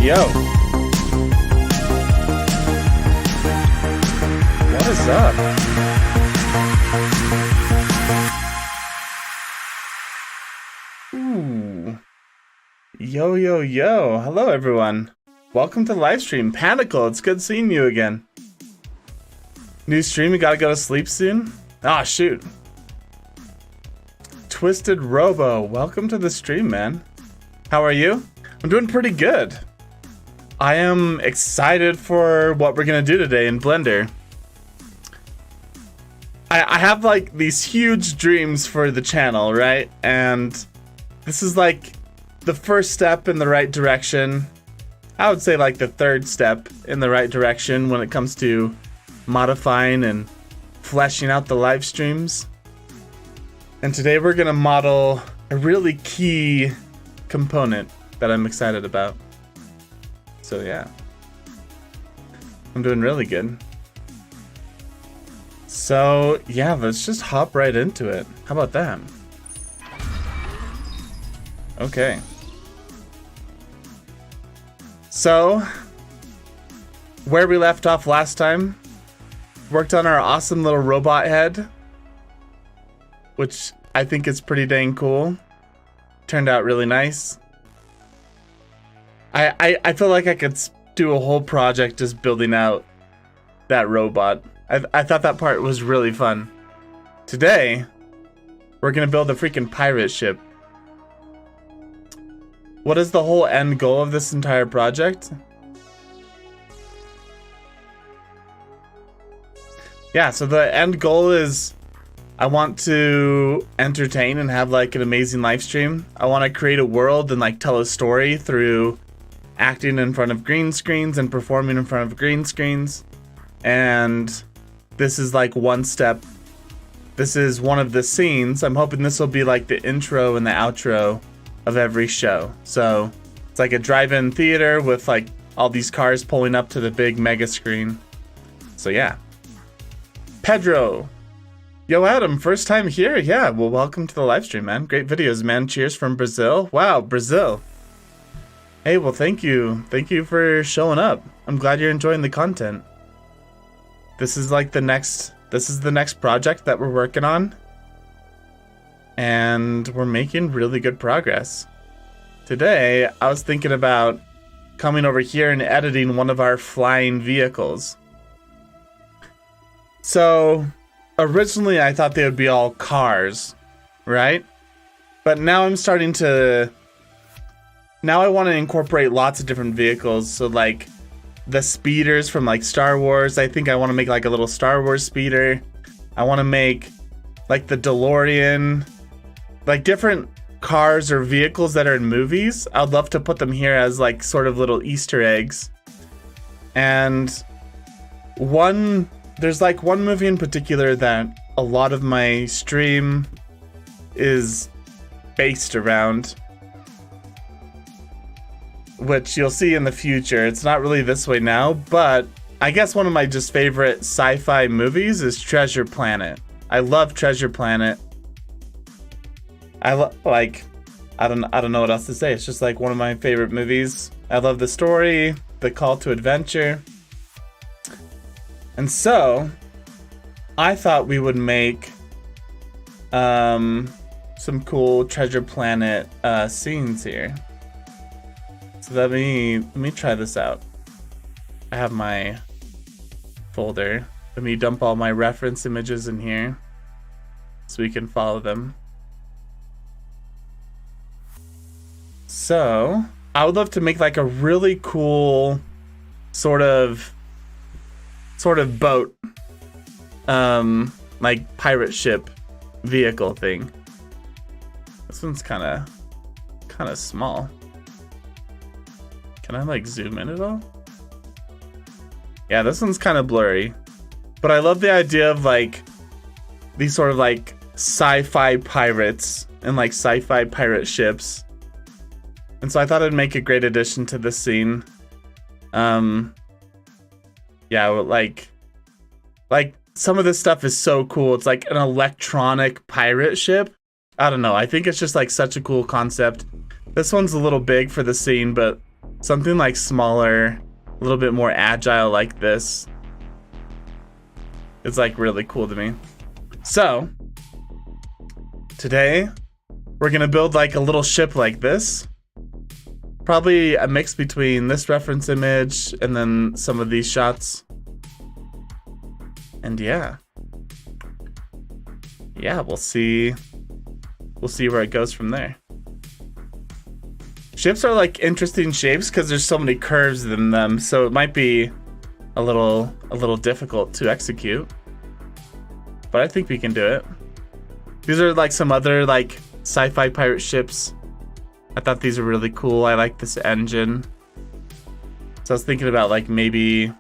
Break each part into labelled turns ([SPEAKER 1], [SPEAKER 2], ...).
[SPEAKER 1] Yo. What is up? Ooh. Yo, yo, yo. Hello, everyone. Welcome to Livestream. Panicle, it's good seeing you again. New stream, you gotta go to sleep soon? Ah, shoot. Twisted Robo, welcome to the stream, man. How are you? I'm doing pretty good. I am excited for what we're gonna do today in Blender. I have like these huge dreams for the channel, right? And this is like the first step in the right direction. I would say like the third step in the right direction when it comes to modifying and fleshing out the live streams. And today we're gonna model a really key component that I'm excited about. So yeah, I'm doing really good. So yeah, let's just hop right into it. How about that? Okay. So, where we left off last time, worked on our awesome little robot head, which I think is pretty dang cool. Turned out really nice. I feel like I could do a whole project just building out that robot. I thought that part was really fun. Today, we're gonna build a freaking pirate ship. What is the whole end goal of this entire project? Yeah, so the end goal is I want to entertain and have like an amazing live stream. I want to create a world and like tell a story through acting in front of green screens and performing in front of green screens. And this is like one step. This is one of the scenes. I'm hoping this will be like the intro and the outro of every show. So it's like a drive-in theater with like all these cars pulling up to the big mega screen. So yeah. Pedro. Yo, Adam, first time here? Yeah, well, welcome to the live stream, man. Great videos, man. Cheers from Brazil. Wow, Brazil. Hey, well, thank you. Thank you for showing up. I'm glad you're enjoying the content. This is like the next project that we're working on. And we're making really good progress. Today, I was thinking about coming over here and editing one of our flying vehicles. So, originally I thought they would be all cars, right? But now I'm starting to... Now I want to incorporate lots of different vehicles. So like the speeders from like Star Wars. I think I want to make like a little Star Wars speeder. I want to make like the DeLorean. Like different cars or vehicles that are in movies. I'd love to put them here as like sort of little Easter eggs. And there's like one movie in particular that a lot of my stream is based around, which you'll see in the future. It's not really this way now, but I guess one of my just favorite sci-fi movies is Treasure Planet. I love Treasure Planet. I don't know what else to say. It's just like one of my favorite movies. I love the story, the call to adventure. And so, I thought we would make some cool Treasure Planet scenes here. So let me try this out. I have my folder. Let me dump all my reference images in here so we can follow them. So, I would love to make like a really cool sort of boat, like pirate ship vehicle thing. This one's kind of small. Can I like zoom in at all? Yeah, this one's kind of blurry, but I love the idea of like these sort of like sci-fi pirates and like sci-fi pirate ships. And so I thought it'd make a great addition to this scene. Yeah, like some of this stuff is so cool. It's like an electronic pirate ship. I don't know. I think it's just like such a cool concept. This one's a little big for the scene, but Something like smaller, a little bit more agile like this. It's like really cool to me. So today we're gonna build like a little ship like this. Probably a mix between this reference image and then some of these shots. And yeah, we'll see where it goes from there. Ships are like interesting shapes because there's so many curves in them, so it might be a little difficult to execute. But I think we can do it. These are like some other like sci-fi pirate ships. I thought these were really cool. I like this engine. So I was thinking about like maybe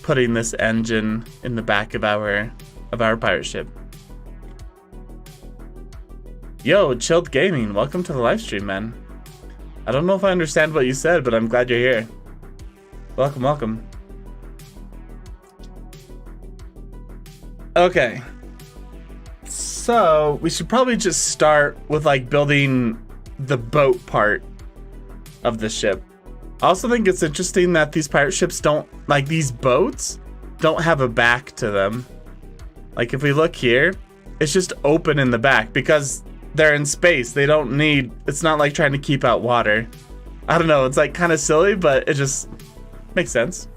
[SPEAKER 1] putting this engine in the back of our pirate ship. Yo, Chilled Gaming, welcome to the live stream, man. I don't know if I understand what you said, but I'm glad you're here. Welcome, welcome. Okay. So we should probably just start with like building the boat part of the ship. I also think it's interesting that these pirate ships don't, like these boats, don't have a back to them. Like if we look here, it's just open in the back because they're in space. They don't need, it's not like trying to keep out water. I don't know, it's like kind of silly, but it just makes sense.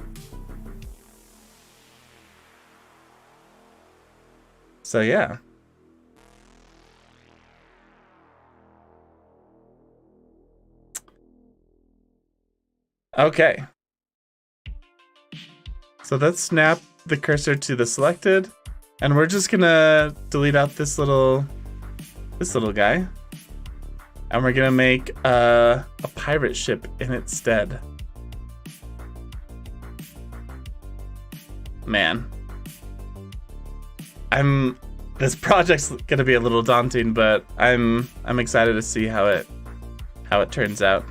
[SPEAKER 1] So yeah. Okay. So let's snap the cursor to the selected, and we're just gonna delete out this little guy, and we're gonna make a pirate ship in its stead. Man, this project's gonna be a little daunting, but I'm excited to see how it turns out.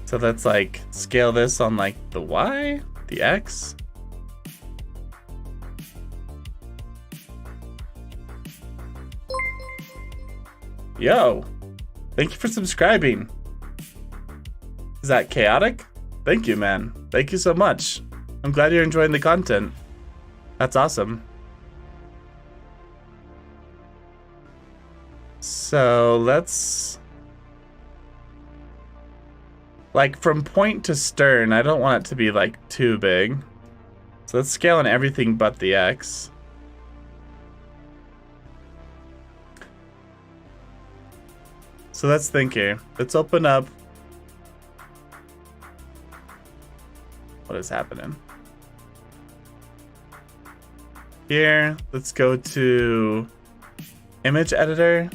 [SPEAKER 1] So let's like scale this on like the Y, the X. Yo, thank you for subscribing. Is that chaotic? Thank you, man. Thank you so much. I'm glad you're enjoying the content. That's awesome. So let's, like from point to stern, I don't want it to be like too big. So let's scale on everything but the X. So let's think here. Let's open up. What is happening? Here, let's go to image editor.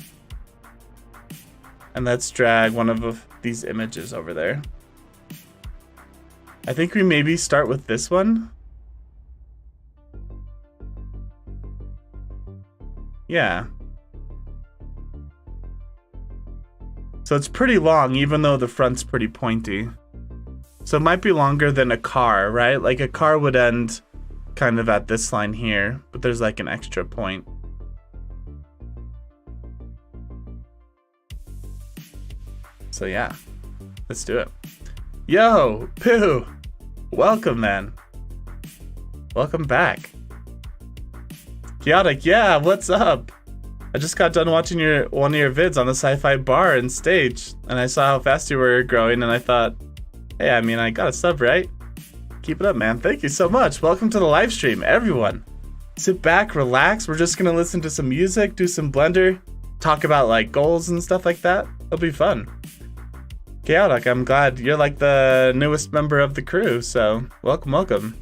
[SPEAKER 1] And let's drag one of these images over there. I think we maybe start with this one. Yeah. So it's pretty long, even though the front's pretty pointy. So it might be longer than a car, right? Like a car would end kind of at this line here, but there's like an extra point. So yeah, let's do it. Yo, Pooh! Welcome, man. Welcome back. Chaotic, yeah, what's up? I just got done watching one of your vids on the sci-fi bar and stage, and I saw how fast you were growing, and I thought, hey, I mean, I got a sub, right? Keep it up, man. Thank you so much. Welcome to the live stream, everyone. Sit back, relax. We're just gonna listen to some music, do some Blender, talk about like goals and stuff like that. It'll be fun. Chaotic, I'm glad you're like the newest member of the crew, so welcome, welcome.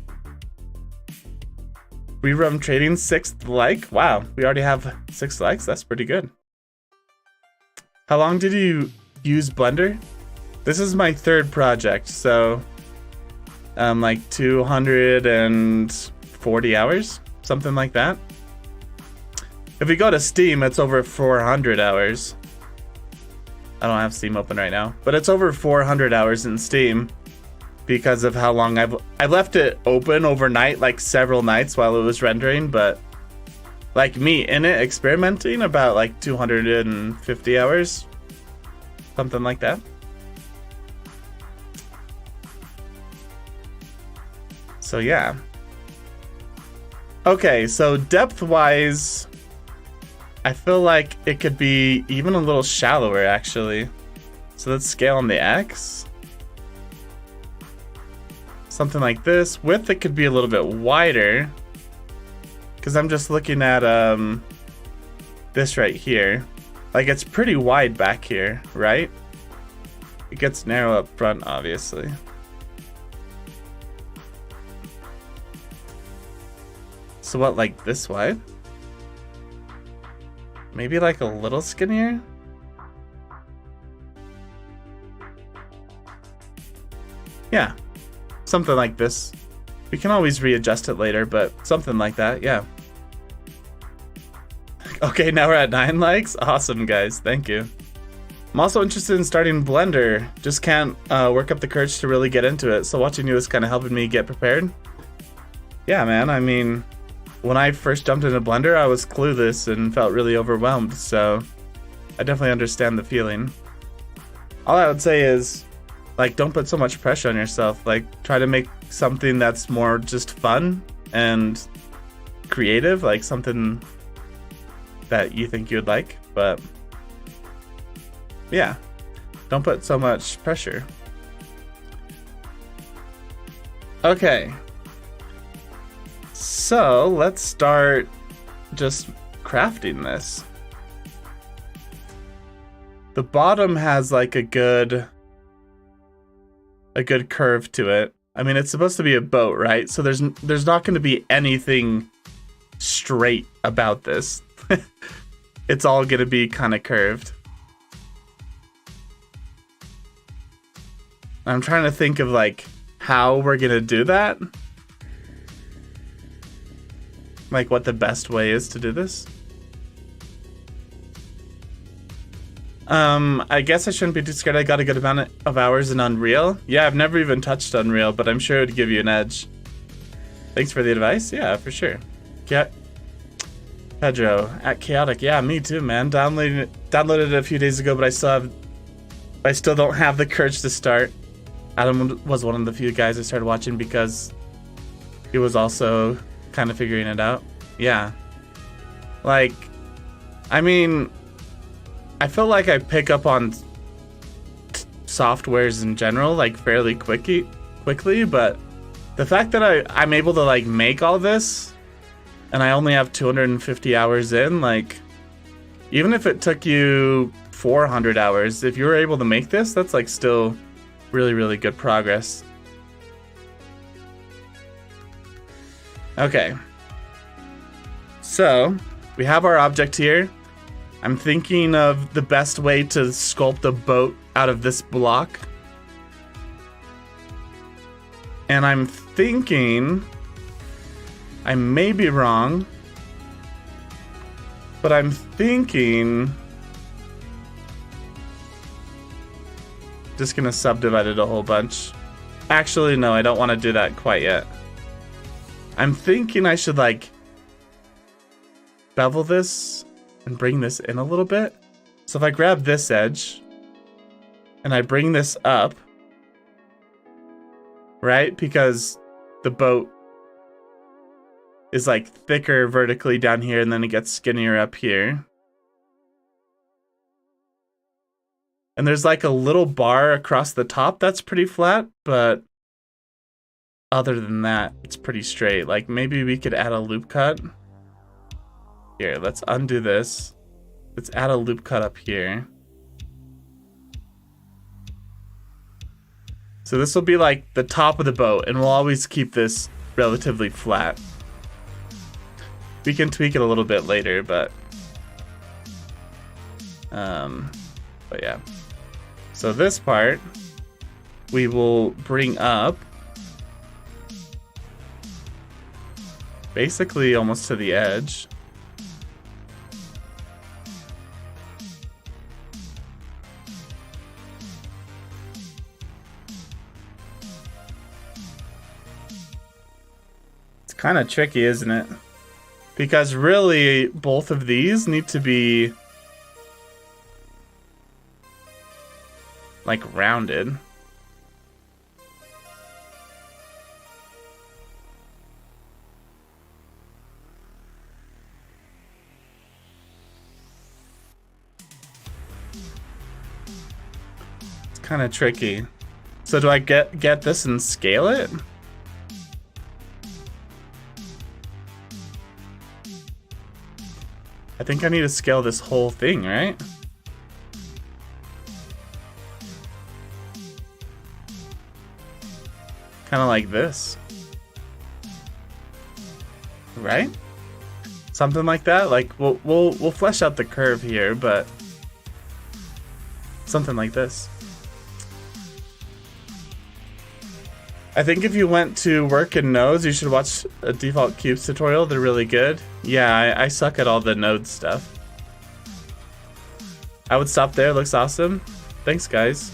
[SPEAKER 1] We run trading 6th like. Wow, we already have 6 likes. That's pretty good. How long did you use Blender? This is my 3rd project, so like 240 hours, something like that. If we go to Steam, it's over 400 hours. I don't have Steam open right now, but it's over 400 hours in Steam because of how long I left it open overnight, like several nights while it was rendering, but like me in it experimenting, about like 250 hours, something like that. So yeah. Okay, so depth-wise, I feel like it could be even a little shallower, actually. So let's scale on the X. Something like this. Width, it could be a little bit wider. Because I'm just looking at this right here. Like, it's pretty wide back here, right? It gets narrow up front, obviously. So what, like this wide? Maybe like a little skinnier? Yeah, something like this. We can always readjust it later, but something like that, yeah. Okay, now we're at 9 likes. Awesome, guys, thank you. I'm also interested in starting Blender. Just can't work up the courage to really get into it, so watching you is kind of helping me get prepared. Yeah, man, I mean, when I first jumped into Blender, I was clueless and felt really overwhelmed, so I definitely understand the feeling. All I would say is, like, don't put so much pressure on yourself. Like, try to make something that's more just fun and creative, like something that you think you'd like, but yeah, don't put so much pressure. Okay. So let's start just crafting this. The bottom has like a good curve to it. I mean, it's supposed to be a boat, right? So there's not going to be anything straight about this. It's all going to be kind of curved. I'm trying to think of like how we're going to do that. Like what the best way is to do this. I guess I shouldn't be too scared. I got a good amount of hours in Unreal. Yeah, I've never even touched Unreal, but I'm sure it would give you an edge. Thanks for the advice. Yeah, for sure. Pedro at Chaotic. Yeah, me too, man. Downloaded it a few days ago, but I still don't have the courage to start. Adam was one of the few guys I started watching because he was also kind of figuring it out. Yeah. Like, I mean, I feel like I pick up on softwares in general, like fairly quickly, but the fact that I'm able to like make all this and I only have 250 hours in, like, even if it took you 400 hours, if you were able to make this, that's like still really, really good progress. Okay. So, we have our object here. I'm thinking of the best way to sculpt a boat out of this block. And I'm thinking, I may be wrong, but I'm thinking, just gonna subdivide it a whole bunch. Actually, no, I don't want to do that quite yet. I'm thinking I should like bevel this and bring this in a little bit. So if I grab this edge and I bring this up, right? Because the boat is like thicker vertically down here and then it gets skinnier up here. And there's like a little bar across the top that's pretty flat, but other than that, it's pretty straight. Like maybe we could add a loop cut. Here, let's undo this. Let's add a loop cut up here. So this will be like the top of the boat, and we'll always keep this relatively flat. We can tweak it a little bit later, but yeah. So this part we will bring up basically almost to the edge. It's kind of tricky, isn't it? Because really, both of these need to be like rounded. kind of tricky. So do I get this and scale it? I think I need to scale this whole thing, right? Kind of like this. Right? Something like that. Like we'll flesh out the curve here, but something like this. I think if you went to work in nodes, you should watch a default cubes tutorial. They're really good. Yeah, I suck at all the node stuff. I would stop there. Looks awesome. Thanks, guys.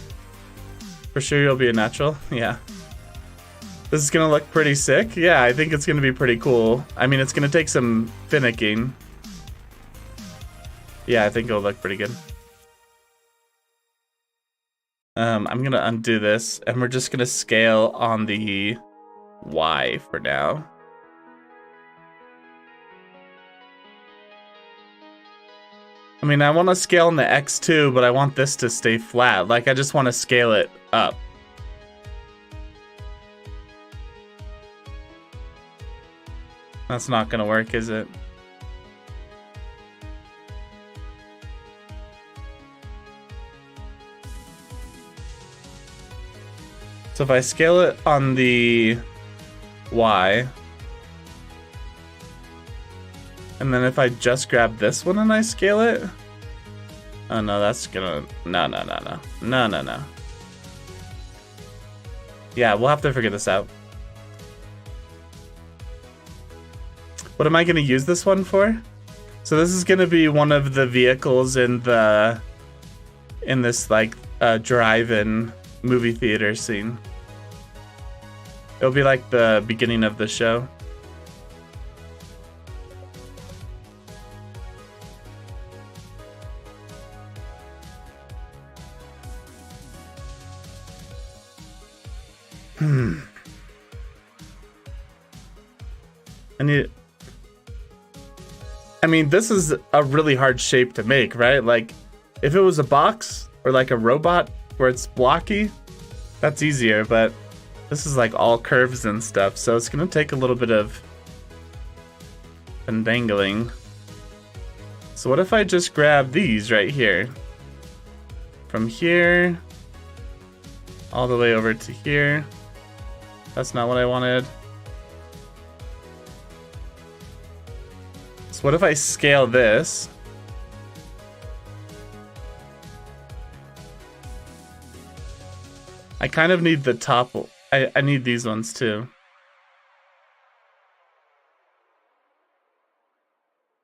[SPEAKER 1] For sure you'll be a natural. Yeah. This is gonna look pretty sick. Yeah, I think it's gonna be pretty cool. I mean, it's gonna take some finicking. Yeah, I think it'll look pretty good. I'm gonna undo this, and we're just gonna scale on the Y for now. I mean, I want to scale on the X too, but I want this to stay flat. Like, I just want to scale it up. That's not gonna work, is it? So if I scale it on the Y, and then if I just grab this one and I scale it, oh no, that's gonna, no. Yeah, we'll have to figure this out. What am I gonna use this one for? So this is gonna be one of the vehicles in this like drive-in movie theater scene. It'll be like the beginning of the show. I mean, this is a really hard shape to make, right? Like, if it was a box or like a robot where it's blocky, that's easier, but this is like all curves and stuff, so it's gonna take a little bit of dangling. So what if I just grab these right here? From here, all the way over to here. That's not what I wanted. So what if I scale this? I kind of need the top. I need these ones too.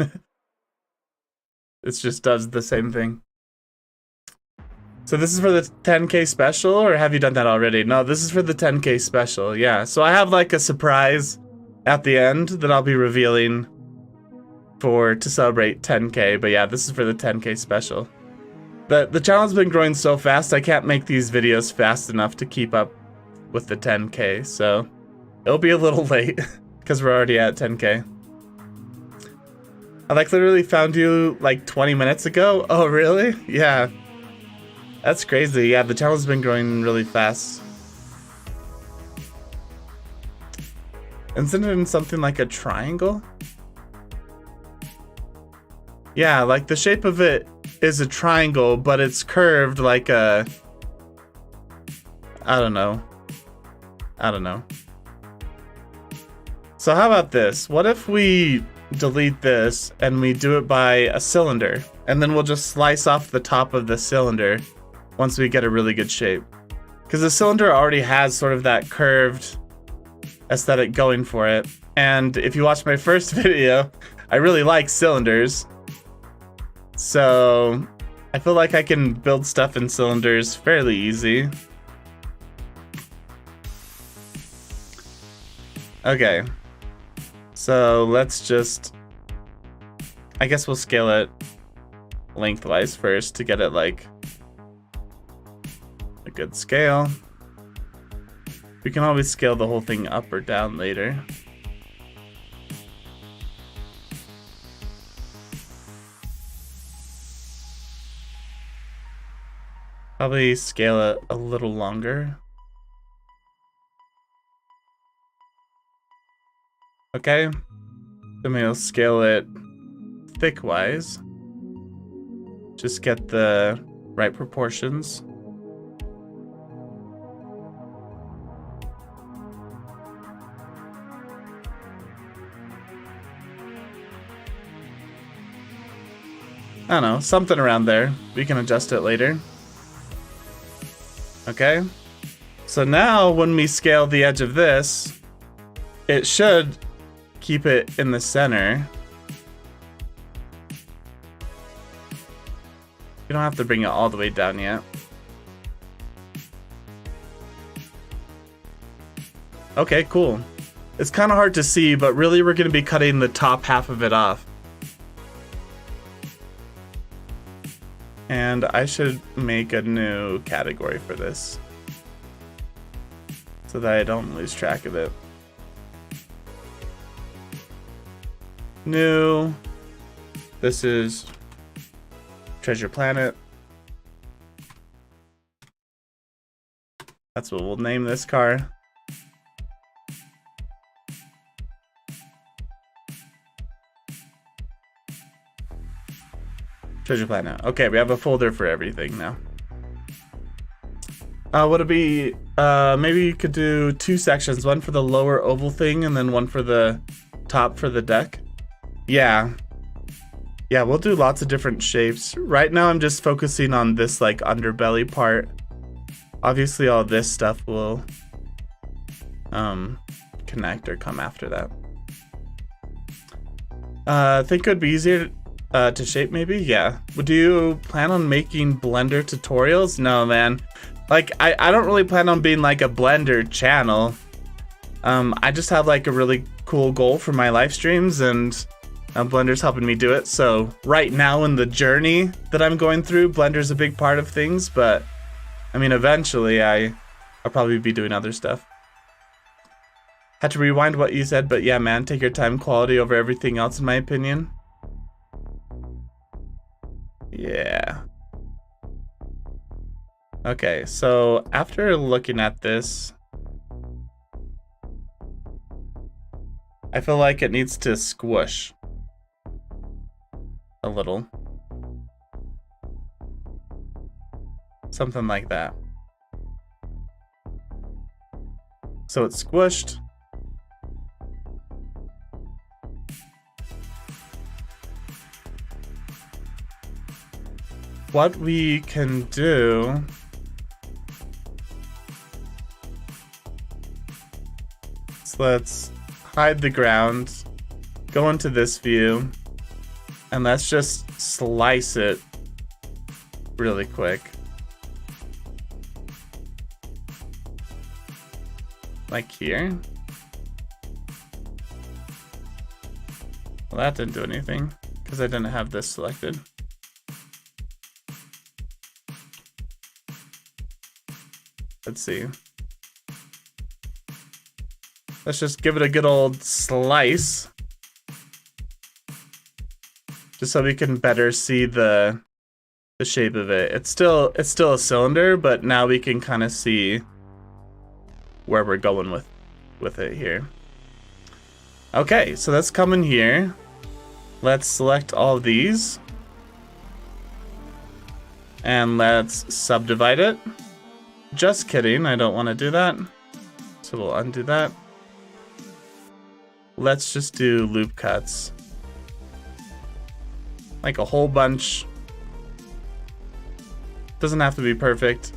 [SPEAKER 1] It just does the same thing. So this is for the 10K special, or have you done that already? No, this is for the 10K special, yeah. So I have like a surprise at the end that I'll be revealing to celebrate 10K, but yeah, this is for the 10K special. The channel's been growing so fast, I can't make these videos fast enough to keep up with the 10K, so it'll be a little late because we're already at 10K. I like literally found you like 20 minutes ago. Oh, really? Yeah. That's crazy. Yeah, the channel's been growing really fast. Isn't it in something like a triangle? Yeah, like the shape of it is a triangle, but it's curved like a... I don't know. So how about this? What if we delete this and we do it by a cylinder, and then we'll just slice off the top of the cylinder once we get a really good shape, because the cylinder already has sort of that curved aesthetic going for it. And if you watch my first video, I really like cylinders, so I feel like I can build stuff in cylinders fairly easy. Okay, so let's just, I guess we'll scale it lengthwise first to get it like a good scale. We can always scale the whole thing up or down later. Probably scale it a little longer. Okay. Then we'll scale it thick-wise. Just get the right proportions. I don't know, something around there. We can adjust it later. Okay. So now when we scale the edge of this, it should keep it in the center. You don't have to bring it all the way down yet. Okay, cool. It's kind of hard to see, but really we're going to be cutting the top half of it off. And I should make a new category for this so that I don't lose track of it. New. This is Treasure Planet. That's what we'll name this car. Treasure Planet. Okay, we have a folder for everything now. Would it be, maybe you could do 2 sections, one for the lower oval thing and then one for the top for the deck? Yeah. Yeah, we'll do lots of different shapes. Right now I'm just focusing on this like underbelly part. Obviously all this stuff will connect or come after that. I think it would be easier to shape maybe? Yeah. Do you plan on making Blender tutorials? No, man. Like, I don't really plan on being like a Blender channel. I just have like a really cool goal for my live streams and Blender's helping me do it. So right now in the journey that I'm going through, Blender's a big part of things, but I mean, eventually I'll probably be doing other stuff. Had to rewind what you said, but yeah, man, take your time, quality over everything else in my opinion. Yeah. Okay, so after looking at this, I feel like it needs to squish a little. Something like that. So it's squished. What we can do is let's hide the ground, go into this view, and let's just slice it really quick. Like here. Well, that didn't do anything because I didn't have this selected. Let's see. Let's just give it a good old slice. Just so we can better see the shape of it. It's still a cylinder, but now we can kind of see where we're going with it here. Okay, so let's come in here. Let's select all these. And let's subdivide it. Just kidding, I don't want to do that. So we'll undo that. Let's just do loop cuts. Like a whole bunch. Doesn't have to be perfect.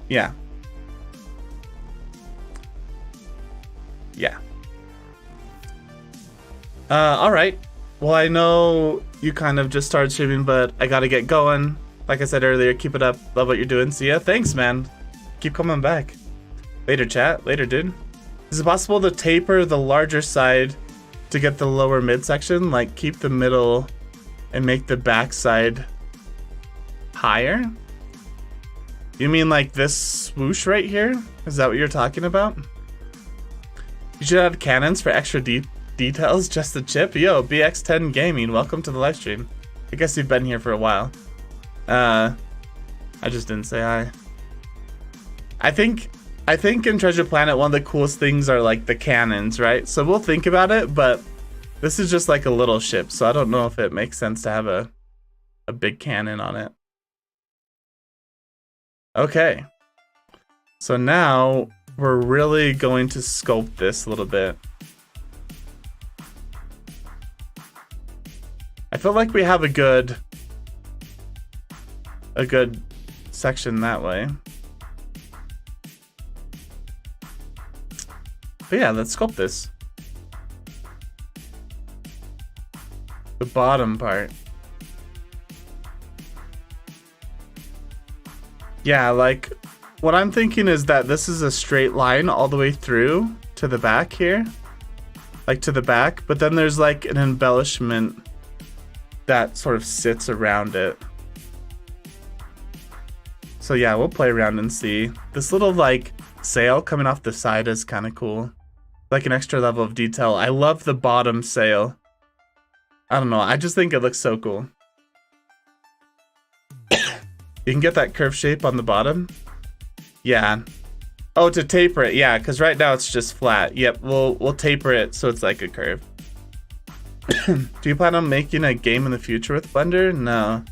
[SPEAKER 1] Yeah. Yeah. Alright. Well, I know you kind of just started streaming, but I gotta get going. Like I said earlier, keep it up. Love what you're doing. See ya. Thanks, man. Keep coming back. Later, chat. Later, dude. Is it possible to taper the larger side to get the lower midsection? Like, keep the middle and make the back side higher? You mean like this swoosh right here? Is that what you're talking about? You should add cannons for extra details. Just a chip. Yo, BX10 Gaming. Welcome to the live stream. I guess you've been here for a while. I just didn't say hi. I think in Treasure Planet, one of the coolest things are like the cannons, right? So we'll think about it, but this is just like a little ship, so I don't know if it makes sense to have a big cannon on it. Okay. So now we're really going to sculpt this a little bit. I feel like we have a good section that way. But yeah, let's sculpt this. The bottom part. Yeah, like what I'm thinking is that this is a straight line all the way through to the back here. Like to the back, but then there's like an embellishment that sort of sits around it. So yeah, we'll play around and see. This little like sail coming off the side is kind of cool. Like an extra level of detail. I love the bottom sail. I don't know, I just think it looks so cool. You can get that curve shape on the bottom. Yeah. Oh, to taper it, yeah, because right now it's just flat. Yep, we'll taper it so it's like a curve. Do you plan on making a game in the future with Blender? No,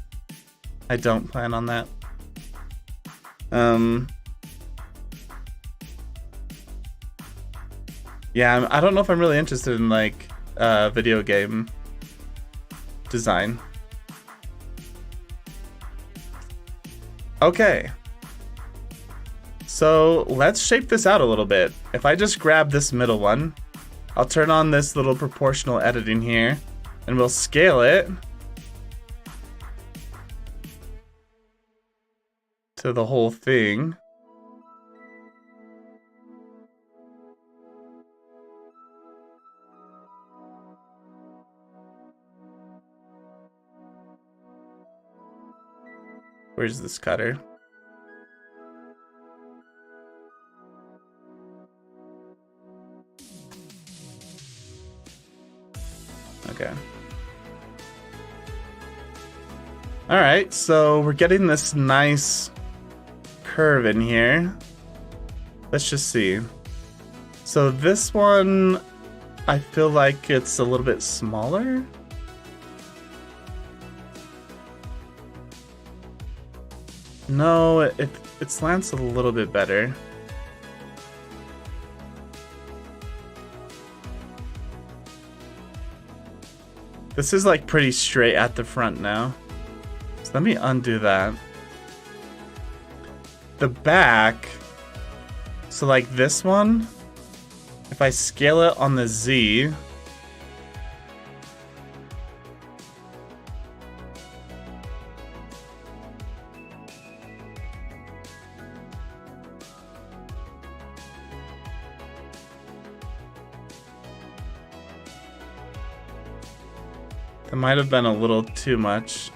[SPEAKER 1] I don't plan on that. Yeah, I don't know if I'm really interested in like video game design. Okay. So let's shape this out a little bit. If I just grab this middle one, I'll turn on this little proportional editing here, and we'll scale it to the whole thing. Where's this cutter? Okay. All right, so we're getting this nice curve in here. Let's just see. So this one, I feel like it's a little bit smaller. No, it slants a little bit better. This is like pretty straight at the front now. So let me undo that. The back, so like this one, if I scale it on the Z, that might have been a little too much.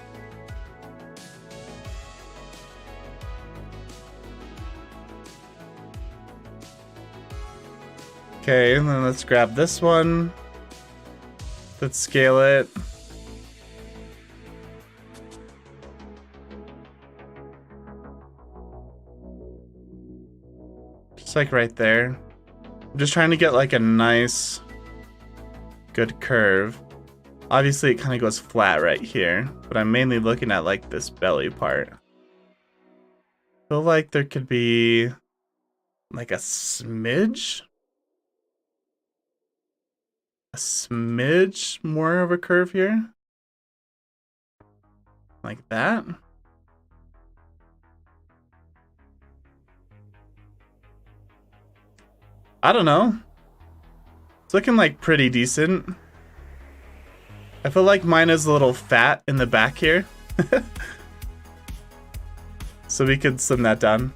[SPEAKER 1] Okay, and then let's grab this one. Let's scale it. Just like right there. I'm just trying to get like a nice, good curve. Obviously it kind of goes flat right here, but I'm mainly looking at like this belly part. I feel like there could be like a smidge more of a curve here. Like that. I don't know. It's looking like pretty decent. I feel like mine is a little fat in the back here. So we could slim that down.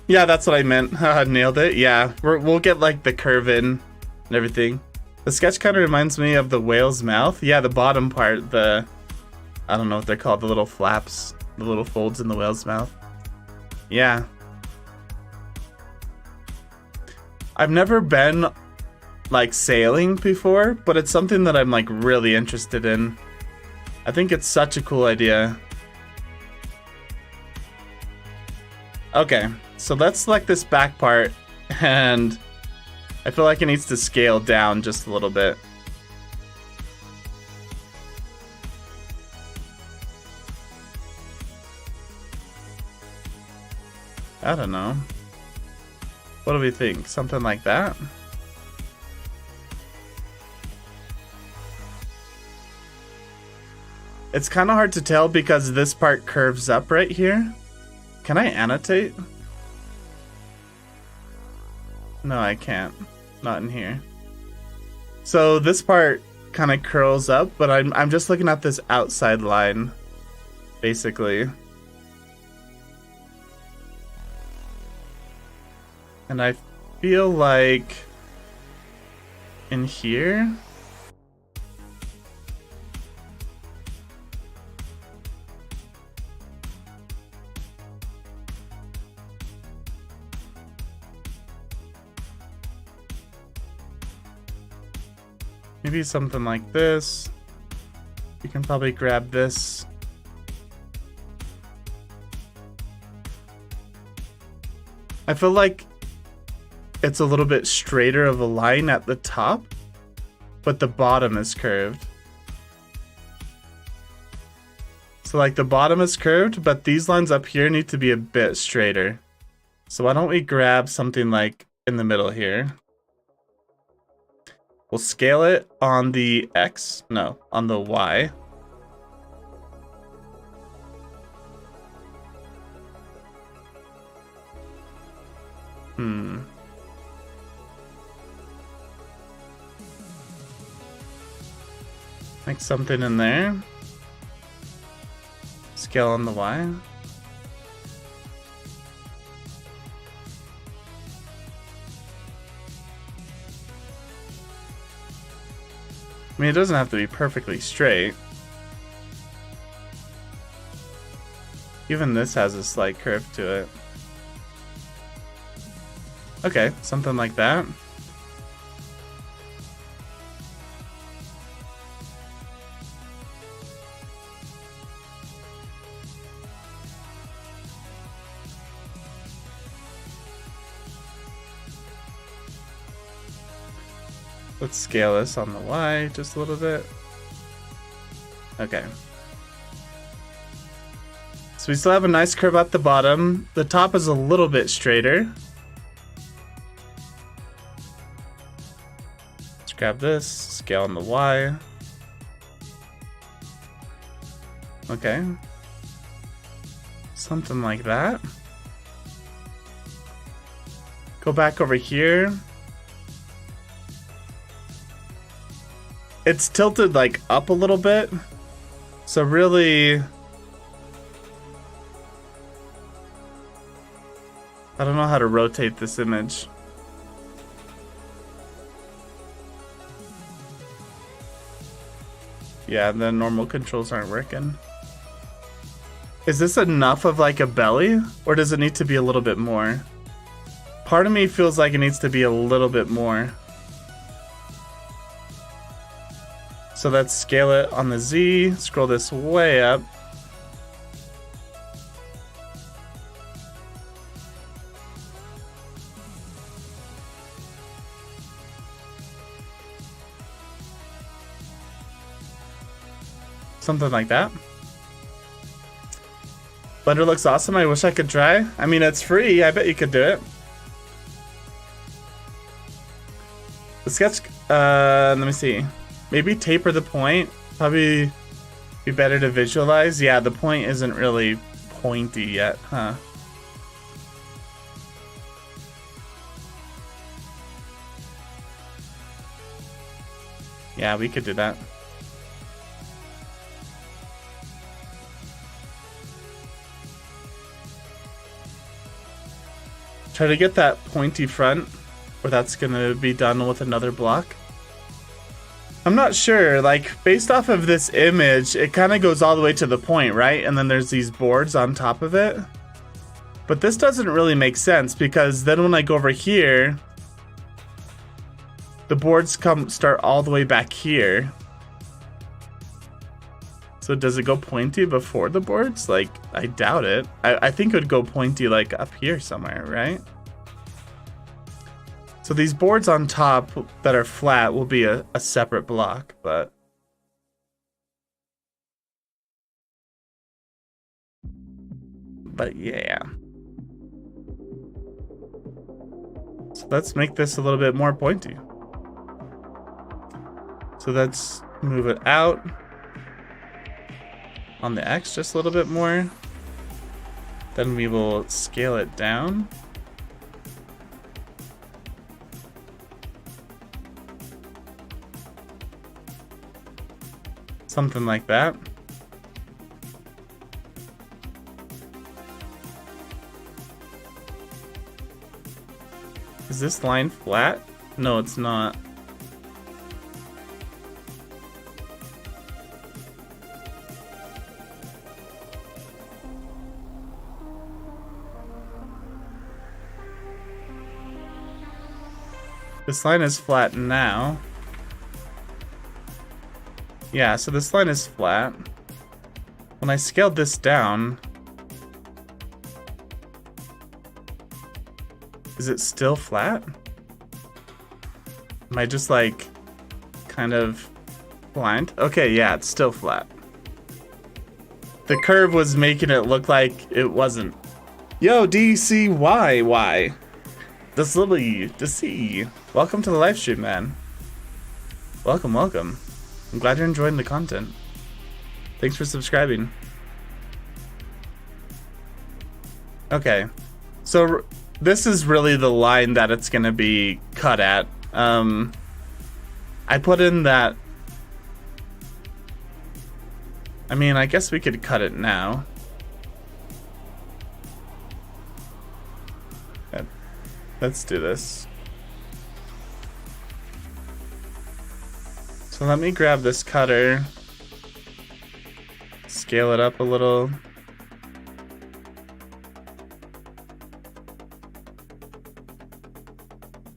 [SPEAKER 1] Yeah, that's what I meant. Nailed it. Yeah, we'll get like the curve in and everything. The sketch kind of reminds me of the whale's mouth. Yeah, the bottom part, I don't know what they're called, the little flaps, the little folds in the whale's mouth. Yeah. I've never been like sailing before, but it's something that I'm like really interested in. I think it's such a cool idea. Okay, so let's select this back part, and I feel like it needs to scale down just a little bit. I don't know. What do we think? Something like that? It's kind of hard to tell because this part curves up right here. Can I annotate? No, I can't. Not in here. So this part kind of curls up, but I'm just looking at this outside line, basically. And I feel like in here, maybe something like this. You can probably grab this. I feel like it's a little bit straighter of a line at the top, but the bottom is curved. So like the bottom is curved, but these lines up here need to be a bit straighter. So why don't we grab something like in the middle here? We'll scale it on the X, no, on the Y. Like something in there. Scale on the Y. I mean, it doesn't have to be perfectly straight. Even this has a slight curve to it. Okay, something like that. Let's scale this on the Y just a little bit. Okay. So we still have a nice curve at the bottom. The top is a little bit straighter. Let's grab this, scale on the Y. Okay. Something like that. Go back over here. It's tilted like up a little bit. So really, I don't know how to rotate this image. Yeah, the normal controls aren't working. Is this enough of like a belly, or does it need to be a little bit more? Part of me feels like it needs to be a little bit more. So let's scale it on the Z, scroll this way up. Something like that. Blender looks awesome. I wish I could try. I mean, it's free. I bet you could do it. The sketch, let me see. Maybe taper the point. Probably be better to visualize. Yeah, the point isn't really pointy yet, huh? Yeah, we could do that. Try to get that pointy front, or that's gonna be done with another block. I'm not sure, like, based off of this image, it kind of goes all the way to the point, right? And then there's these boards on top of it. But this doesn't really make sense, because then when I go over here, the boards start all the way back here. So does it go pointy before the boards? Like, I doubt it. I think it would go pointy like up here somewhere, right? So these boards on top that are flat will be a separate block, but... yeah. So let's make this a little bit more pointy. So let's move it out on the X just a little bit more. Then we will scale it down. Something like that. Is this line flat? No, it's not. This line is flat now. Yeah, so this line is flat. When I scaled this down, is it still flat? Am I just like kind of blind? Okay, yeah, it's still flat. The curve was making it look like it wasn't. Yo, DCYY. DC. Welcome to the live stream, man. Welcome, welcome. I'm glad you're enjoying the content. Thanks for subscribing. Okay, so this is really the line that it's gonna be cut at. I put in that. I mean, I guess we could cut it now. Let's do this. So let me grab this cutter, scale it up a little.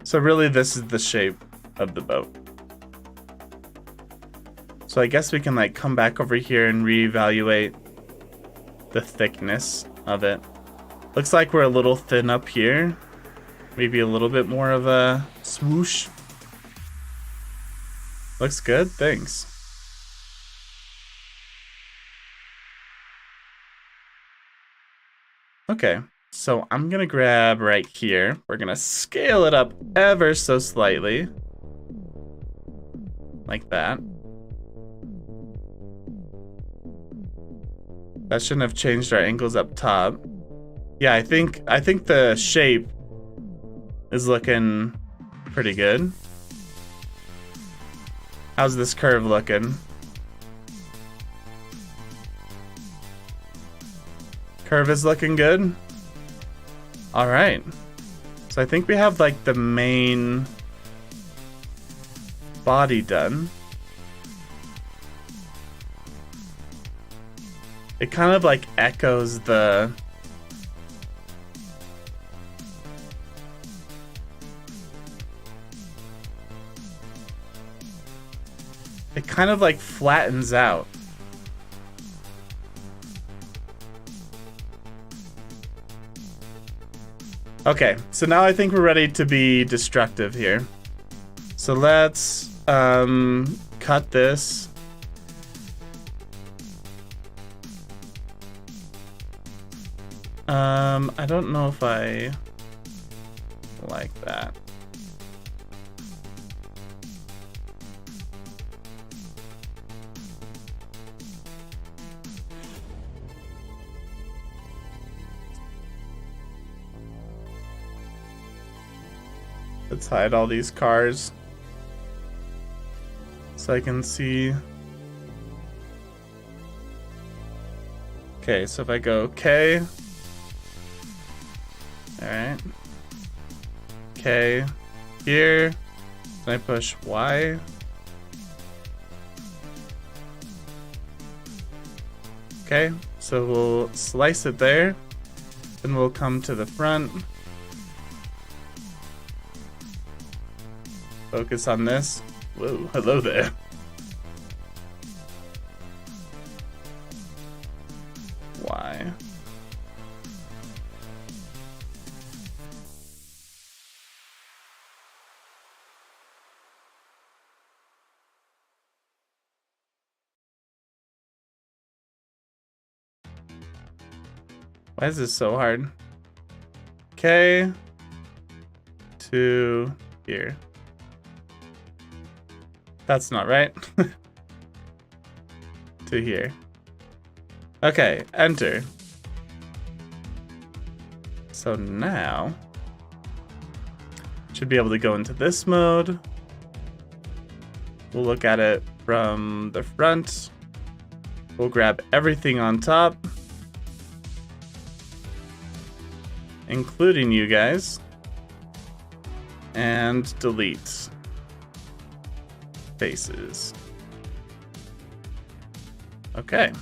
[SPEAKER 1] So really this is the shape of the boat. So I guess we can like come back over here and reevaluate the thickness of it. Looks like we're a little thin up here. Maybe a little bit more of a swoosh. Looks good, thanks. Okay, so I'm gonna grab right here. We're gonna scale it up ever so slightly. Like that. That shouldn't have changed our angles up top. Yeah, I think the shape is looking pretty good. How's this curve looking? Curve is looking good. All right. So I think we have like the main body done. It kind of like echoes the it kind of like flattens out. Okay, so now I think we're ready to be destructive here. So let's cut this. I don't know if I like that. Let's hide all these cars so I can see. Okay, so if I go K, all right, K here, then I push Y. Okay, so we'll slice it there, then we'll come to the front. Focus on this. Whoa, hello there. Why is this so hard? Okay. To here. That's not right. To here. Okay, enter. So now, should be able to go into this mode. We'll look at it from the front. We'll grab everything on top, including you guys, and delete faces. Okay.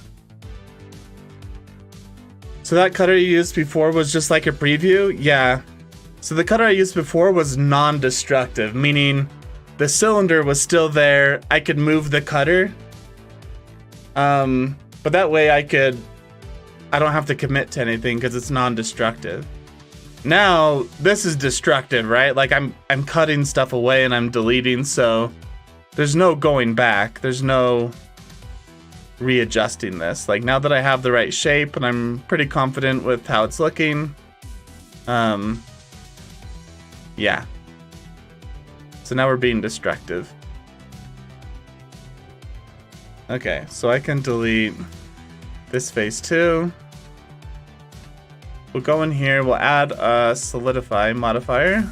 [SPEAKER 1] So that cutter you used before was just like a preview? Yeah. So the cutter I used before was non-destructive, meaning the cylinder was still there. I could move the cutter. But that way I don't have to commit to anything because it's non-destructive. Now, this is destructive, right? Like I'm cutting stuff away and I'm deleting, so there's no going back. There's no readjusting this. Like now that I have the right shape and I'm pretty confident with how it's looking, yeah. So now we're being destructive. Okay, so I can delete this face too. We'll go in here, we'll add a solidify modifier.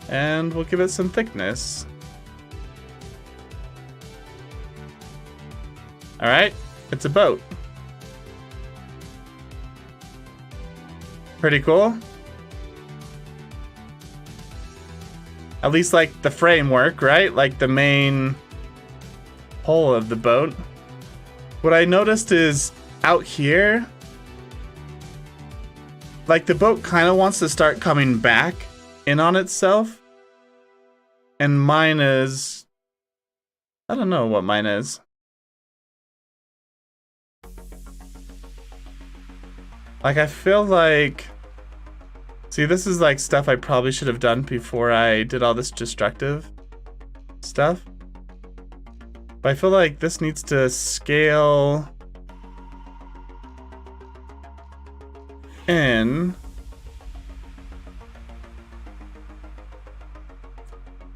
[SPEAKER 1] And we'll give it some thickness. Alright, it's a boat. Pretty cool. At least like the framework, right? Like the main hull of the boat. What I noticed is out here, like the boat kind of wants to start coming back in on itself. And mine is, I don't know what mine is. Like I feel like, see, this is like stuff I probably should have done before I did all this destructive stuff. But I feel like this needs to scale in.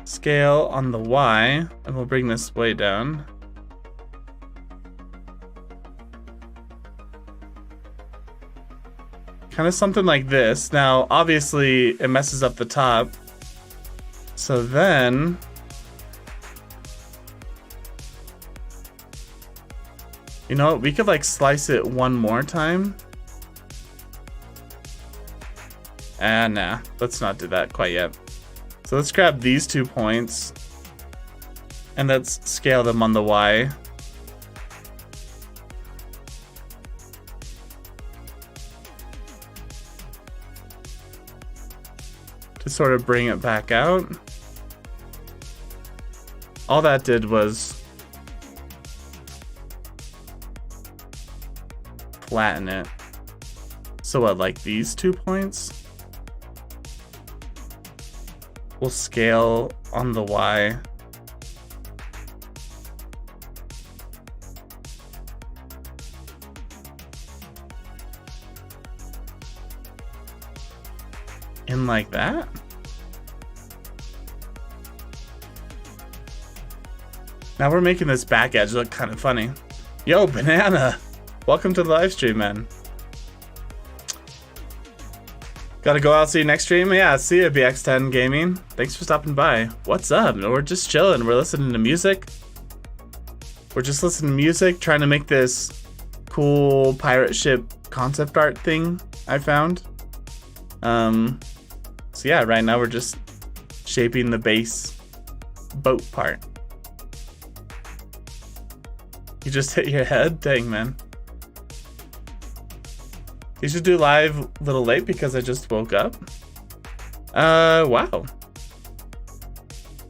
[SPEAKER 1] Scale on the Y, and we'll bring this way down. Kind of something like this. Now, obviously, it messes up the top. So then, you know what? We could like slice it one more time. Nah, let's not do that quite yet. So let's grab these 2 points and let's scale them on the Y. To sort of bring it back out. All that did was flatten it. So what, like these 2 points? We'll scale on the Y. In like that? Now we're making this back edge look kind of funny. Yo, Banana! Welcome to the live stream, man. Gotta go out, see you next stream? Yeah, see you, BX10 Gaming. Thanks for stopping by. What's up? We're just chilling. We're listening to music. We're just listening to music, trying to make this cool pirate ship concept art thing I found. So yeah, right now we're just shaping the base boat part. You just hit your head? Dang, man. You should do live a little late because I just woke up. Wow.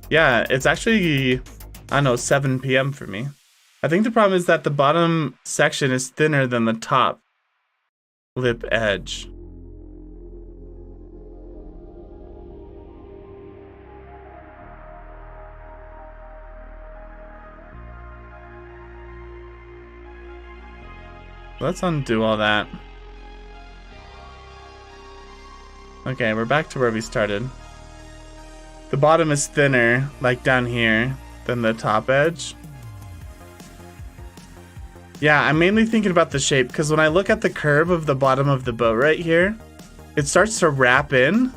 [SPEAKER 1] Yeah, it's actually, I don't know, 7 p.m. for me. I think the problem is that the bottom section is thinner than the top lip edge. Let's undo all that. Okay, we're back to where we started. The bottom is thinner, like down here, than the top edge. Yeah, I'm mainly thinking about the shape, because when I look at the curve of the bottom of the boat right here, it starts to wrap in.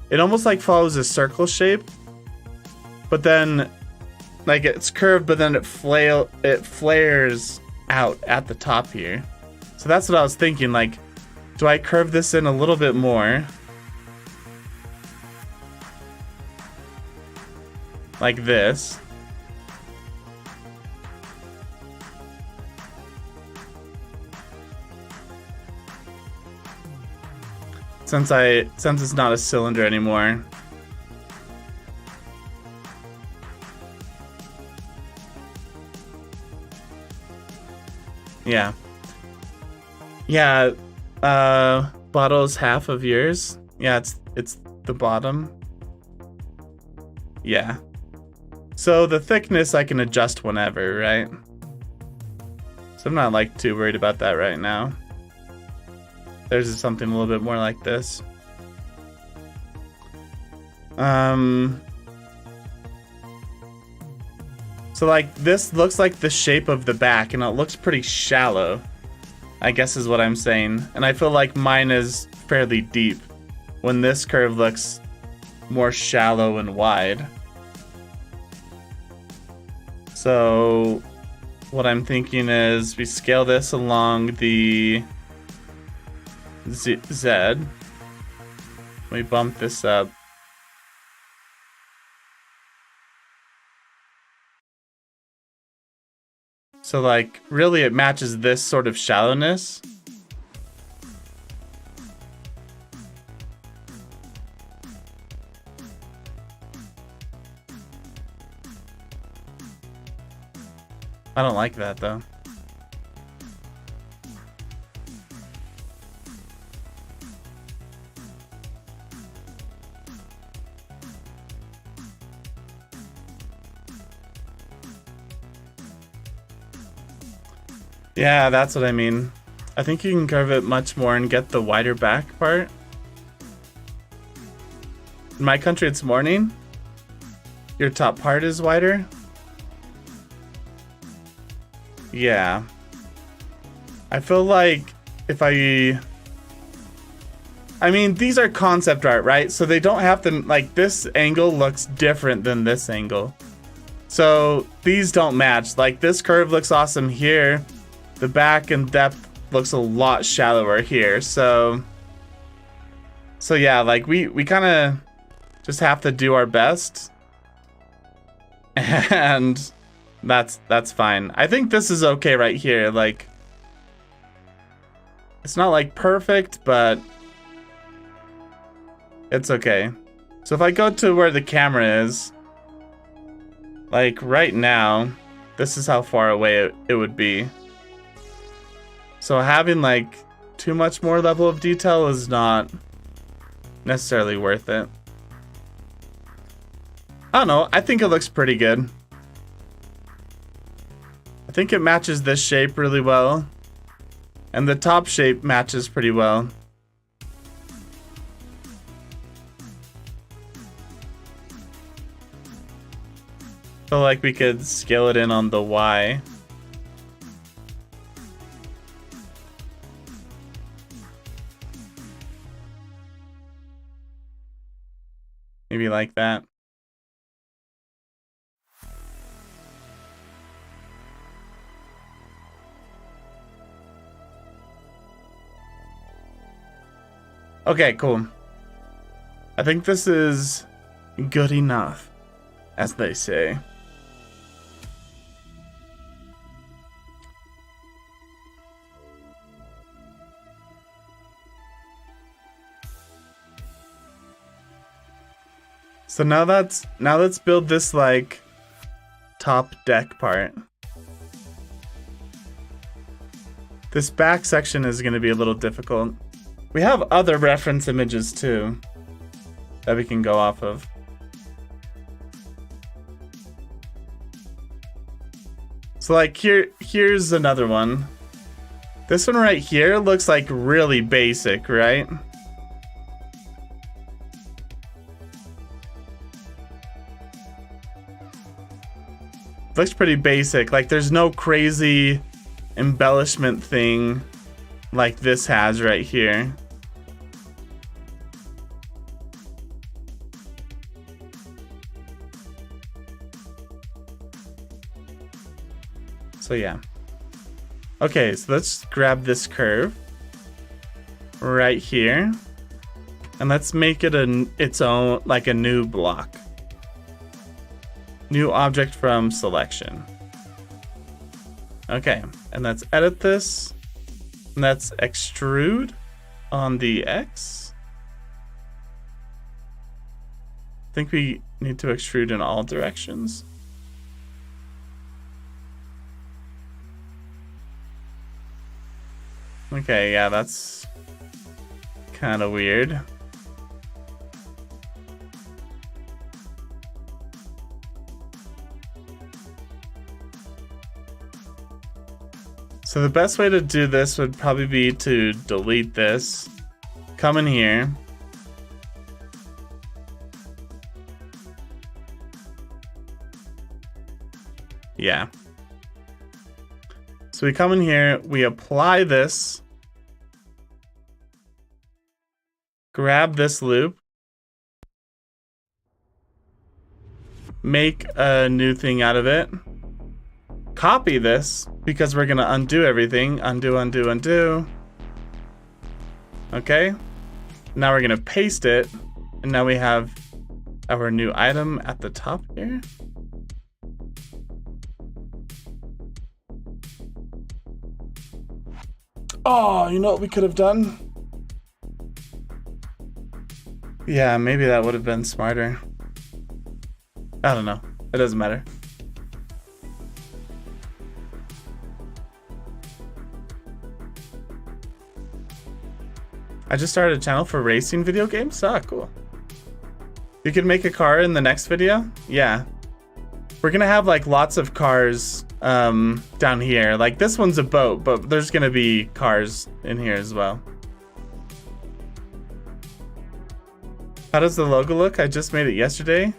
[SPEAKER 1] It almost like follows a circle shape, but then, like, it's curved, but then it flares out at the top here. So that's what I was thinking, like, do I curve this in a little bit more? Like this. Since it's not a cylinder anymore. Yeah. Yeah, bottle's half of yours. Yeah, it's the bottom. Yeah. So the thickness I can adjust whenever, right? So I'm not like too worried about that right now. There's something a little bit more like this. So like this looks like the shape of the back and it looks pretty shallow, I guess is what I'm saying. And I feel like mine is fairly deep when this curve looks more shallow and wide. So what I'm thinking is we scale this along the Z. We bump this up. So like really it matches this sort of shallowness. I don't like that though. Yeah, that's what I mean. I think you can curve it much more and get the wider back part. In my country, it's morning. Your top part is wider. Yeah. I feel like if I mean, these are concept art, right? So they don't have to, like, this angle looks different than this angle. So these don't match. Like, this curve looks awesome here. The back and depth looks a lot shallower here. So yeah, like we kind of just have to do our best. And that's fine. I think this is okay right here. Like, it's not like perfect, but it's okay. So if I go to where the camera is, like right now, this is how far away it would be. So having like too much more level of detail is not necessarily worth it. I don't know, I think it looks pretty good. I think it matches this shape really well. And the top shape matches pretty well. Feel like we could scale it in on the Y. Maybe like that. Okay, cool. I think this is good enough, as they say. So now let's build this like top deck part. This back section is going to be a little difficult. We have other reference images too that we can go off of. So like here's another one. This one right here looks like really basic, right? Looks pretty basic. Like there's no crazy embellishment thing like this has right here. So yeah. Okay, so let's grab this curve right here. And let's make it its own, like a new block. New object from selection. Okay, and let's edit this. And let's extrude on the X. I think we need to extrude in all directions. Okay, yeah, that's kind of weird. So the best way to do this would probably be to delete this, come in here, yeah. So we come in here, we apply this, grab this loop, make a new thing out of it, copy this, because we're gonna undo everything, undo, undo, undo. Okay, now we're gonna paste it, and now we have our new item at the top here. Oh, you know what we could have done? Yeah, maybe that would have been smarter. I don't know. It doesn't matter. I just started a channel for racing video games? Ah, cool. You could make a car in the next video? Yeah. We're gonna have like lots of cars down here. Like this one's a boat, but there's gonna be cars in here as well. How does the logo look? I just made it yesterday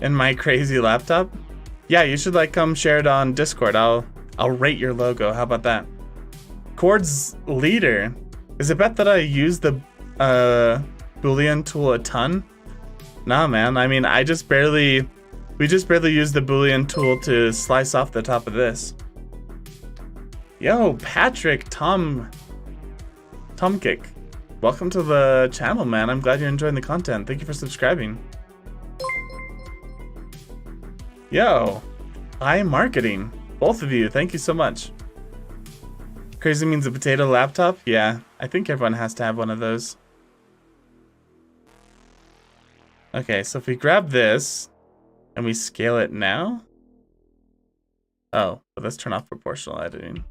[SPEAKER 1] in my crazy laptop. Yeah, you should like come share it on Discord. I'll rate your logo. How about that? Chords leader. Is it bet that I use the Boolean tool a ton? Nah, man. I mean, we just barely use the Boolean tool to slice off the top of this. Yo, Patrick, Tomkick. Welcome to the channel, man. I'm glad you're enjoying the content. Thank you for subscribing. Yo, hi marketing. Both of you, thank you so much. Crazy means a potato laptop? Yeah, I think everyone has to have one of those. Okay, so if we grab this and we scale it now. Oh, but let's turn off proportional editing.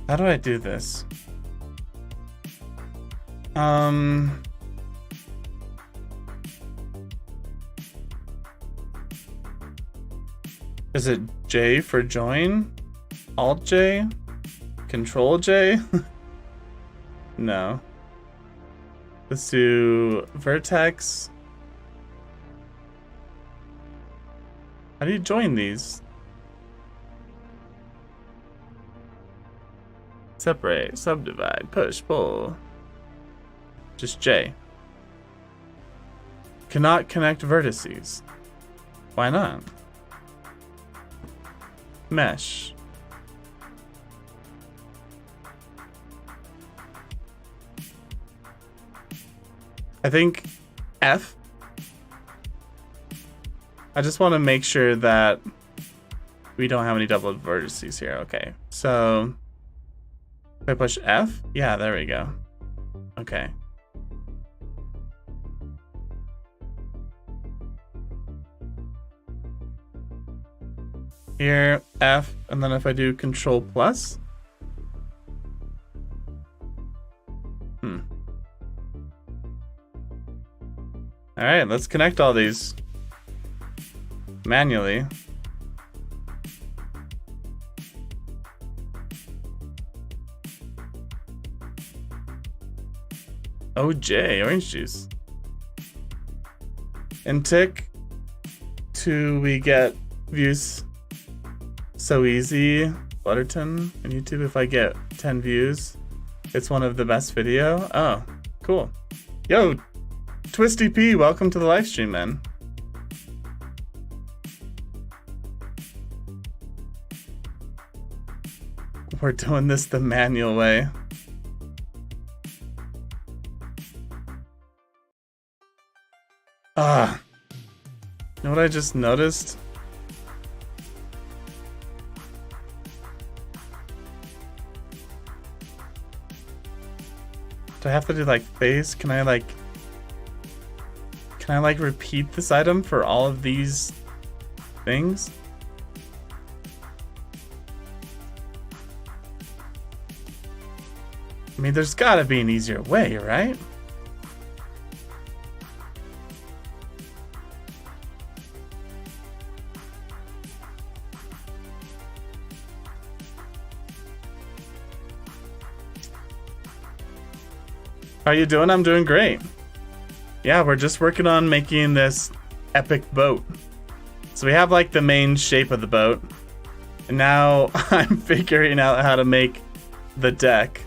[SPEAKER 1] How do I do this? Is it J for join? Alt J? Control J? No. Let's do vertex. How do you join these? Separate, subdivide, push, pull. Just J. Cannot connect vertices. Why not? Mesh. I think F. I just want to make sure that We don't have any double vertices here. Okay, so if I push F, yeah, there we go. Okay. Here, F, and then if I do Control plus. All right, let's connect all these manually. OJ, orange juice. And tick till we get views. So easy. Butterton on YouTube. If I get 10 views, it's one of the best video. Oh, cool. Yo, Twisty P, welcome to the live stream, man. We're doing this the manual way. Ah, you know what I just noticed? Do I have to do like face? Can I like repeat this item for all of these things? I mean, there's gotta be an easier way, right? How you doing? I'm doing great. Yeah, we're just working on making this epic boat. So we have like the main shape of the boat. And now I'm figuring out how to make the deck.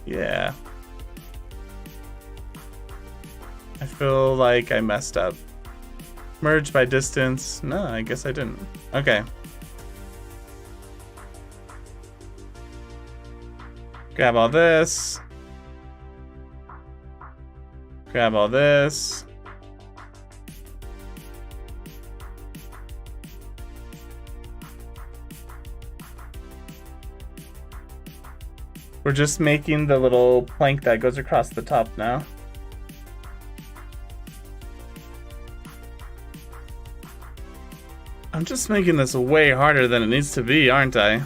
[SPEAKER 1] Yeah. I feel like I messed up. Merge by distance. No, I guess I didn't. Okay. Grab all this. Grab all this. We're just making the little plank that goes across the top now. I'm just making this way harder than it needs to be, aren't I?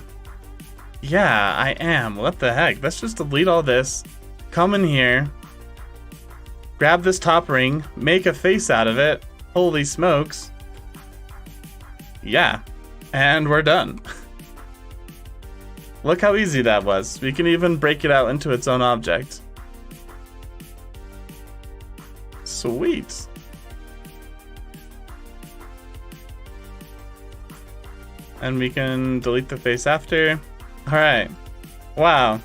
[SPEAKER 1] Yeah, I am. What the heck? Let's just delete all this. Come in here. Grab this top ring. Make a face out of it. Holy smokes. Yeah. And we're done. Look how easy that was. We can even break it out into its own object. Sweet. And we can delete the face after. Alright. Wow.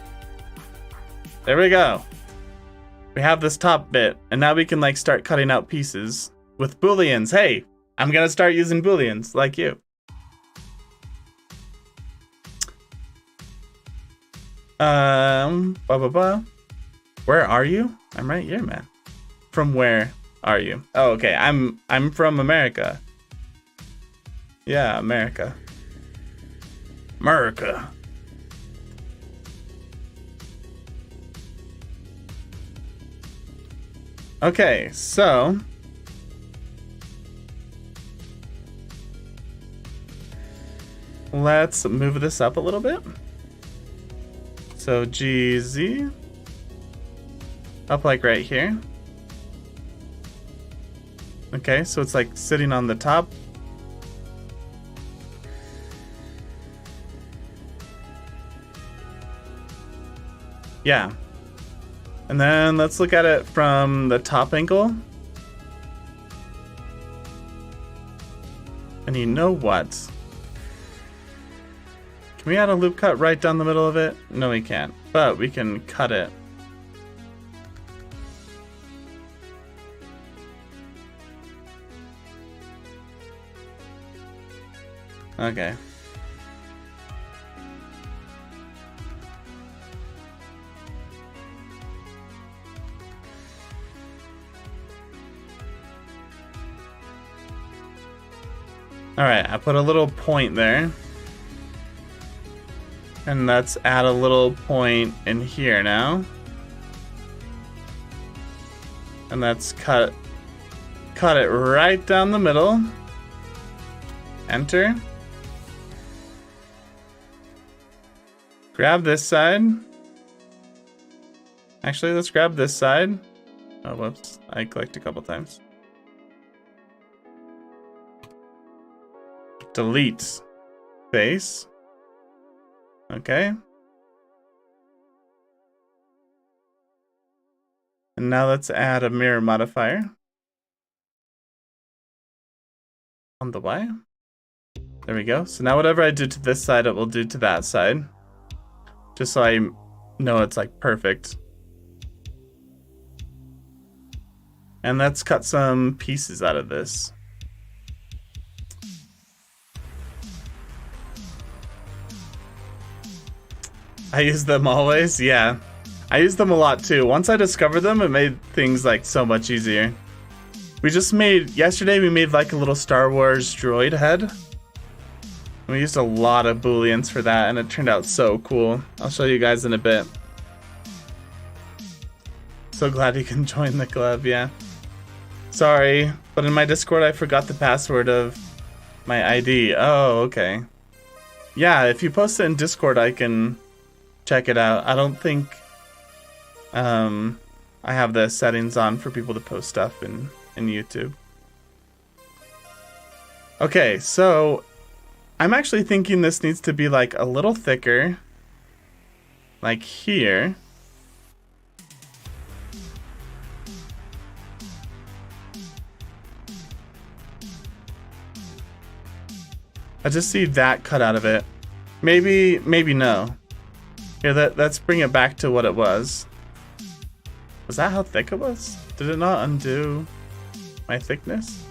[SPEAKER 1] There we go. We have this top bit, and now we can like start cutting out pieces with booleans. Hey, I'm gonna start using booleans like you. Where are you? I'm right here, man. From where are you? Oh, okay. I'm from America. Yeah, America. America. Okay, so let's move this up a little bit. So GZ up like right here. Okay, so it's like sitting on the top. Yeah. And then let's look at it from the top angle. And you know what? Can we add a loop cut right down the middle of it? No, we can't. But we can cut it. Okay. Alright, I put a little point there. And let's add a little point in here now. And let's cut it right down the middle. Enter. Grab this side. Actually, let's grab this side. Oh, whoops. I clicked a couple times. Delete face. Okay. And now let's add a mirror modifier on the Y. There we go. So now whatever I do to this side, it will do to that side. Just so I know it's like perfect. And let's cut some pieces out of this. I use them always, yeah. I use them a lot too. Once I discovered them, it made things like so much easier. Yesterday we made like a little Star Wars droid head. We used a lot of booleans for that and it turned out so cool. I'll show you guys in a bit. So glad you can join the club, yeah. Sorry, but in my Discord I forgot the password of my ID. Oh, okay. Yeah, if you post it in Discord I can check it out. I don't think I have the settings on for people to post stuff in YouTube. Okay, so I'm actually thinking this needs to be like a little thicker, like here. I just see that cut out of it. Maybe no. Here, let's bring it back to what it was. Was that how thick it was? Did it not undo my thickness?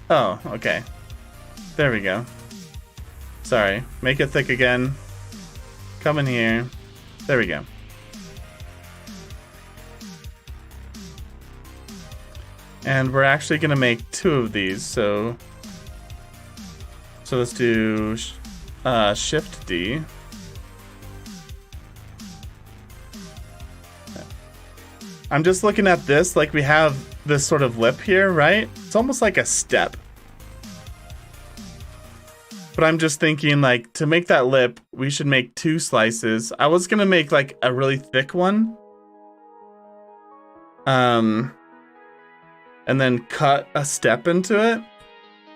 [SPEAKER 1] Oh, okay. There we go. Sorry. Make it thick again. Come in here. There we go. And we're actually going to make 2 of these, so let's do Shift D. I'm just looking at this, like we have this sort of lip here, right? It's almost like a step. But I'm just thinking, like, to make that lip, we should make 2 slices. I was going to make, like, a really thick one. And then cut a step into it.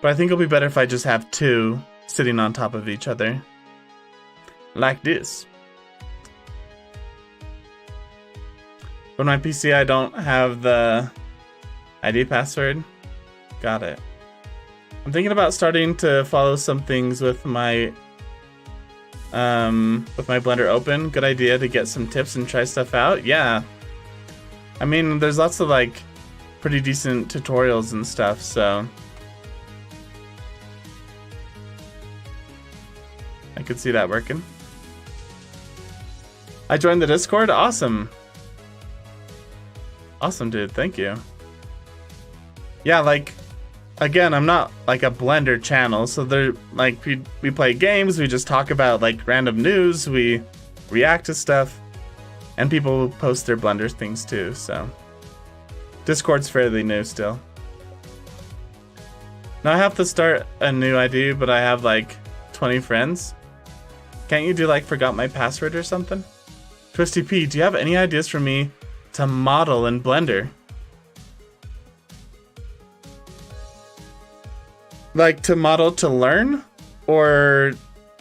[SPEAKER 1] But I think it'll be better if I just have 2 sitting on top of each other. Like this. On my PC, I don't have the ID password. Got it. I'm thinking about starting to follow some things with my Blender open. Good idea to get some tips and try stuff out. Yeah. I mean, there's lots of like pretty decent tutorials and stuff, so I could see that working. I joined the Discord. Awesome. Awesome, dude. Thank you. Yeah, like, again, I'm not like a Blender channel, so they're like we play games, we just talk about like random news, we react to stuff, and people post their Blender things too, so Discord's fairly new still. Now I have to start a new ID, but I have like 20 friends. Can't you do like forgot my password or something? Twisty P, do you have any ideas for me to model in Blender? Like to model to learn? Or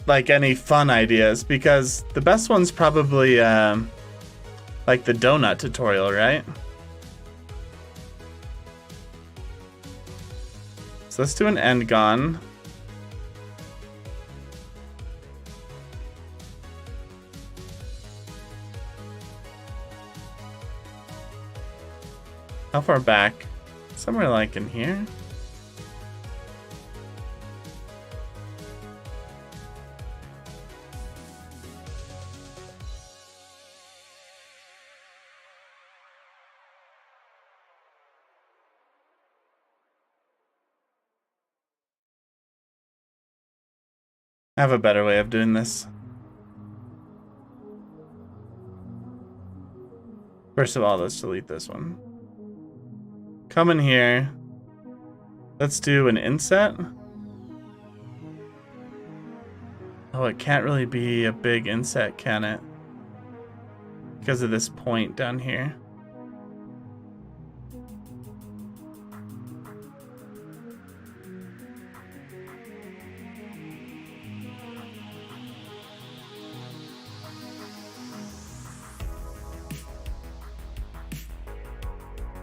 [SPEAKER 1] like any fun ideas? Because the best one's probably like the donut tutorial, right? So let's do an end gone. How far back? Somewhere like in here. I have a better way of doing this. First of all, let's delete this one. Come in here. Let's do an inset. Oh, it can't really be a big inset, can it? Because of this point down here.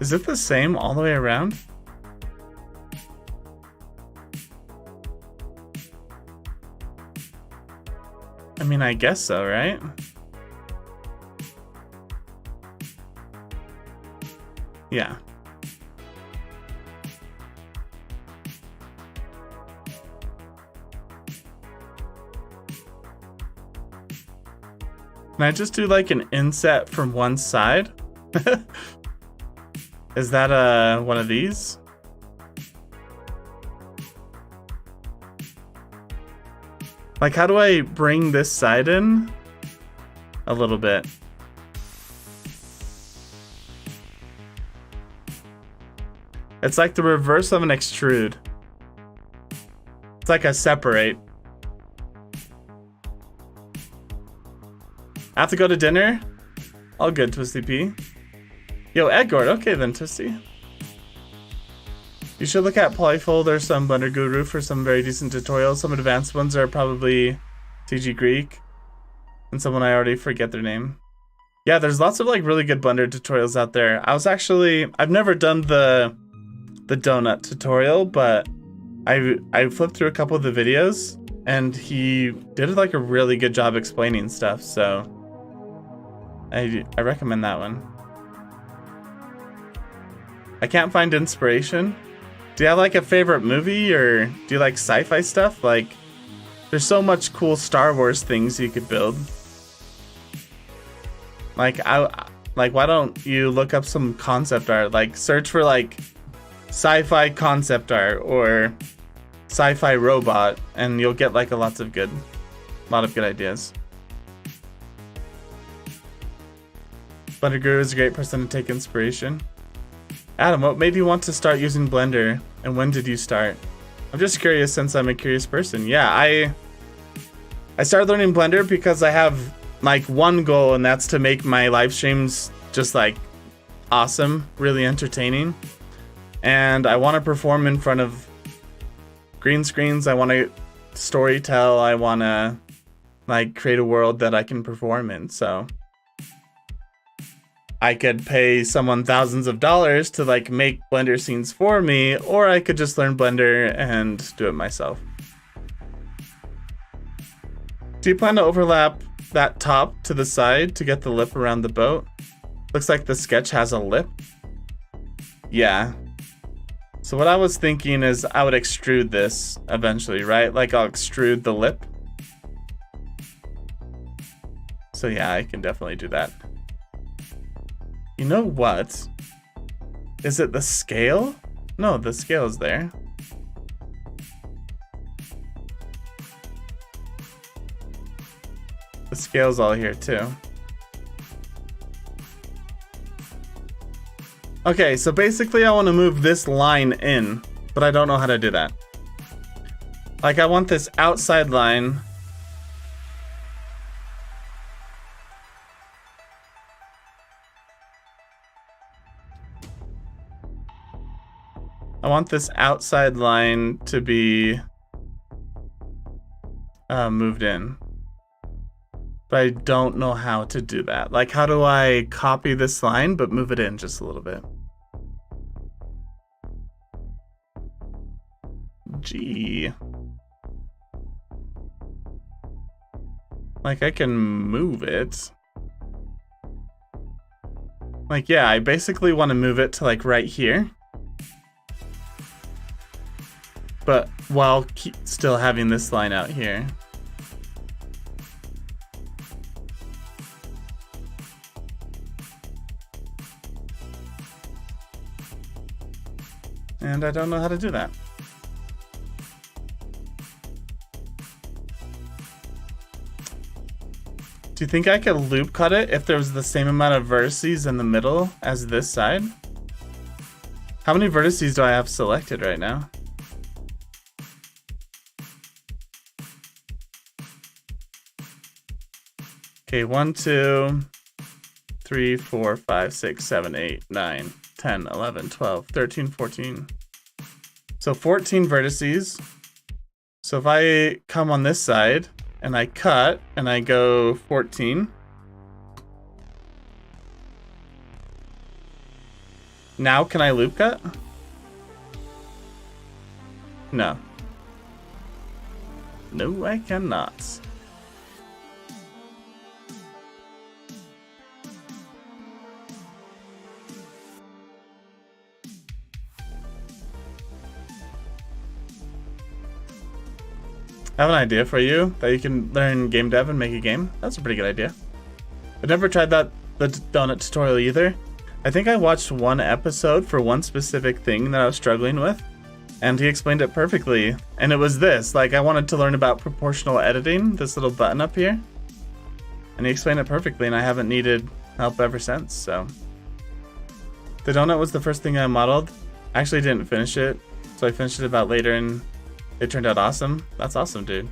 [SPEAKER 1] Is it the same all the way around? I mean, I guess so, right? Yeah. Can I just do like an inset from one side? Is that one of these? Like, how do I bring this side in? A little bit. It's like the reverse of an extrude. It's like a separate. I have to go to dinner? All good, Twisty P. Yo, Edgord, okay then, Twisty. You should look at Polyfold or some Blender Guru for some very decent tutorials. Some advanced ones are probably TG Greek. And someone I already forget their name. Yeah, there's lots of like really good Blender tutorials out there. I've never done the donut tutorial, but I flipped through a couple of the videos and he did like a really good job explaining stuff, so I recommend that one. I can't find inspiration. Do you have like a favorite movie, or do you like sci-fi stuff? Like, there's so much cool Star Wars things you could build. Like, why don't you look up some concept art? Like, search for like sci-fi concept art or sci-fi robot, and you'll get like a lot of good ideas. Blender Guru is a great person to take inspiration. Adam, what made you want to start using Blender, and when did you start? I'm just curious since I'm a curious person. Yeah, I started learning Blender because I have like one goal, and that's to make my live streams just like awesome, really entertaining. And I want to perform in front of green screens. I want to story tell. I want to like create a world that I can perform in. So I could pay someone thousands of dollars to like make Blender scenes for me, or I could just learn Blender and do it myself. Do you plan to overlap that top to the side to get the lip around the boat? Looks like the sketch has a lip. Yeah. So what I was thinking is I would extrude this eventually, right? Like I'll extrude the lip. So yeah, I can definitely do that. You know what? Is it the scale? No, the scale is there. The scale's all here too. Okay, so basically I want to move this line in, but I don't know how to do that. Like I want this outside line. I want this outside line to be moved in. But I don't know how to do that. Like, how do I copy this line but move it in just a little bit? Gee. Like, I can move it. Like, yeah, I basically want to move it to, like, right here. But while still having this line out here. And I don't know how to do that. Do you think I could loop cut it if there was the same amount of vertices in the middle as this side? How many vertices do I have selected right now? Okay, 1, 2, 3, 4, 5, 6, 7, 8, 9, 10, 11, 12, 13, 14. So 14 vertices. So if I come on this side and I cut and I go 14. Now can I loop cut? No. No, I cannot. I have an idea for you that you can learn game dev and make a game. That's a pretty good idea. I've never tried the donut tutorial either. I think I watched one episode for one specific thing that I was struggling with, and he explained it perfectly. And it was this, like I wanted to learn about proportional editing, this little button up here. And he explained it perfectly, and I haven't needed help ever since, so. The donut was the first thing I modeled. I actually didn't finish it, so I finished it about later, and it turned out awesome. That's awesome, dude.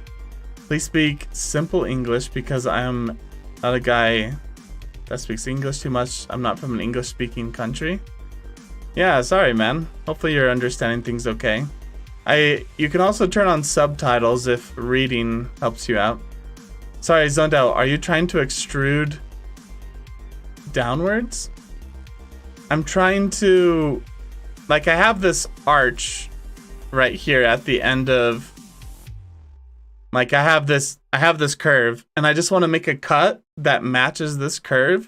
[SPEAKER 1] Please speak simple English because I am not a guy that speaks English too much. I'm not from an English-speaking country. Yeah, sorry, man. Hopefully you're understanding things okay. You can also turn on subtitles if reading helps you out. Sorry, zoned out. Are you trying to extrude downwards? I'm trying to... Like, I have this arch right here at the end of... Like, I have this curve, and I just want to make a cut that matches this curve,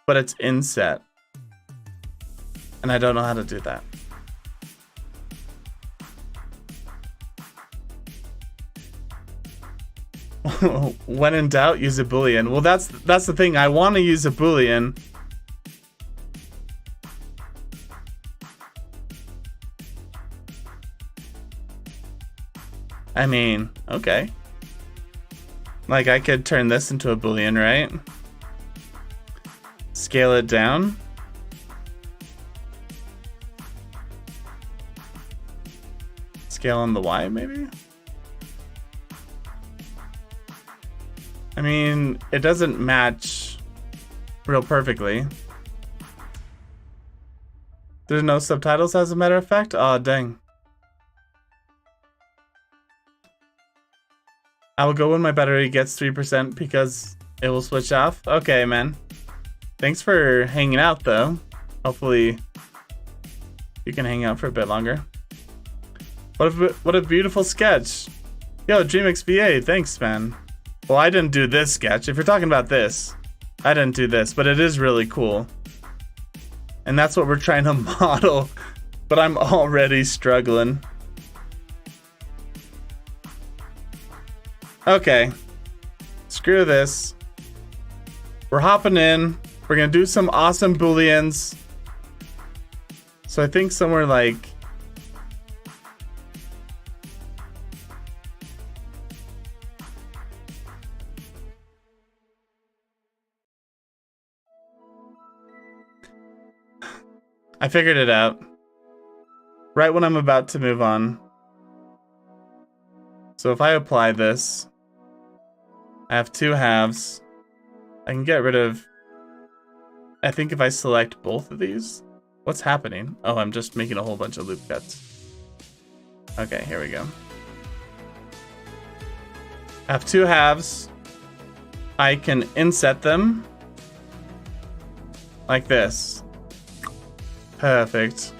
[SPEAKER 1] but it's inset. And I don't know how to do that. When in doubt, use a boolean. Well, that's the thing. I want to use a boolean. I mean, okay. Like, I could turn this into a boolean, right? Scale it down. Scale on the Y, maybe? I mean, it doesn't match real perfectly. There's no subtitles, as a matter of fact? Aw, dang. I will go when my battery gets 3% because it will switch off. Okay, man. Thanks for hanging out, though. Hopefully, you can hang out for a bit longer. What a beautiful sketch. Yo, DreamXVA, thanks, man. Well, I didn't do this sketch. If you're talking about this, I didn't do this, but it is really cool. And that's what we're trying to model, but I'm already struggling. Okay, screw this. We're hopping in. We're gonna do some awesome booleans. So I think somewhere like... I figured it out. Right when I'm about to move on. So if I apply this, I have two halves. I can get rid of... I think if I select both of these... What's happening? Oh, I'm just making a whole bunch of loop cuts. Okay, here we go. I have two halves. I can inset them. Like this. Perfect.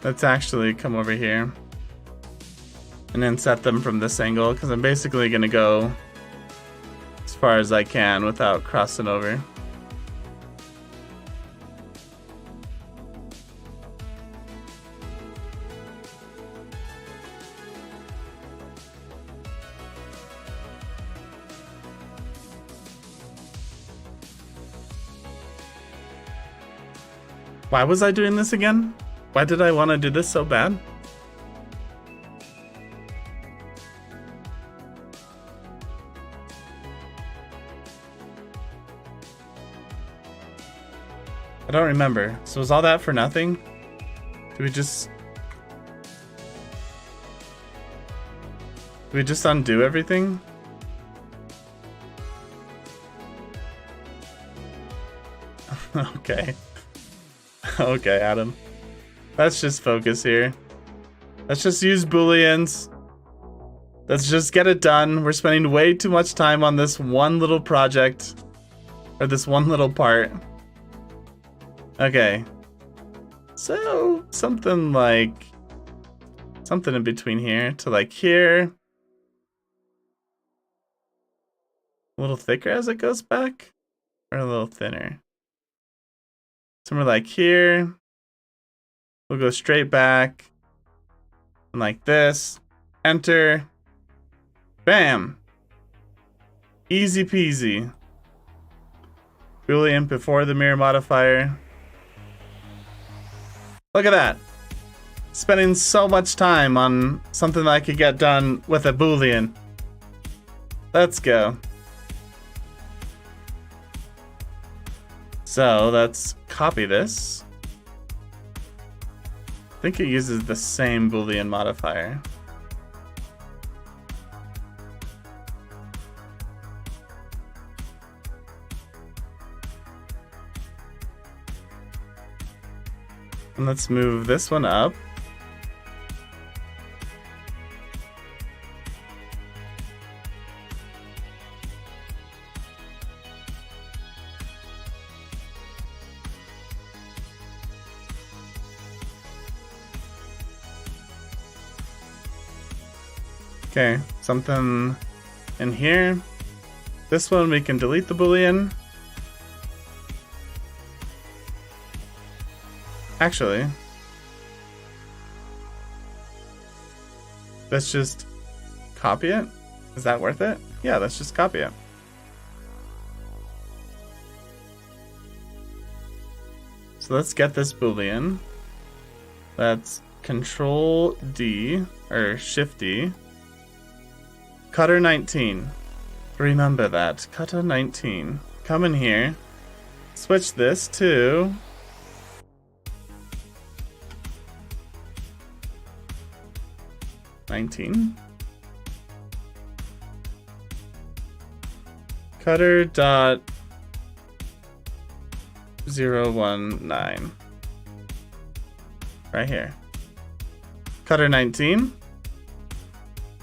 [SPEAKER 1] Let's actually come over here and inset them from this angle, because I'm basically going to go as far as I can without crossing over. Why was I doing this again? Why did I want to do this so bad? I don't remember. So was all that for nothing? Do we just undo everything? Okay. Okay, Adam. Let's just focus here. Let's just use booleans. Let's just get it done. We're spending way too much time on this one little project. Or this one little part. Okay. So, something in between here to like here. A little thicker as it goes back? Or a little thinner? Somewhere like here. We'll go straight back. And like this. Enter. Bam. Easy peasy. Boolean before the mirror modifier. Look at that. Spending so much time on something that I could get done with a boolean. Let's go. So let's copy this. I think it uses the same boolean modifier. And let's move this one up. Okay, something in here. This one we can delete the boolean. Actually, let's just copy it. Is that worth it? Yeah, let's just copy it. So let's get this boolean. Let's Control D or Shift D. Cutter 19. Remember that. Cutter 19. Come in here. Switch this to 19. Cutter dot 019. Right here. Cutter 19.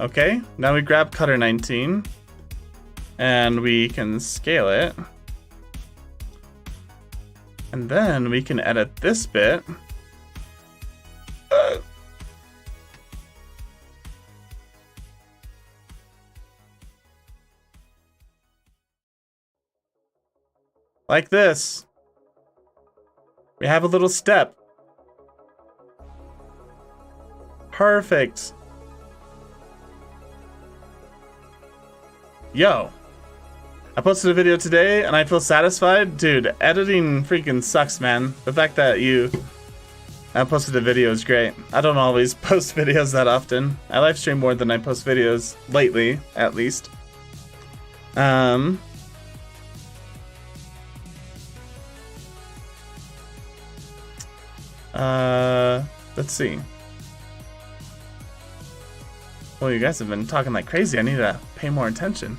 [SPEAKER 1] Okay, now we grab Cutter 19 and we can scale it. And then we can edit this bit. Like this. We have a little step. Perfect. Yo. I posted a video today and I feel satisfied. Dude, editing freaking sucks, man. The fact that I posted a video is great. I don't always post videos that often. I live stream more than I post videos lately, at least. Let's see. Well, you guys have been talking like crazy. I need to pay more attention.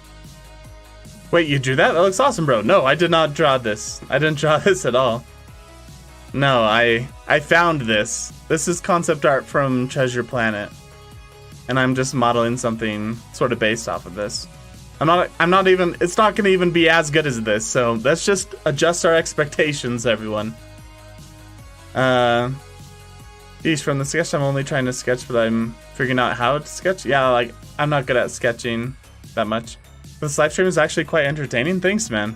[SPEAKER 1] Wait, you drew that? That looks awesome, bro. No, I did not draw this. I didn't draw this at all. No, I found this. This is concept art from Treasure Planet. And I'm just modeling something sort of based off of this. I'm not even, it's not gonna even be as good as this, so let's just adjust our expectations, everyone. Geez, from the sketch, I'm only trying to sketch, but I'm figuring out how to sketch. Yeah, like, I'm not good at sketching that much. This live stream is actually quite entertaining. Thanks, man.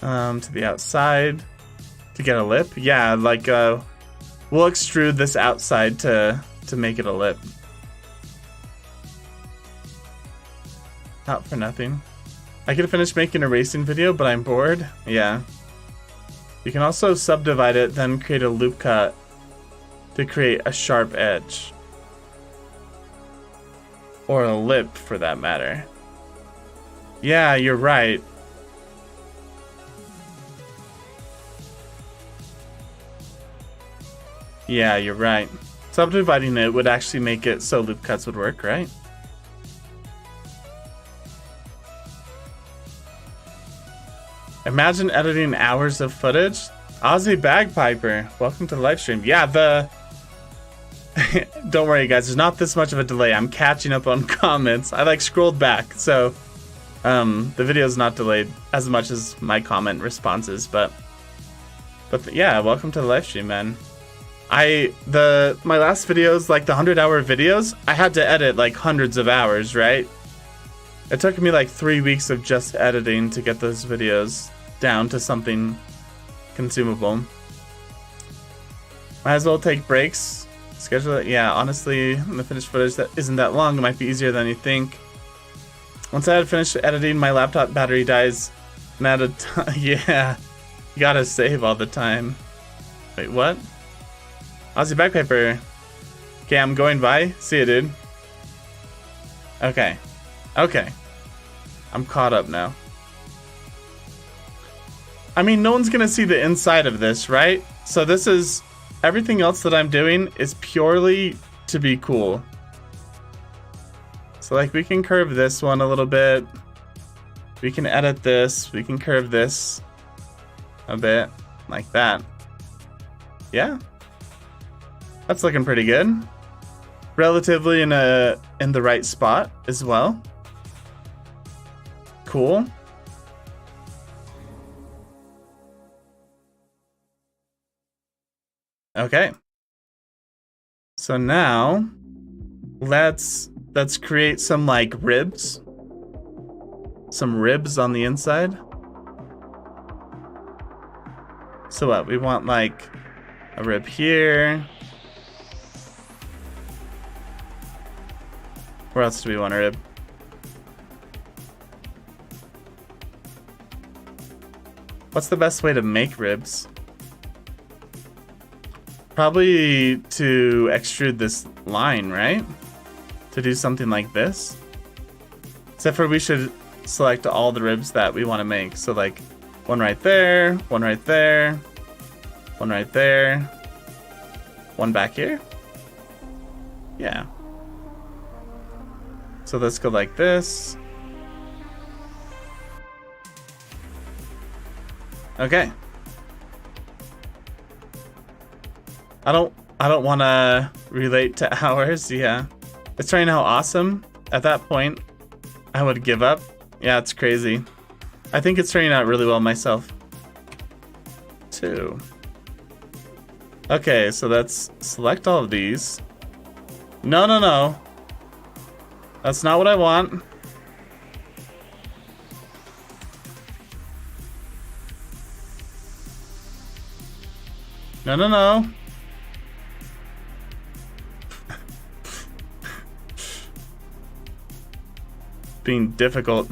[SPEAKER 1] To the outside to get a lip. Yeah, like, we'll extrude this outside to make it a lip. Not for nothing. I could finish making a racing video, but I'm bored. Yeah. You can also subdivide it, then create a loop cut to create a sharp edge. Or a lip, for that matter. Yeah, you're right. Yeah, you're right. Subdividing it would actually make it so loop cuts would work, right? Imagine editing hours of footage. Aussie Bagpiper, welcome to the live stream. Yeah, don't worry guys, there's not this much of a delay. I'm catching up on comments. I scrolled back, so the video is not delayed as much as my comment responses, but yeah, welcome to the live stream, man. My last videos, the 100-hour videos, I had to edit hundreds of hours, right? It took me 3 weeks of just editing to get those videos down to something consumable. Might as well take breaks. Schedule it. Yeah, honestly, the finished footage that isn't that long. It might be easier than you think. Once I had finished editing, my laptop battery dies. And at a time, yeah, you gotta save all the time. Wait, what? Aussie Bagpiper. Okay, I'm going by. See ya, dude. Okay. Okay. I'm caught up now. I mean, no one's gonna see the inside of this, right? So this is... Everything else that I'm doing is purely to be cool. So we can curve this one a little bit. We can edit this. We can curve this a bit. Like that. Yeah. That's looking pretty good. Relatively in the right spot as well. Cool. Okay. So now let's create some ribs. Some ribs on the inside. So what? We want a rib here. Where else do we want a rib? What's the best way to make ribs? Probably to extrude this line, right? To do something like this. Except for we should select all the ribs that we want to make. So one right there, one right there, one right there, one back here. Yeah. So let's go like this. Okay. I don't want to relate to hours. Yeah. It's showing how awesome. At that point, I would give up. Yeah, it's crazy. I think it's turning out really well myself, too. Okay, so let's select all of these. No, no, no. That's not what I want. No, no, no. Being difficult.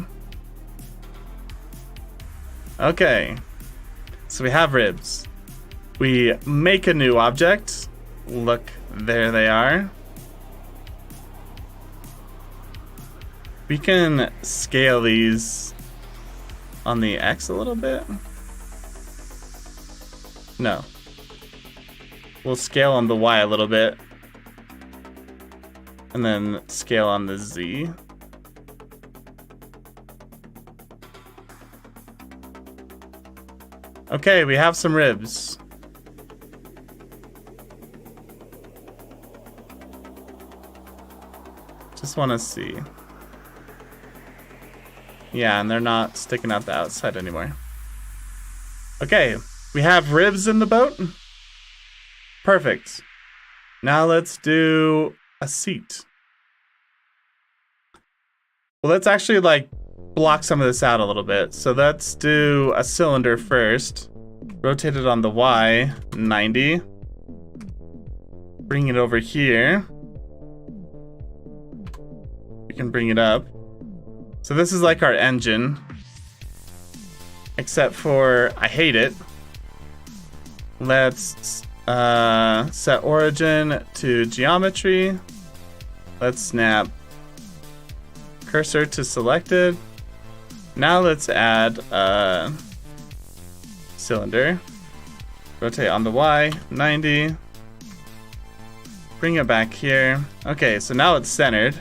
[SPEAKER 1] Okay. So we have ribs. We make a new object. Look, there they are. We can scale these on the X a little bit. No. We'll scale on the Y a little bit. And then scale on the Z. Okay, we have some ribs. Just want to see. Yeah, and they're not sticking out the outside anymore. Okay, we have ribs in the boat. Perfect. Now let's do a seat. Well, let's actually block some of this out a little bit. So let's do a cylinder first. Rotate it on the Y, 90. Bring it over here. We can bring it up. So this is our engine. Except for, I hate it. Let's set origin to geometry. Let's snap cursor to selected. Now let's add a cylinder. Rotate on the Y, 90. Bring it back here. Okay, so now it's centered.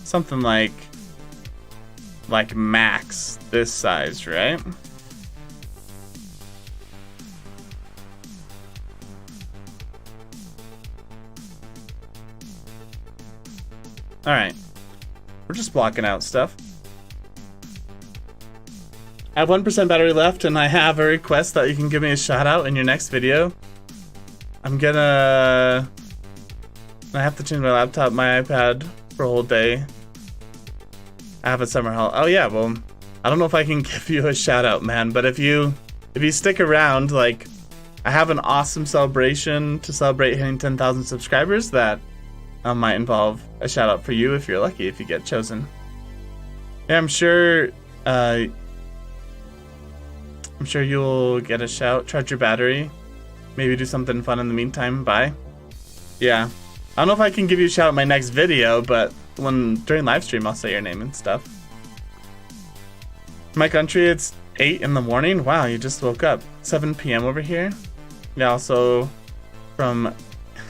[SPEAKER 1] Something like max this size, right? All right, we're just blocking out stuff. I have 1% battery left, and I have a request that you can give me a shout out in your next video. I have to change my laptop, my iPad for a whole day. I have a summer haul. Oh yeah, well, I don't know if I can give you a shout out, man, but if you stick around, like, I have an awesome celebration to celebrate hitting 10,000 subscribers that might involve a shout out for you if you're lucky, if you get chosen. Yeah, I'm sure you'll get a shout. Charge your battery. Maybe do something fun in the meantime. Bye. Yeah. I don't know if I can give you a shout out in my next video, but during live stream, I'll say your name and stuff. My country, it's 8 in the morning. Wow, you just woke up. 7 p.m. over here. Yeah, also from...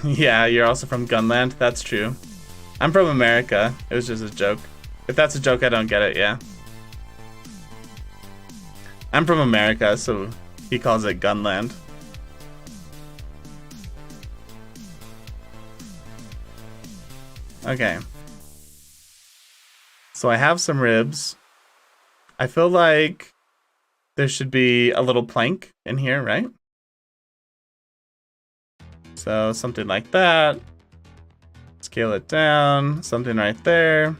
[SPEAKER 1] Yeah, you're also from Gunland. That's true. I'm from America. It was just a joke. If that's a joke, I don't get it, yeah. I'm from America, so he calls it Gunland. Okay. So I have some ribs. I feel like there should be a little plank in here, right? So something like that. Scale it down. Something right there.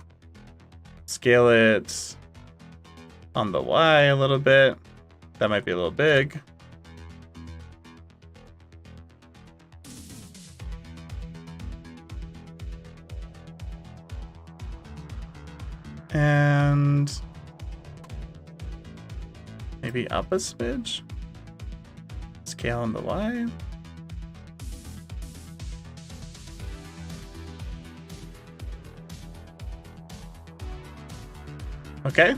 [SPEAKER 1] Scale it on the Y a little bit. That might be a little big. And maybe up a smidge. Scale on the Y. Okay.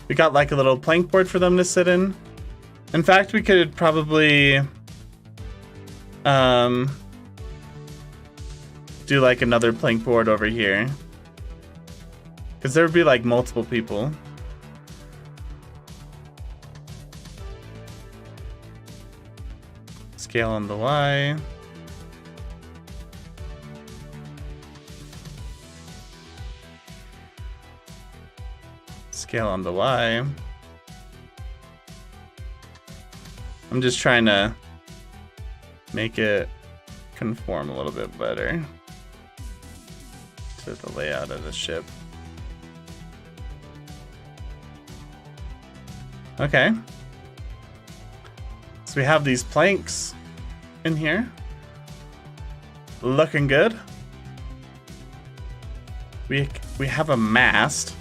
[SPEAKER 1] We got like a little plank board for them to sit in. In fact, we could probably do like another plank board over here. Because there would be like multiple people. Scale on the Y. Scale on the Y. I'm just trying to make it conform a little bit better to the layout of the ship. Okay. So we have these planks in here. Looking good. We have a mast.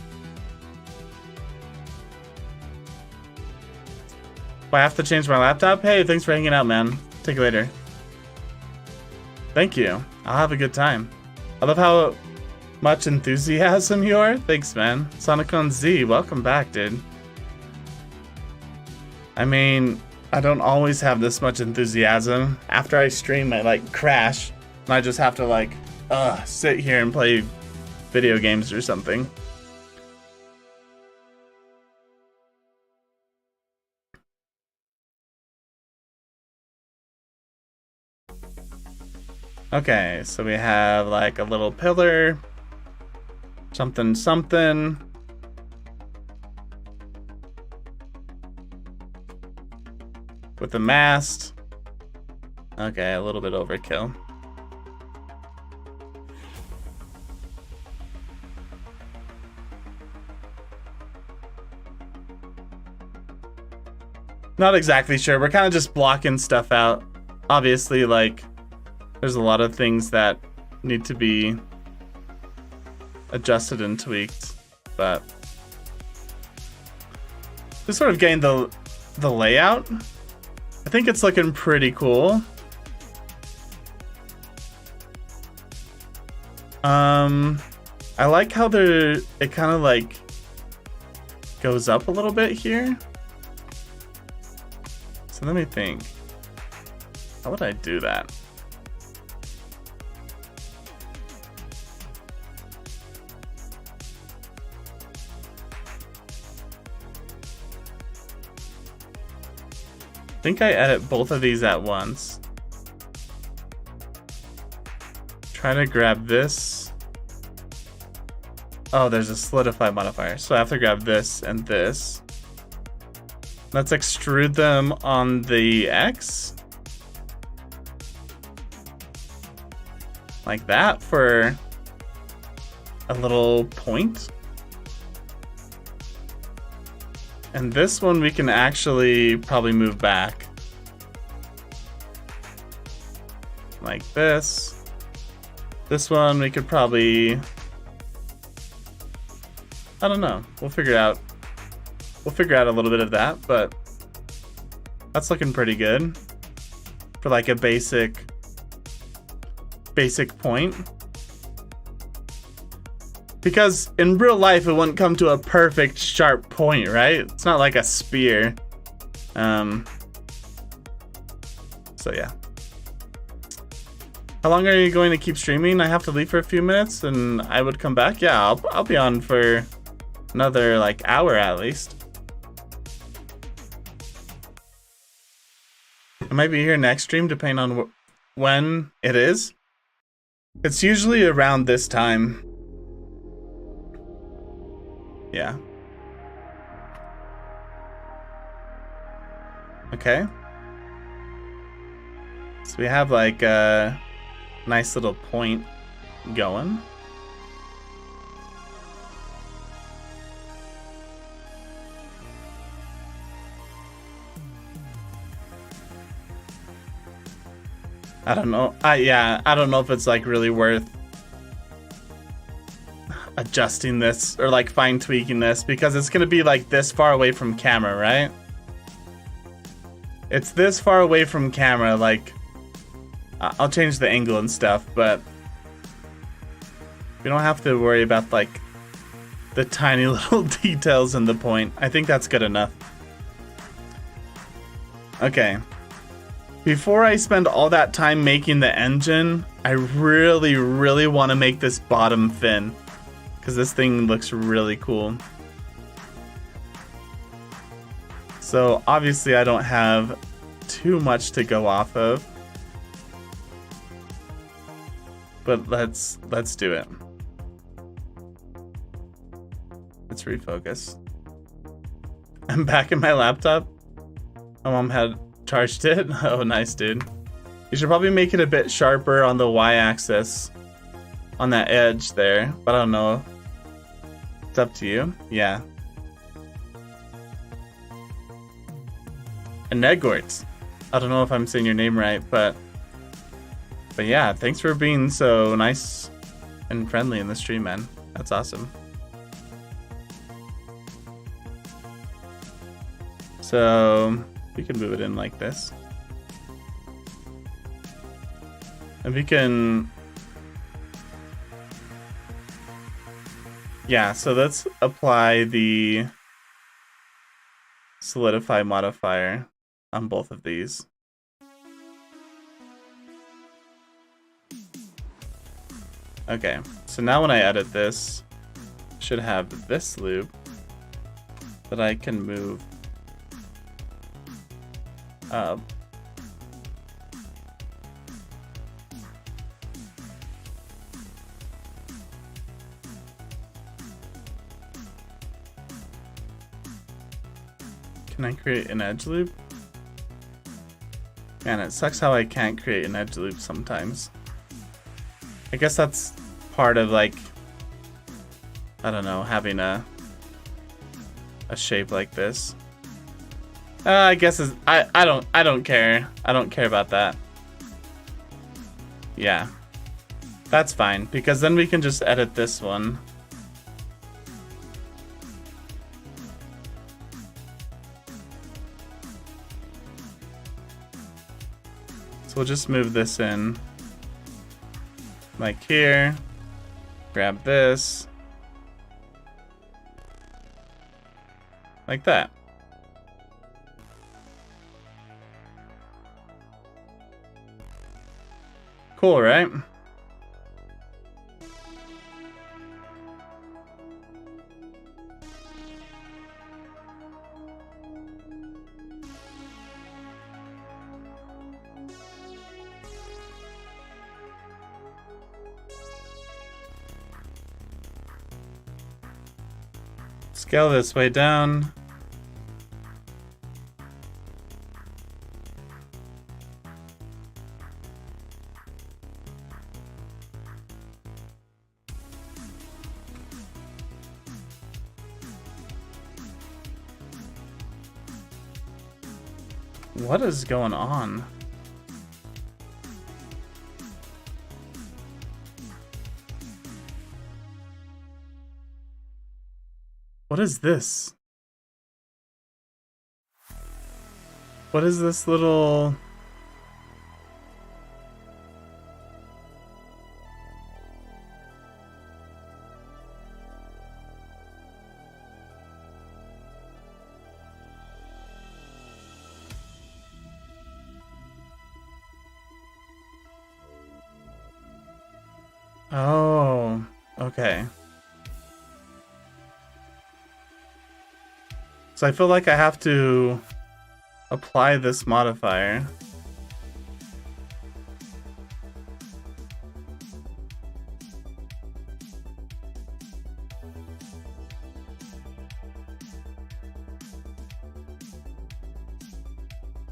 [SPEAKER 1] Do I have to change my laptop? Hey, thanks for hanging out, man. Take you later. Thank you. I'll have a good time. I love how much enthusiasm you are. Thanks, man. Sonicon Z, welcome back, dude. I mean, I don't always have this much enthusiasm. After I stream, I like crash, and I just have to like sit here and play video games or something. Okay, so we have like a little pillar, something. With the mast. Okay, a little bit overkill. Not exactly sure. We're kind of just blocking stuff out. Obviously, like, there's a lot of things that need to be adjusted and tweaked, but just sort of getting the layout. I think it's looking pretty cool. I like how it kind of like goes up a little bit here. So let me think. How would I do that? think I edit both of these at once. Try to grab this. Oh, there's a solidify modifier. So I have to grab this and this. Let's extrude them on the X. Like that for a little point. And this one we can actually probably move back. Like this. This one we could probably... I don't know. We'll figure it out. We'll figure out a little bit of that, but that's looking pretty good for like a basic point. Because in real life, it wouldn't come to a perfect sharp point, right? It's not like a spear. So yeah. How long are you going to keep streaming? I have to leave for a few minutes and I would come back. Yeah, I'll be on for another like hour at least. I might be here next stream depending on when it is. It's usually around this time. Yeah. Okay. So we have like a nice little point going. I don't know. Yeah, I don't know if it's like really worth adjusting this or like fine tweaking this because it's gonna be like this far away from camera, right? It's this far away from camera. Like, I'll change the angle and stuff, but we don't have to worry about like the tiny little details in the point. I think that's good enough. Okay. Before I spend all that time making the engine, I really, really want to make this bottom fin because this thing looks really cool. So obviously I don't have too much to go off of, but let's do it. Let's refocus. I'm back in my laptop. My mom had charged it. Oh, nice, dude. You should probably make it a bit sharper on the y-axis on that edge there, but I don't know. It's up to you. Yeah. And Negort. I don't know if I'm saying your name right, but yeah, thanks for being so nice and friendly in the stream, man. That's awesome. So we can move it in like this. And we can... Yeah, so let's apply the solidify modifier on both of these. Okay, so now when I edit this, I should have this loop that I can move up. Can I create an edge loop? Man, it sucks how I can't create an edge loop sometimes. I guess that's part of like, I don't know, having a shape like this. I guess it's, I don't care. I don't care about that. Yeah. That's fine, because then we can just edit this one. So we'll just move this in. Like here. Grab this. Like that. Cool, right? Scale this way down. What is going on? What is this? What is this little... Oh, okay. So I feel like I have to apply this modifier.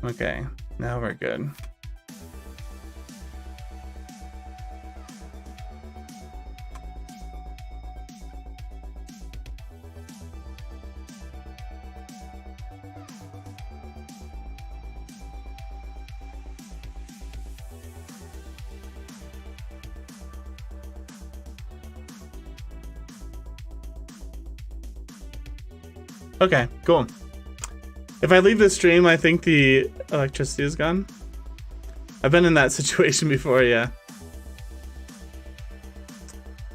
[SPEAKER 1] Okay, now we're good. Okay, cool. If I leave the stream, I think the electricity is gone. I've been in that situation before, yeah.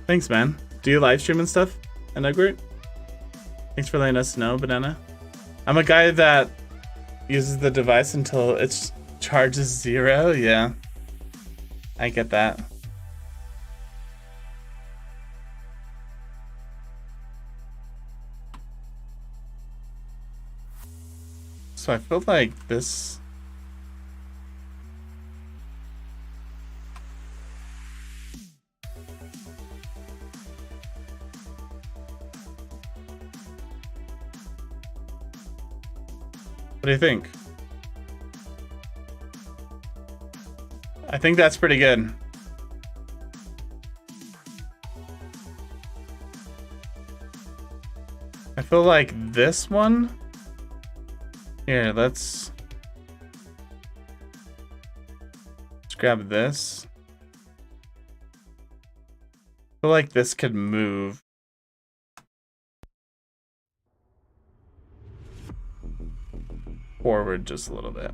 [SPEAKER 1] Thanks, man. Do you live stream and stuff, Egbert? Thanks for letting us know, Banana. I'm a guy that uses the device until it charges 0. Yeah, I get that. So I feel like this... What do you think? I think that's pretty good. I feel like this one... Here, let's grab this. I feel like this could move. Forward just a little bit.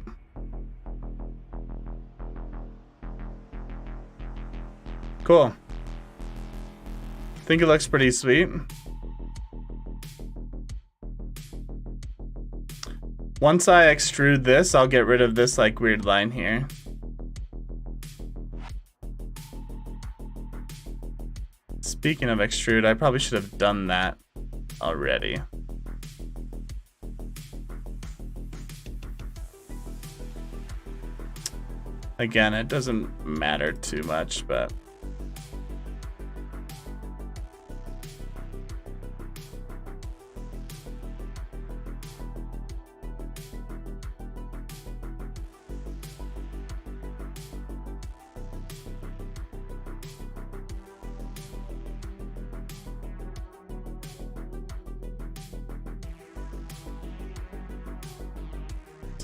[SPEAKER 1] Cool. I think it looks pretty sweet. Once I extrude this, I'll get rid of this like weird line here. Speaking of extrude, I probably should have done that already. Again, it doesn't matter too much, but...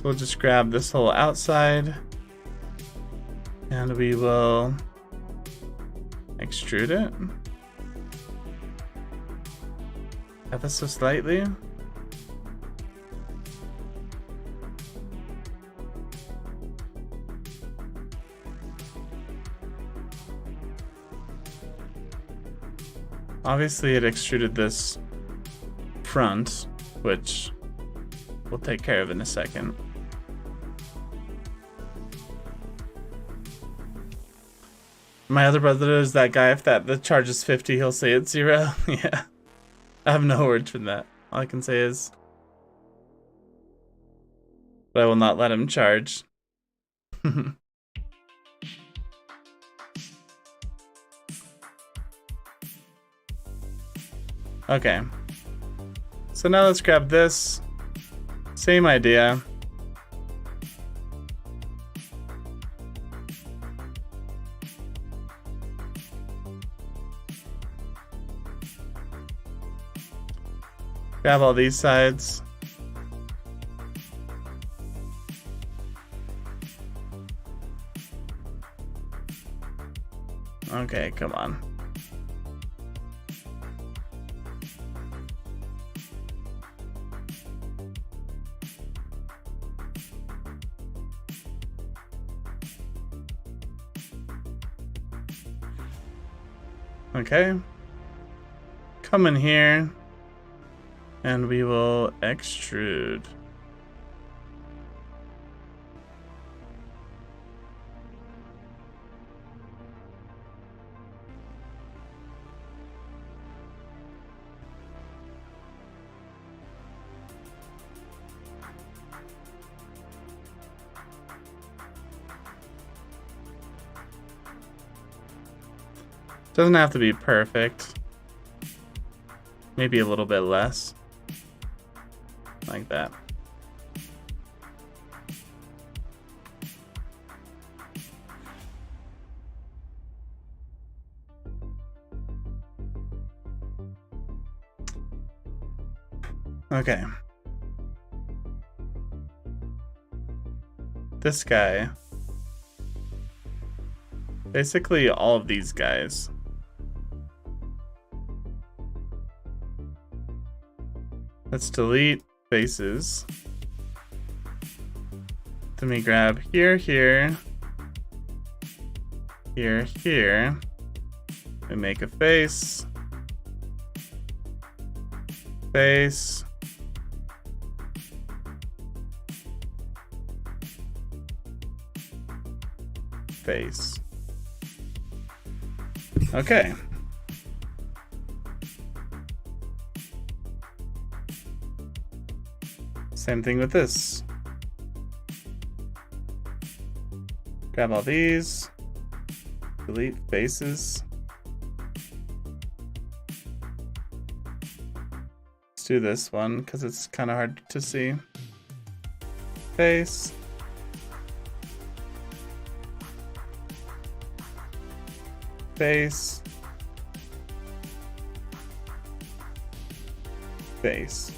[SPEAKER 1] We'll just grab this whole outside and we will extrude it ever so slightly. Obviously it extruded this front, which we'll take care of in a second. My other brother is that guy, if the charge is 50, he'll say it's 0. Yeah. I have no words for that. All I can say is... But I will not let him charge. Okay. So now let's grab this. Same idea. Grab all these sides. Okay, come on. Okay. Come in here. And we will extrude. Doesn't have to be perfect. Maybe a little bit less. Like that. Okay. This guy. Basically all of these guys. Let's delete faces. Then we grab here, here, here, here, and make a face, face, face. Okay. Same thing with this. Grab all these. Delete faces. Let's do this one because it's kind of hard to see. Face. Face. Face.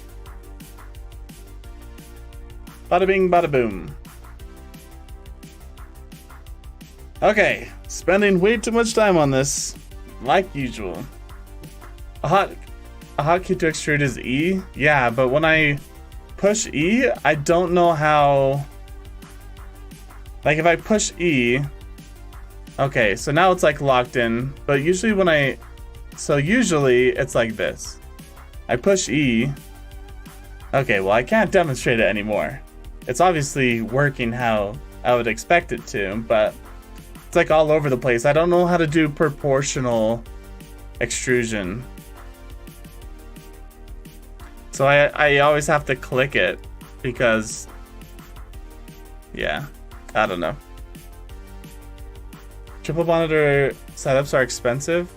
[SPEAKER 1] Bada bing, bada boom. Okay, spending way too much time on this, like usual. A hotkey to extrude is E. Yeah, but when I push E, I don't know how. Like if I push E. Okay, so now it's like locked in. But usually when usually it's like this. I push E. Okay, well I can't demonstrate it anymore. It's obviously working how I would expect it to, but it's like all over the place. I don't know how to do proportional extrusion. So I always have to click it because, yeah, I don't know. Triple monitor setups are expensive.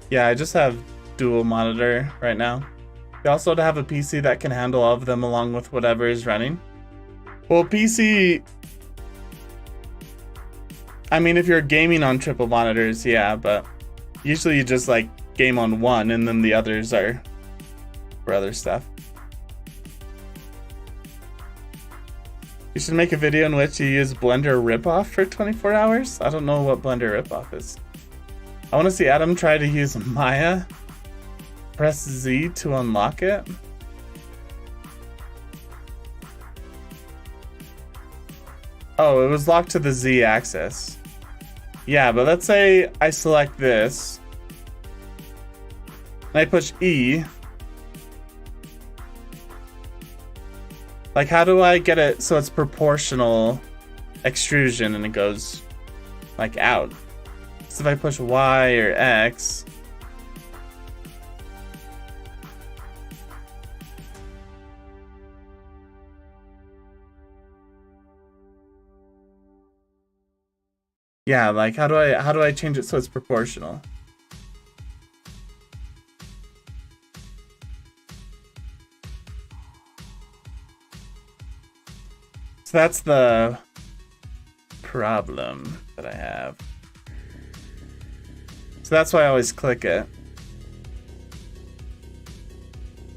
[SPEAKER 1] Yeah, I just have dual monitor right now. You also have a PC that can handle all of them along with whatever is running. Well, PC, I mean, if you're gaming on triple monitors, yeah, but usually you just like game on one and then the others are for other stuff. You should make a video in which you use Blender ripoff for 24 hours. I don't know what Blender ripoff is. I want to see Adam try to use Maya. Press Z to unlock it. Oh, it was locked to the Z axis. Yeah, but let's say I select this. And I push E. Like, how do I get it so it's proportional extrusion and it goes, like, out? So if I push Y or X... Yeah, like how do I change it so it's proportional? So that's the problem that I have. So that's why I always click it.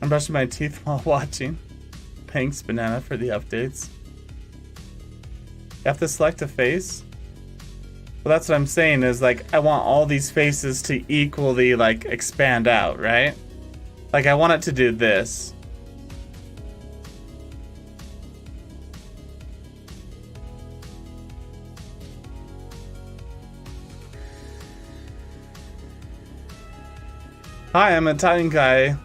[SPEAKER 1] I'm brushing my teeth while watching. Thanks, Banana, for the updates. You have to select a face. Well, that's what I'm saying is, like, I want all these faces to equally, like, expand out, right? Like, I want it to do this. Hi, I'm an Italian guy.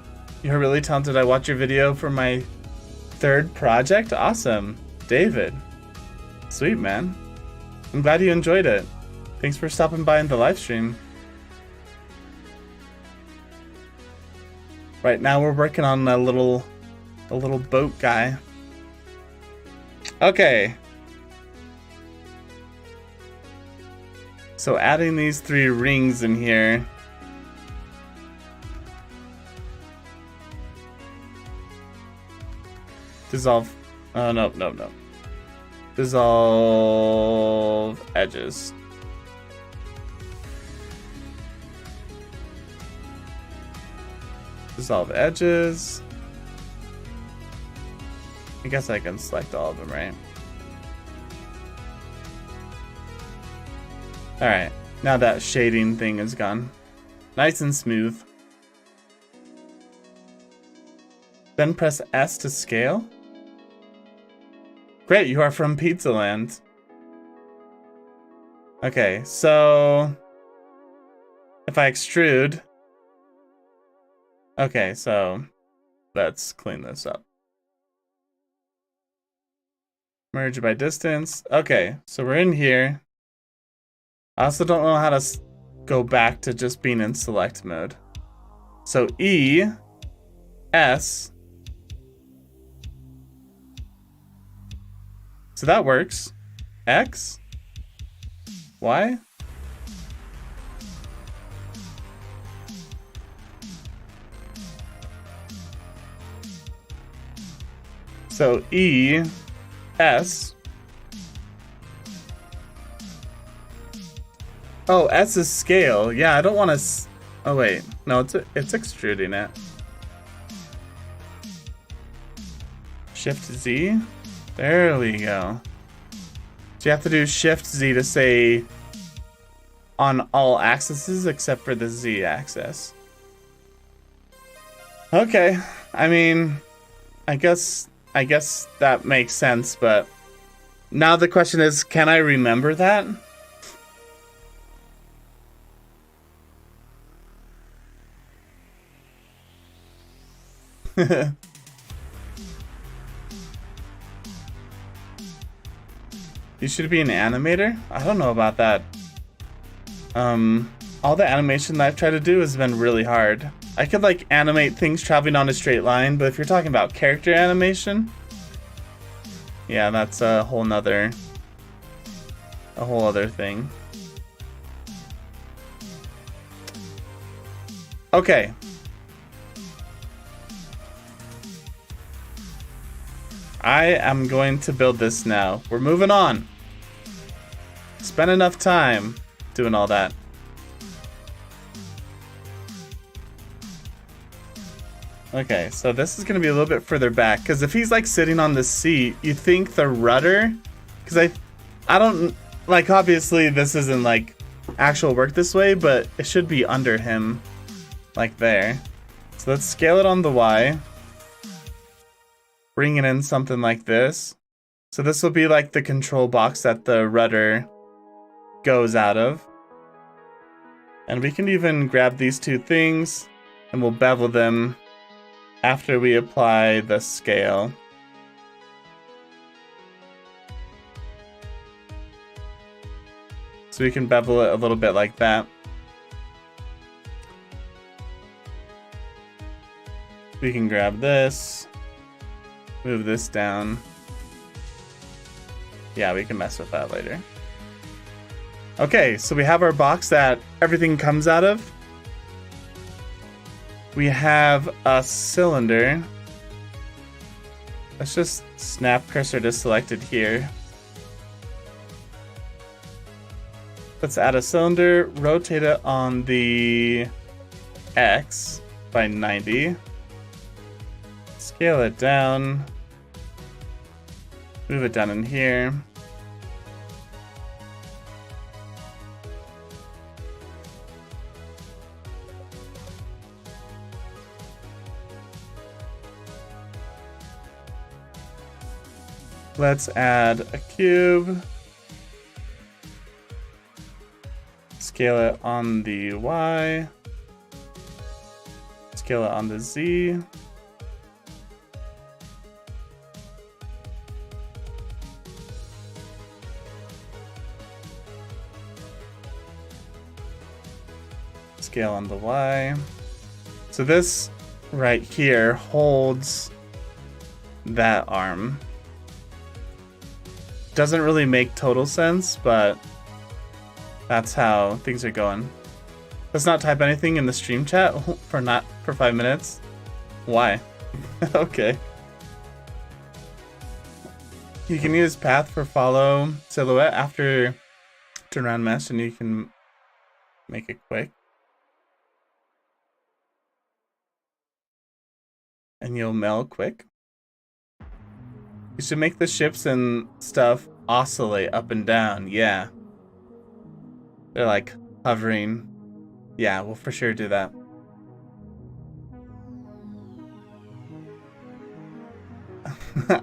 [SPEAKER 1] You're really talented. I watched your video for my 3rd project. Awesome. David. Sweet, man. I'm glad you enjoyed it. Thanks for stopping by in the live stream. Right now we're working on a little boat guy. Okay. So adding these 3 rings in here. Dissolve. Oh, no. Dissolve edges. Dissolve edges. I guess I can select all of them, right? Alright, now that shading thing is gone. Nice and smooth. Then press S to scale. Great, you are from Pizzaland. Okay, so if I extrude. Okay, so let's clean this up. Merge by distance. Okay, so we're in here. I also don't know how to go back to just being in select mode. So E, S. So that works. X, Y. So E, S. Oh, S is scale. Yeah, I don't want to. Oh wait, no, it's extruding it. Shift Z. There we go. So you have to do Shift Z to say on all axes except for the Z axis. Okay, I mean, I guess that makes sense, but now the question is, can I remember that? You should be an animator? I don't know about that. All the animation that I've tried to do has been really hard. I could like animate things traveling on a straight line, but if you're talking about character animation, yeah, that's a whole other thing. Okay. I am going to build this now. We're moving on. Spend enough time doing all that. Okay, so this is going to be a little bit further back, because if he's like sitting on the seat, you think the rudder, because I don't, like, obviously this isn't like actual work this way, but it should be under him, like there. So let's scale it on the Y. Bring it in something like this. So this will be like the control box that the rudder goes out of. And we can even grab these two things and we'll bevel them after we apply the scale. So we can bevel it a little bit like that. We can grab this. Move this down. Yeah, we can mess with that later. Okay, so we have our box that everything comes out of. We have a cylinder Let's just snap cursor to selected here. Let's add a cylinder, rotate it on the X by 90. Scale it down. Move it down in here. Let's add a cube. Scale it on the Y. Scale it on the Z. Scale on the Y. So this right here holds that arm. Doesn't really make total sense, but that's how things are going. Let's not type anything in the stream chat for 5 minutes. Why? Okay. You can use path for follow silhouette after turn around mesh, and you can make it quick. And you'll meld quick. You should make the ships and stuff oscillate up and down. Yeah. They're like hovering. Yeah, we'll for sure do that.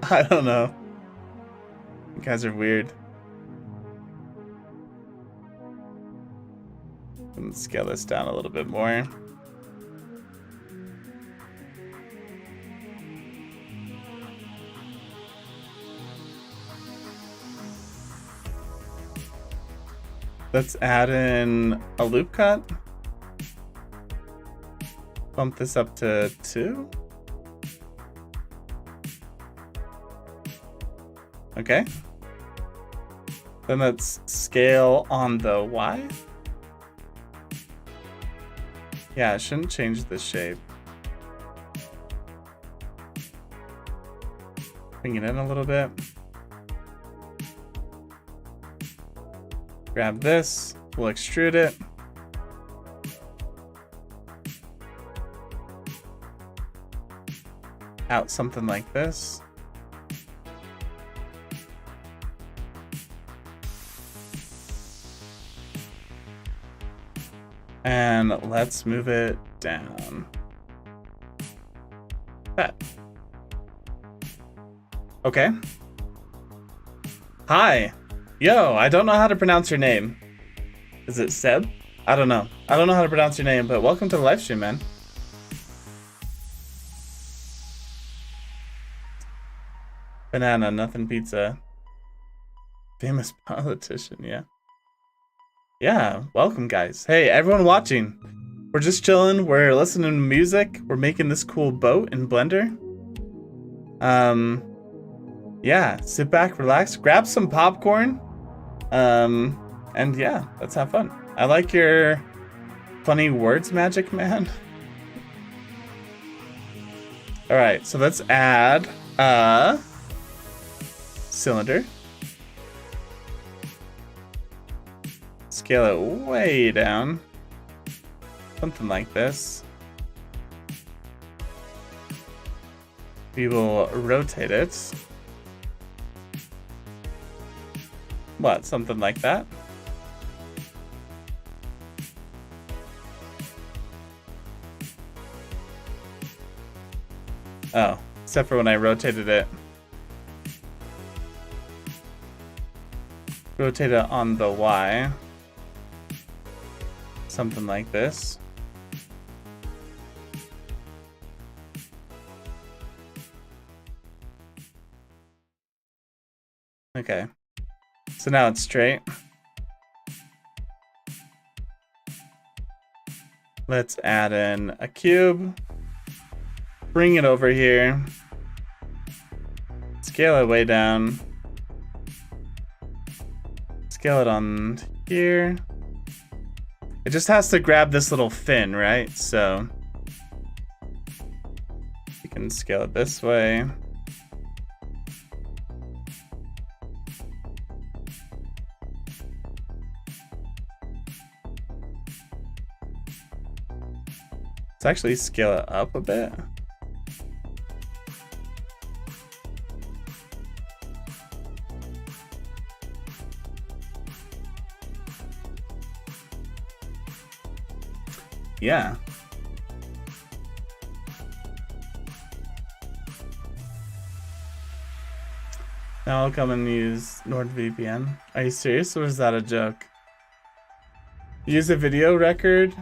[SPEAKER 1] I don't know. You guys are weird. Let's scale this down a little bit more. Let's add in a loop cut. Bump this up to 2. Okay. Then let's scale on the Y. Yeah, it shouldn't change the shape. Bring it in a little bit. Grab this, we'll extrude it. Out something like this. And let's move it down. That. Okay. Hi. Yo, I don't know how to pronounce your name. Is it Seb? I don't know. I don't know how to pronounce your name, but welcome to the live stream, man. Banana, nothing pizza. Famous politician, yeah. Yeah, welcome guys. Hey, everyone watching. We're just chilling, we're listening to music, we're making this cool boat in Blender. Yeah, sit back, relax, grab some popcorn. And yeah, let's have fun. I like your funny words magic, man. All right, so let's add a cylinder. Scale it way down. Something like this. We will rotate it. What, something like that? Oh, except for when I rotated it. Rotate it on the Y. Something like this. Okay. So now it's straight. Let's add in a cube. Bring it over here. Scale it way down. Scale it on here. It just has to grab this little fin, right? So you can scale it this way. Let's actually scale it up a bit. Yeah. Now I'll come and use NordVPN. Are you serious, or is that a joke? Use a video record?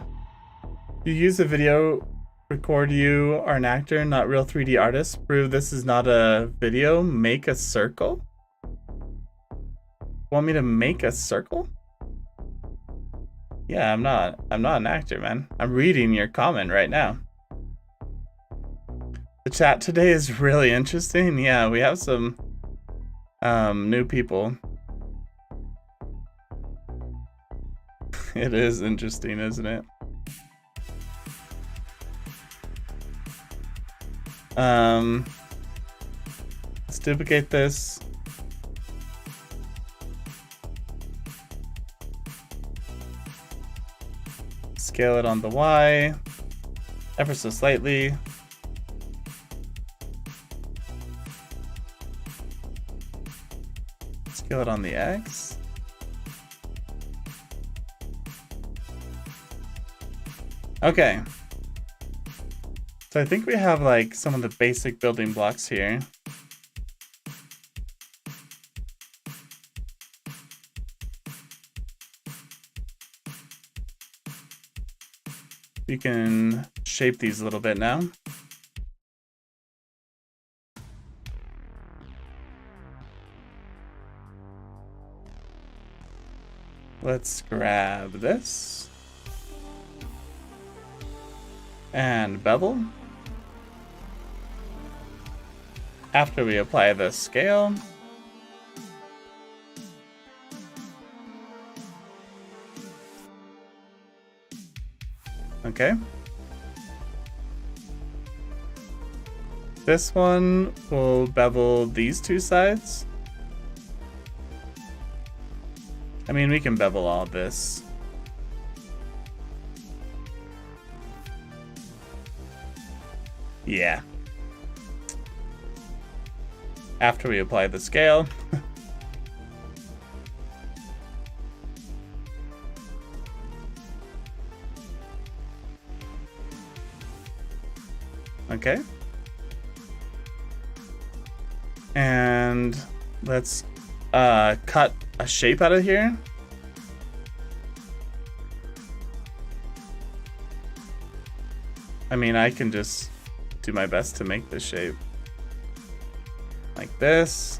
[SPEAKER 1] You use a video record, you are an actor, not real 3D artist. Prove this is not a video. Make a circle? Want me to make a circle? Yeah, I'm not an actor, man. I'm reading your comment right now. The chat today is really interesting. Yeah, we have some new people. It is interesting, isn't it? Let's duplicate this. Scale it on the Y, ever so slightly. Scale it on the X. Okay. So I think we have like some of the basic building blocks here. You can shape these a little bit now. Let's grab this and bevel. After we apply the scale, okay. This one will bevel these two sides. I mean, we can bevel all this. Yeah. After we apply the scale. Okay. And let's cut a shape out of here. I mean, I can just do my best to make this shape. Like this.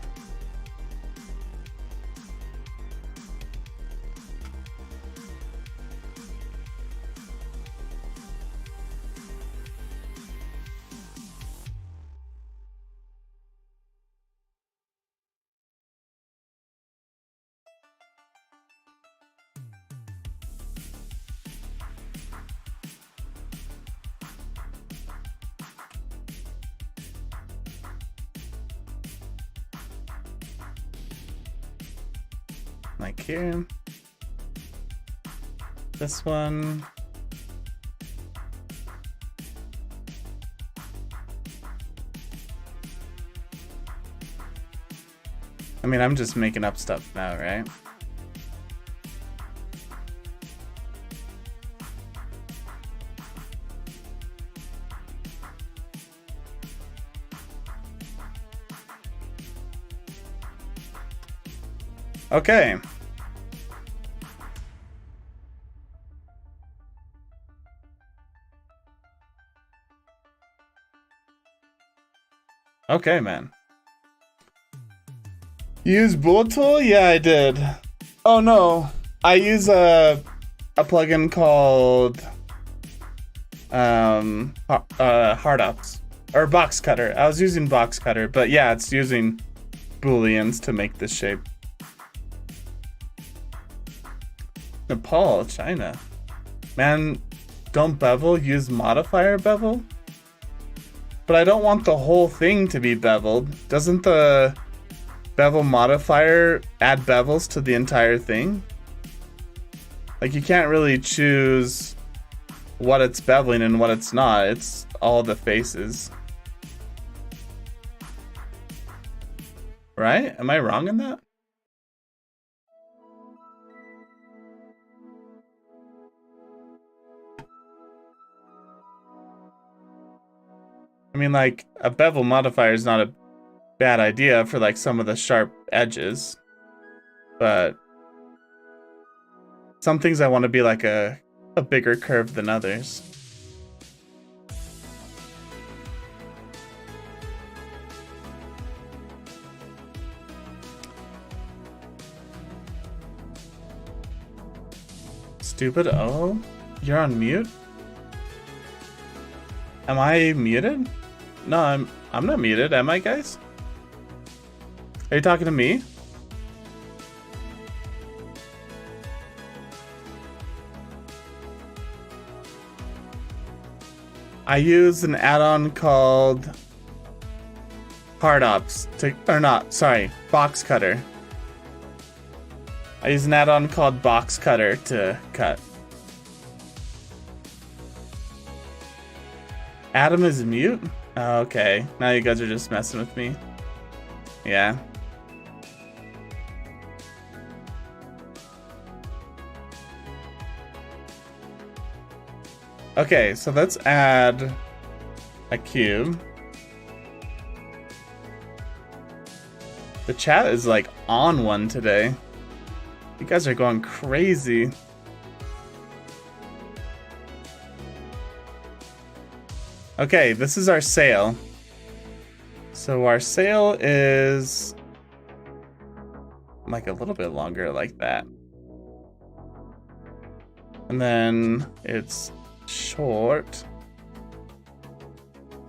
[SPEAKER 1] Like here. This one. I mean, I'm just making up stuff now, right? Okay. Okay, man. Use bullet tool? Yeah, I did. Oh no, I use a plugin called hard ups or box cutter. I was using box cutter, but yeah, it's using booleans to make this shape. Nepal, China. Man, don't bevel, use modifier bevel. But I don't want the whole thing to be beveled. Doesn't the bevel modifier add bevels to the entire thing? Like, you can't really choose what it's beveling and what it's not. It's all the faces. Right? Am I wrong in that? I mean, like, a bevel modifier is not a bad idea for, like, some of the sharp edges. But some things I want to be, like, a bigger curve than others. Stupid. Oh, you're on mute? Am I muted? No, I'm not muted, am I, guys? Are you talking to me? I use an add-on called Hard Ops to, or not, sorry, Box Cutter. I use an add-on called Box Cutter to cut. Adam is mute? Oh, okay. Now you guys are just messing with me. Yeah. Okay, so let's add a cube. The chat is like on one today. You guys are going crazy. Okay, this is our sail. So our sail is like a little bit longer like that. And then it's short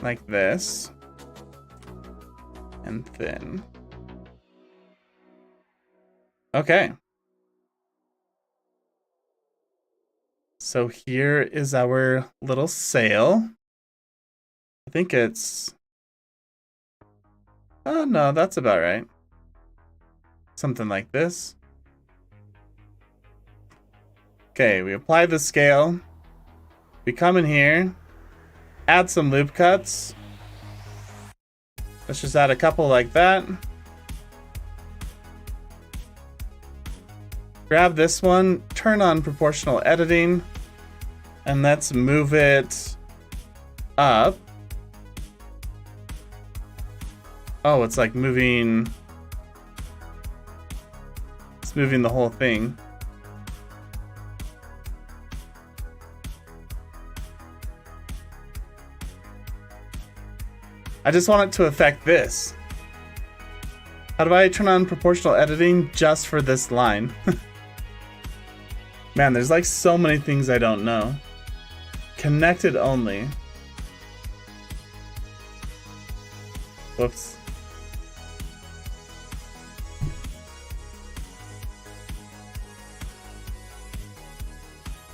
[SPEAKER 1] like this and thin. Okay. So here is our little sail. I think it's... Oh, no, that's about right. Something like this. Okay, we apply the scale. We come in here, add some loop cuts. Let's just add a couple like that. Grab this one, turn on proportional editing, and let's move it up. Oh, it's like moving... It's moving the whole thing. I just want it to affect this. How do I turn on proportional editing just for this line? Man, there's like so many things I don't know. Connected only. Whoops.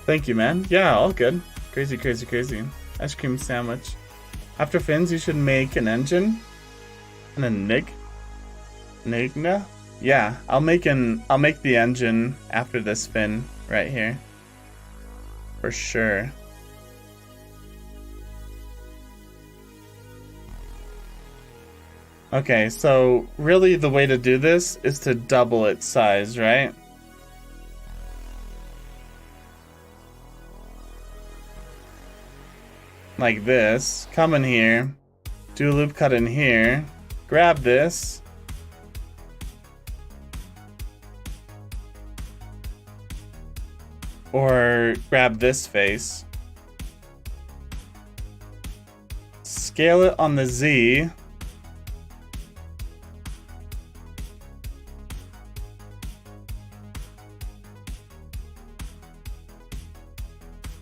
[SPEAKER 1] Thank you, man. Yeah, all good. Crazy, crazy, crazy. Ice cream sandwich. After fins, you should make an engine and a Nigna? Yeah, I'll make the engine after this fin right here. For sure. Okay, so really the way to do this is to double its size, right? Like this, come in here, do a loop cut in here, grab this, or grab this face, scale it on the Z,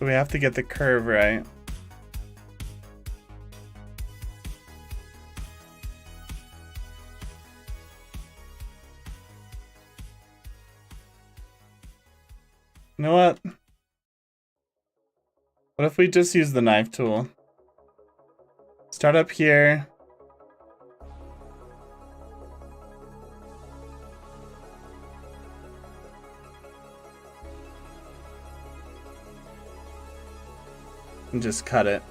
[SPEAKER 1] we have to get the curve right. You know what? What if we just use the knife tool? Start up here. and just cut it.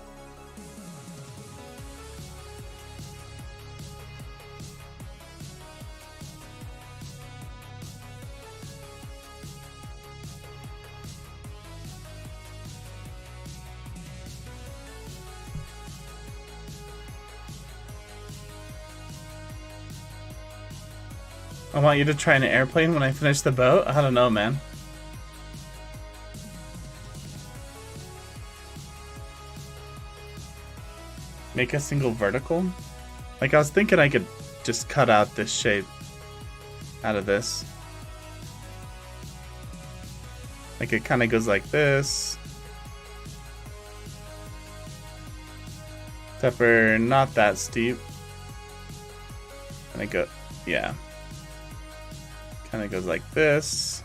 [SPEAKER 1] I want you to try an airplane when I finish the boat? I don't know, man. Make a single vertical? Like, I was thinking I could just cut out this shape out of this. Like, it kind of goes like this. Except for not that steep. And it go, yeah. Kind of goes like this.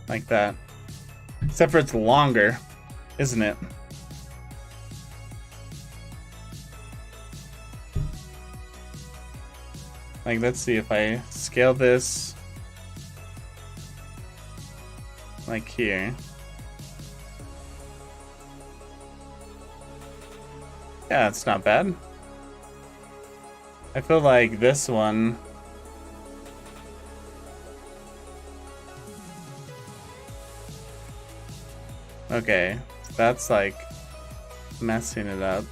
[SPEAKER 1] Like that. Except for it's longer, isn't it? Like, let's see if I scale this like here. Yeah, it's not bad. I feel like this one okay, that's like messing it up.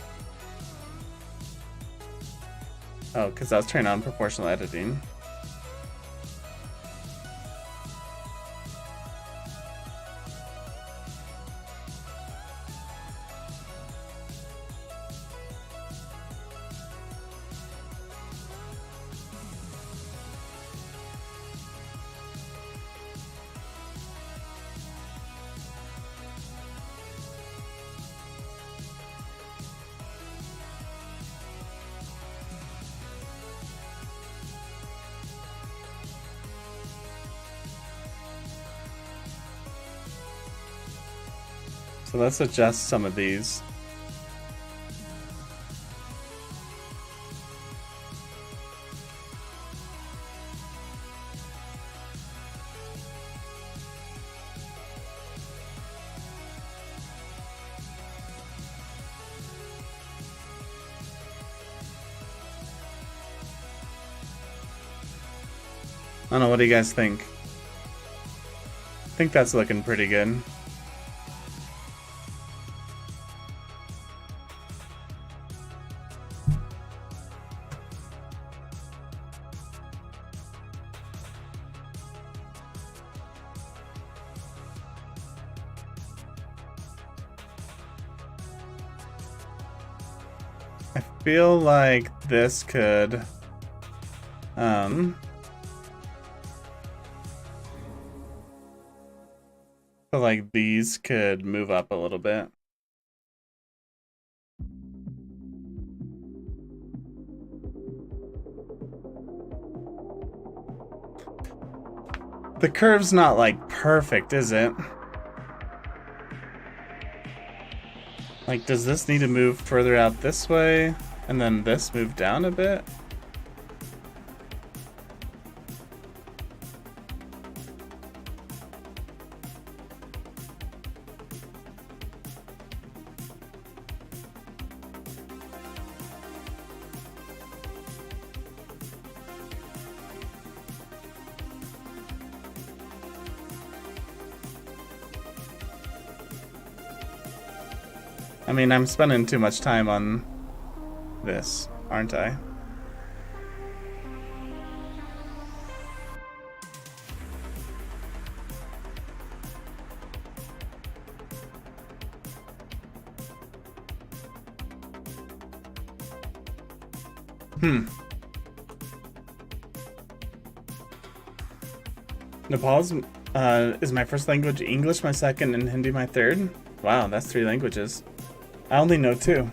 [SPEAKER 1] Oh, because I was turning on proportional editing. So let's adjust some of these. I don't know, what do you guys think? I think that's looking pretty good. I feel like this could feel like these could move up a little bit. The curve's not like perfect, is it? Like, does this need to move further out this way and then this move down a bit? I mean, I'm spending too much time on this, aren't I? Nepal's is my first language, English my second, and Hindi my third. Wow, that's 3 languages. I only know 2.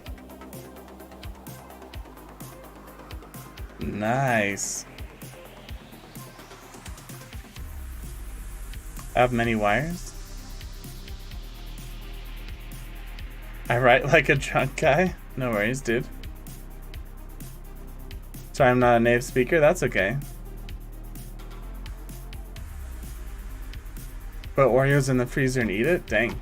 [SPEAKER 1] Nice. I have many wires. I write like a drunk guy. No worries, dude. Sorry, I'm not a native speaker. That's okay. Put Oreos in the freezer and eat it? Dang.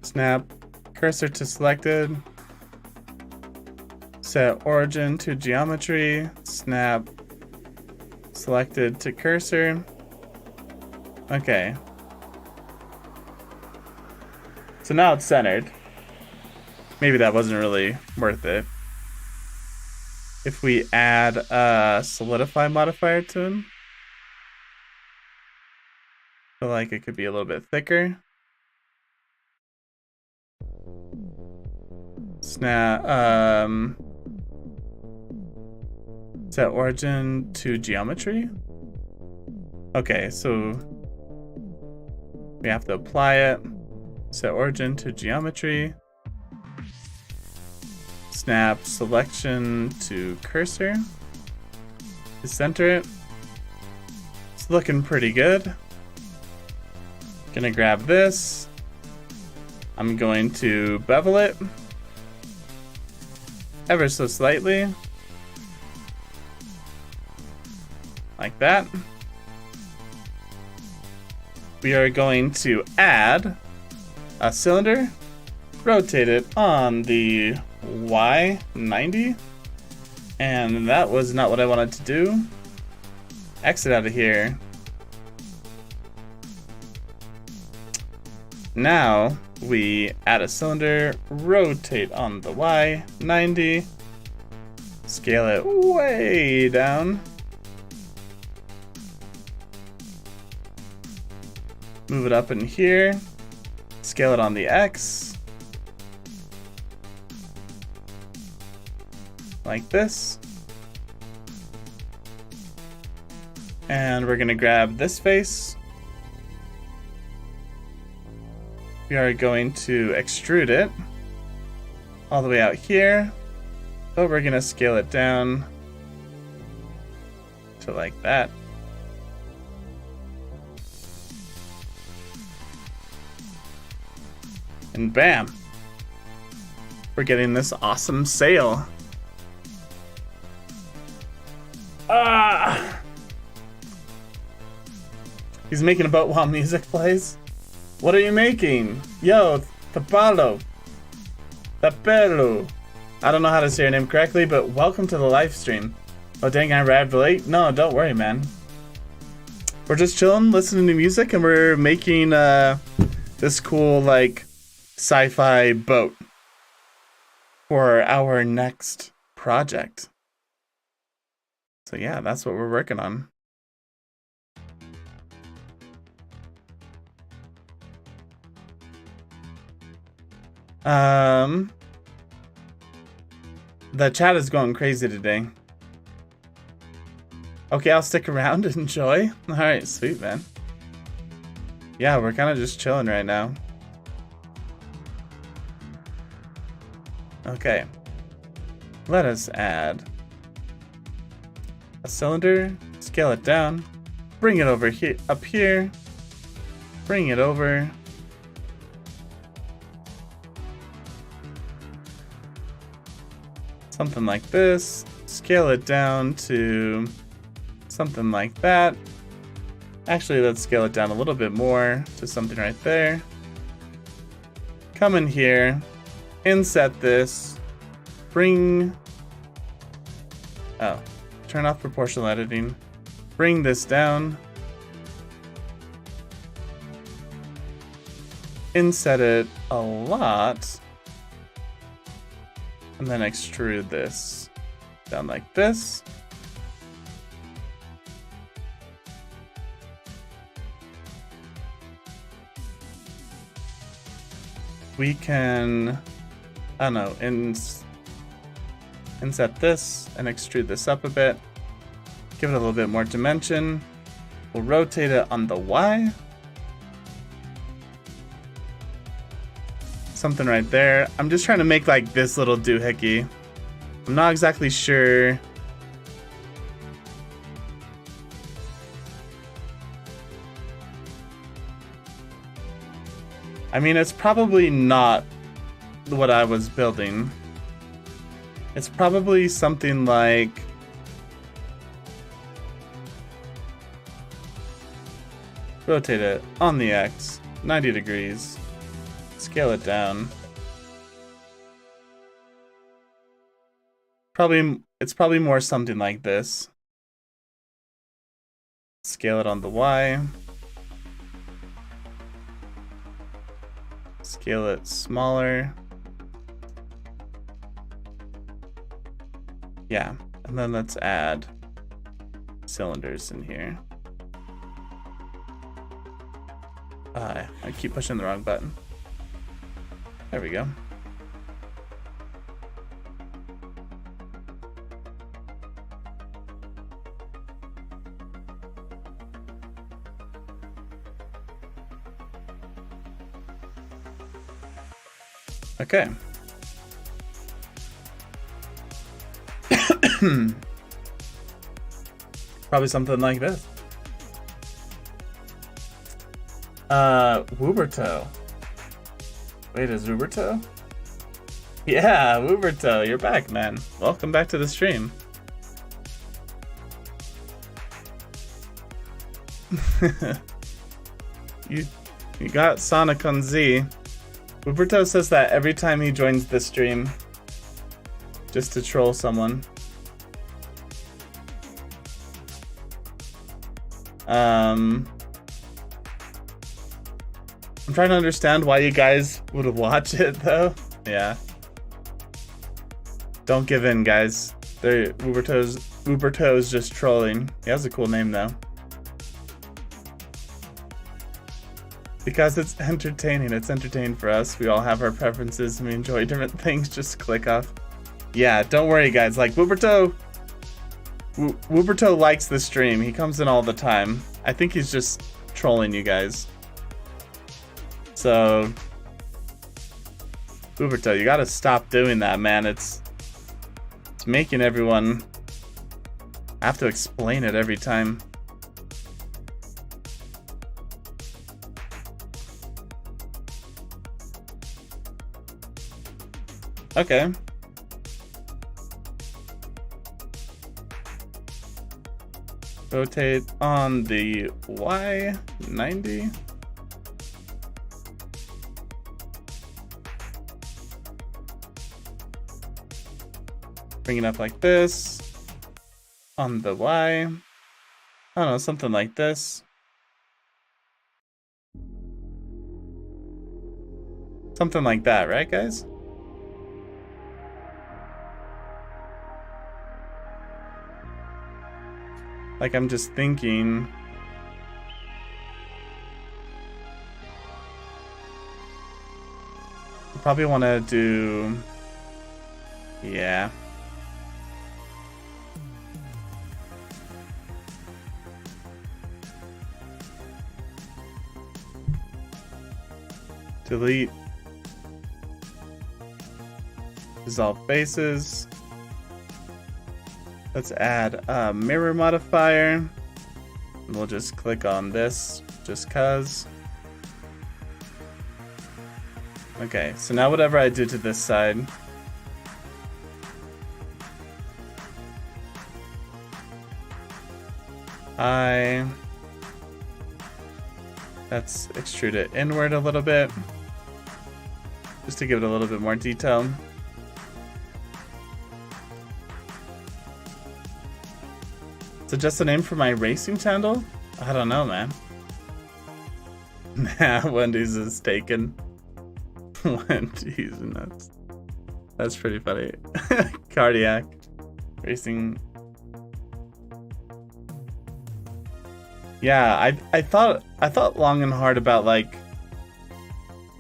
[SPEAKER 1] Snap cursor to selected. Set origin to geometry. Snap selected to cursor. Okay. So now it's centered. Maybe that wasn't really worth it. If we add a solidify modifier to him, I feel like it could be a little bit thicker. Snap, set origin to geometry. Okay, so we have to apply it. Set origin to geometry. Snap selection to cursor. To center it. It's looking pretty good. Gonna grab this. I'm going to bevel it ever so slightly, like that. We are going to add a cylinder, rotate it on the Y90, and that was not what I wanted to do. Exit out of here. Now we add a cylinder, rotate on the Y90, scale it way down, move it up in here, scale it on the X, like this, and we're gonna grab this face. We are going to extrude it all the way out here, but we're going to scale it down to like that. And bam, we're getting this awesome sail. Ah! He's making a boat while music plays. What are you making? Yo, Tapalo. Tapelo. I don't know how to say your name correctly, but welcome to the live stream. Oh dang, I arrived late? No, don't worry, man. We're just chilling, listening to music, and we're making this cool, like, sci-fi boat for our next project. So yeah, that's what we're working on. The chat is going crazy today. Okay, I'll stick around and enjoy. Alright, sweet, man. Yeah, we're kind of just chilling right now. Okay. Let us add a cylinder, scale it down, bring it over here, up here, bring it over. Something like this, scale it down to something like that. Actually, let's scale it down a little bit more to something right there. Come in here, inset this, turn off proportional editing, bring this down, inset it a lot, and then extrude this down like this. We can, I don't know, inset this and extrude this up a bit. Give it a little bit more dimension. We'll rotate it on the Y. Something right there. I'm just trying to make like this little doohickey. I'm not exactly sure. I mean, it's probably not what I was building. It's probably something like... rotate it on the X, 90 degrees. Scale it down. It's probably more something like this. Scale it on the Y. Scale it smaller. Yeah, and then let's add cylinders in here. I keep pushing the wrong button. There we go. Okay. Probably something like this. Wooberto. Wait, is Wooberto? Yeah, Wooberto, you're back, man. Welcome back to the stream. You got Sonic on Z. Wooberto says that every time he joins the stream, just to troll someone. I'm trying to understand why you guys would watch it, though. Yeah. Don't give in, guys. Wooberto's just trolling. He has a cool name, though. Because it's entertaining. It's entertaining for us. We all have our preferences and we enjoy different things. Just click off. Yeah, don't worry, guys. Like, Wooberto likes the stream. He comes in all the time. I think he's just trolling you guys. So, Wooberto, you gotta stop doing that, man. It's making everyone have to explain it every time. Okay. Rotate on the Y, 90. Bring it up like this. On the Y. I don't know, something like this. Something like that, right, guys? Like, I'm just thinking. I probably want to do. Yeah. Delete. Dissolve bases. Let's add a mirror modifier. And we'll just click on this just cuz. Okay, so now whatever I do to this side, let's extrude it inward a little bit, just to give it a little bit more detail. So just a name for my racing channel? I don't know, man. Nah, Wendy's is taken. Wendy's nuts. That's pretty funny. Cardiac. Racing. Yeah, I thought long and hard about like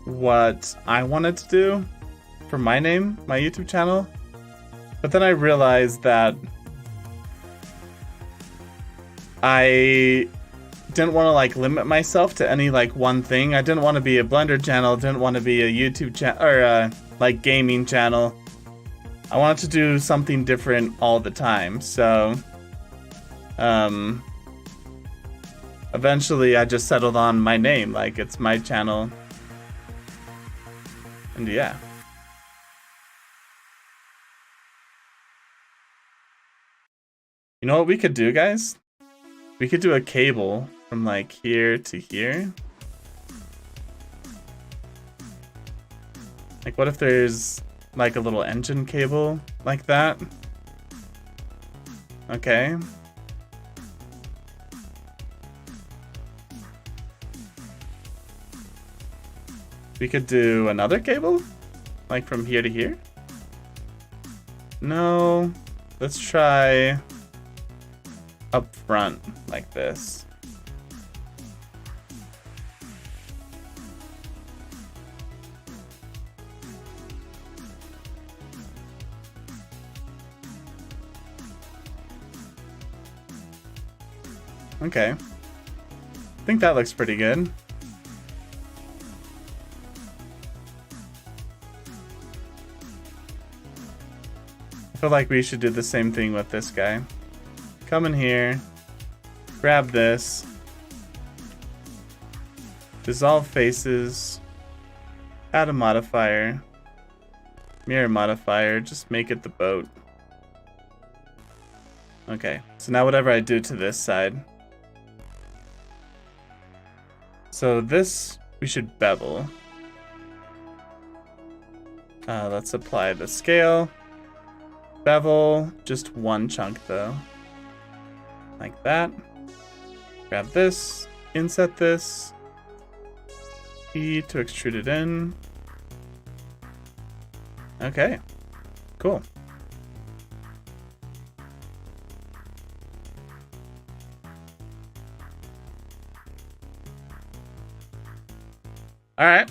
[SPEAKER 1] what I wanted to do for my name, my YouTube channel. But then I realized that I didn't want to like limit myself to any like one thing. I didn't want to be a Blender channel, didn't want to be a YouTube channel or like gaming channel. I wanted to do something different all the time, so eventually I just settled on my name, like it's my channel. And yeah. You know what we could do, guys? We could do a cable from like here to here. Like what if there's like a little engine cable like that? Okay. We could do another cable? Like from here to here? No. Let's try up front like this. Okay. I think that looks pretty good. I feel like we should do the same thing with this guy. Come in here, grab this, dissolve faces, add a modifier, mirror modifier, just make it the boat. Okay, so now whatever I do to this side. So this, we should bevel. Let's apply the scale. Bevel, just one chunk though. Like that. Grab this, inset this. E to extrude it in. Okay, cool. All right.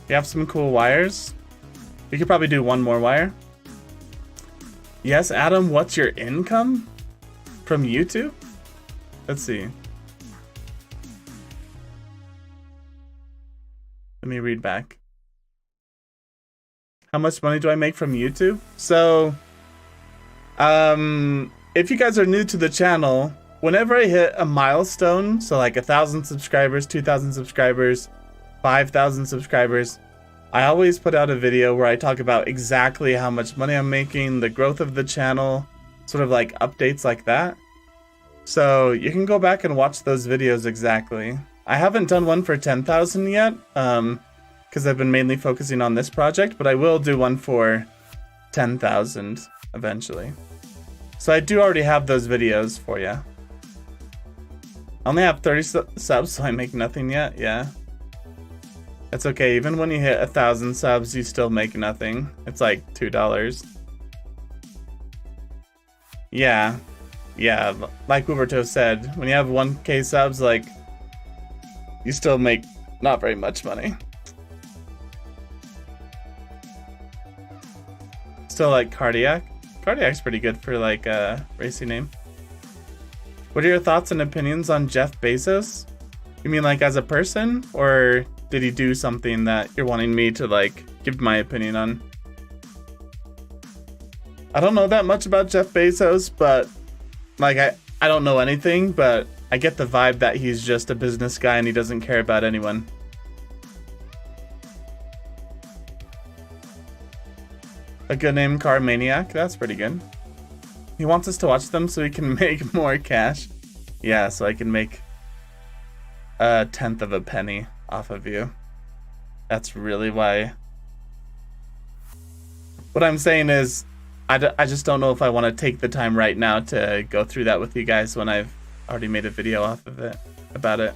[SPEAKER 1] We have some cool wires. We could probably do one more wire. Yes, Adam, what's your income from YouTube? Let's see. Let me read back. How much money do I make from YouTube? So, if you guys are new to the channel, whenever I hit a milestone, so like 1,000 subscribers, 2,000 subscribers, 5,000 subscribers, I always put out a video where I talk about exactly how much money I'm making, the growth of the channel, sort of like updates like that. So you can go back and watch those videos exactly. I haven't done one for 10,000 yet, because I've been mainly focusing on this project, but I will do one for 10,000 eventually. So I do already have those videos for you. I only have 30 subs, so I make nothing yet, yeah. That's okay, even when you hit 1,000 subs, you still make nothing. It's like $2. Yeah, like Uberto said, when you have 1K subs, like, you still make not very much money. Still like Cardiac. Cardiac's pretty good for like a racing name. What are your thoughts and opinions on Jeff Bezos? You mean like as a person, or did he do something that you're wanting me to like give my opinion on? I don't know that much about Jeff Bezos, but like I don't know anything, but I get the vibe that he's just a business guy and he doesn't care about anyone. A good name, Car Maniac. That's pretty good. He wants us to watch them so he can make more cash. Yeah, so I can make 1/10 of a penny off of you. That's really why. What I'm saying is, I just don't know if I want to take the time right now to go through that with you guys when I've already made a video off of it, about it.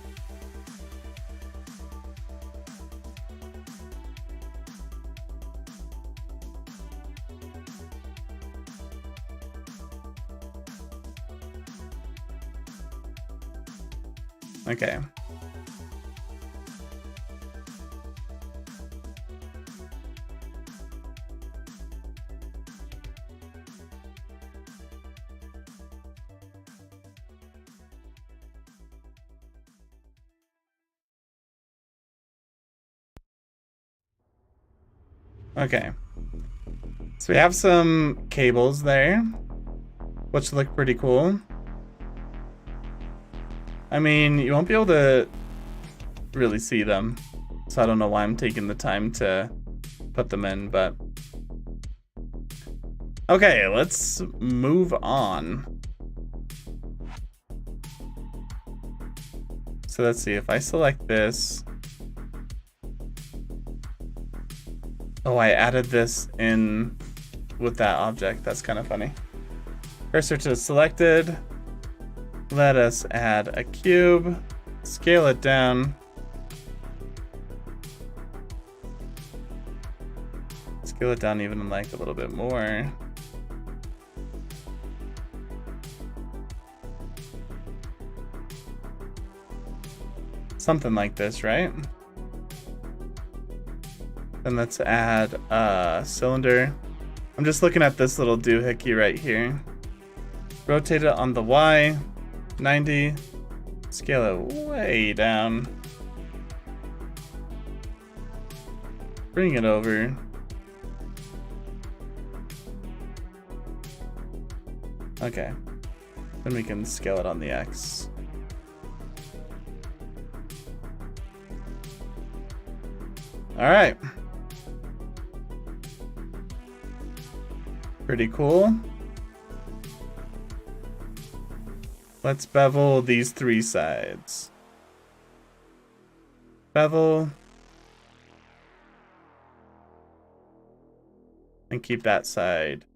[SPEAKER 1] Okay. Okay. So we have some cables there, which look pretty cool. I mean, you won't be able to really see them, so I don't know why I'm taking the time to put them in, but... Okay, let's move on. So let's see, if I select this... Oh, I added this in with that object. That's kind of funny. Cursor to selected. Let us add a cube. Scale it down. Scale it down even like a little bit more. Something like this, right? Then let's add a cylinder. I'm just looking at this little doohickey right here. Rotate it on the Y, 90. Scale it way down. Bring it over. Okay. Then we can scale it on the X. All right. Pretty cool. Let's bevel these three sides. Bevel. And keep that side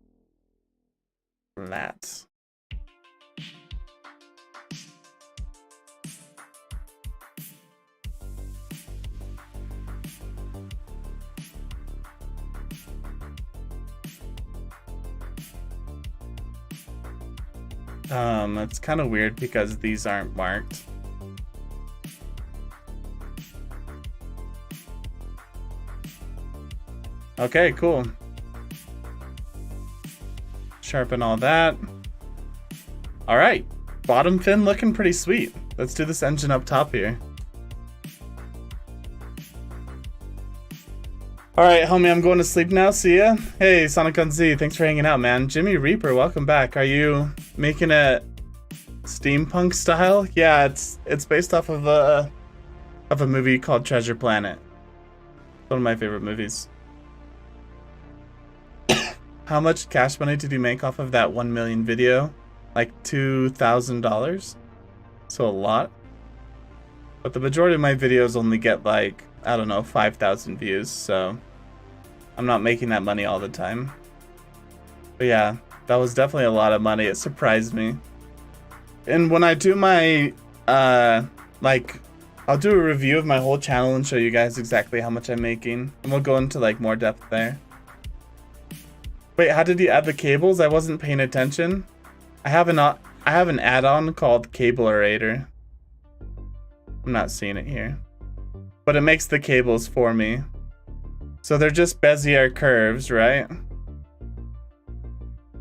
[SPEAKER 1] flat. It's kind of weird because these aren't marked. Okay, cool. Sharpen all that. All right, bottom fin looking pretty sweet. Let's do this engine up top here. All right, homie, I'm going to sleep now. See ya. Hey, Sonic on Z, thanks for hanging out, man. Jimmy Reaper, welcome back. Are you making it steampunk style? Yeah, it's based off of a movie called Treasure Planet. One of my favorite movies. How much cash money did you make off of that 1 million video? Like $2,000. So a lot. But the majority of my videos only get like, I don't know, 5,000 views, so I'm not making that money all the time. But yeah, that was definitely a lot of money. It surprised me. And when I do my, like, I'll do a review of my whole channel and show you guys exactly how much I'm making. And we'll go into like more depth there. Wait, how did you add the cables? I wasn't paying attention. I have an add-on called Cable Orator. I'm not seeing it here. But it makes the cables for me. So they're just Bezier curves, right?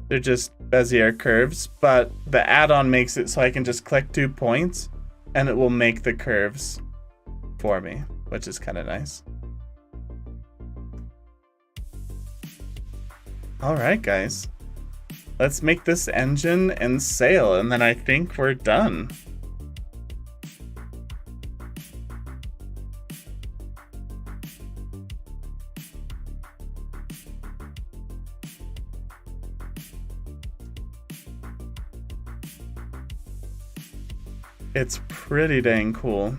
[SPEAKER 1] They're just Bezier curves, but the add-on makes it so I can just click 2 points and it will make the curves for me, which is kind of nice. All right, guys. Let's make this engine and sail, and then I think we're done. It's pretty dang cool.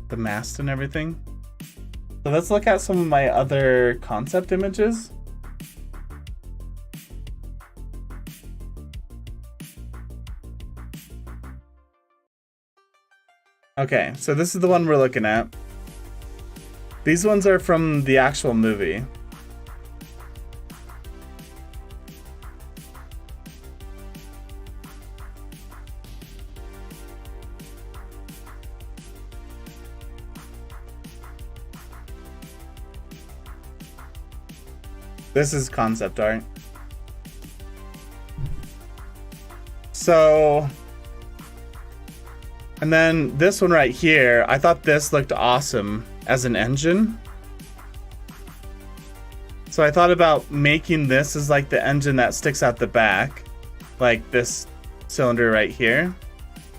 [SPEAKER 1] The mast and everything. So let's look at some of my other concept images. Okay, so this is the one we're looking at. These ones are from the actual movie. This is concept art. So And then this one right here, I thought this looked awesome as an engine. So I thought about making this as like the engine that sticks out the back, like this cylinder right here,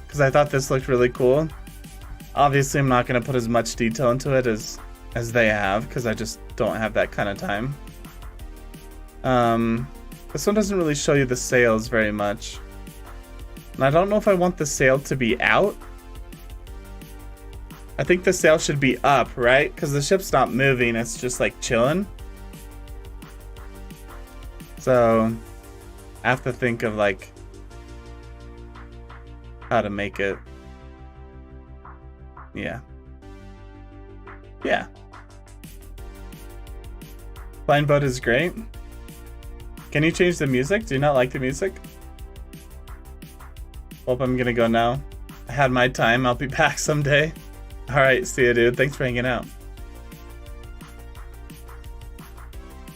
[SPEAKER 1] because I thought this looked really cool. Obviously, I'm not going to put as much detail into it as they have, because I just don't have that kind of time. This one doesn't really show you the sails very much. And I don't know if I want the sail to be out. I think the sail should be up, right? Because the ship's not moving, it's just like chilling. So I have to think of like how to make it. Yeah. Yeah. Flying boat is great. Can you change the music? Do you not like the music? Well, I'm gonna go now. I had my time. I'll be back someday. Alright, see ya, dude. Thanks for hanging out.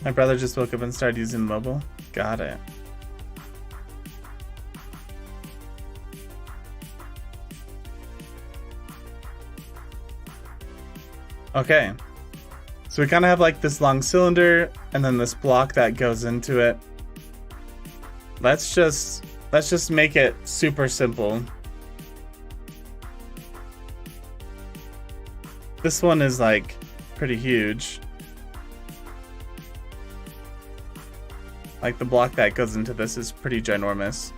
[SPEAKER 1] My brother just woke up and started using mobile. Got it. Okay. So we kind of have like this long cylinder and then this block that goes into it. Let's just make it super simple. This one is like pretty huge. Like the block that goes into this is pretty ginormous.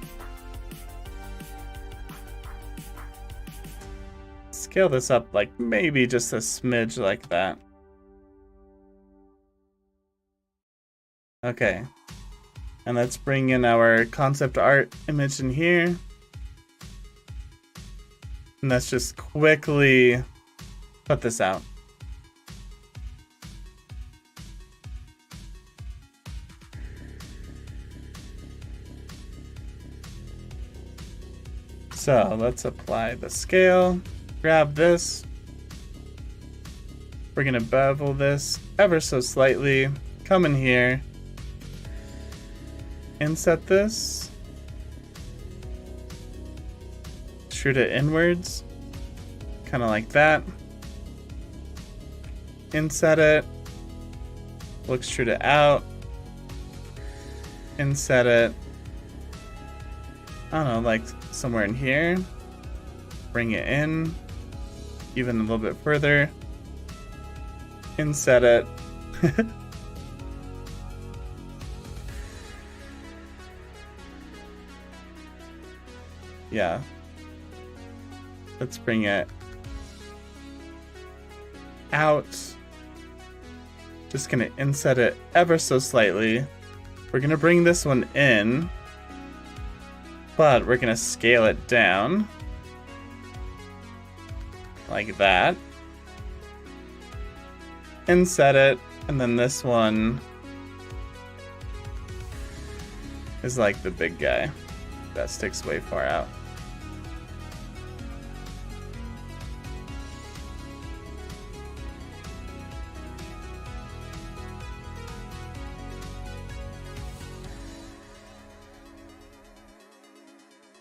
[SPEAKER 1] Scale this up like maybe just a smidge like that. Okay. And let's bring in our concept art image in here. And let's just quickly put this out. So let's apply the scale, grab this. We're gonna bevel this ever so slightly, come in here, inset this, shoot it inwards, kind of like that. Inset it, look shoot it out, inset it, I don't know, like somewhere in here, bring it in, even a little bit further, inset it, yeah, let's bring it out, just gonna inset it ever so slightly, we're gonna bring this one in, but we're gonna scale it down like that, inset it, and then this one is like the big guy that sticks way far out.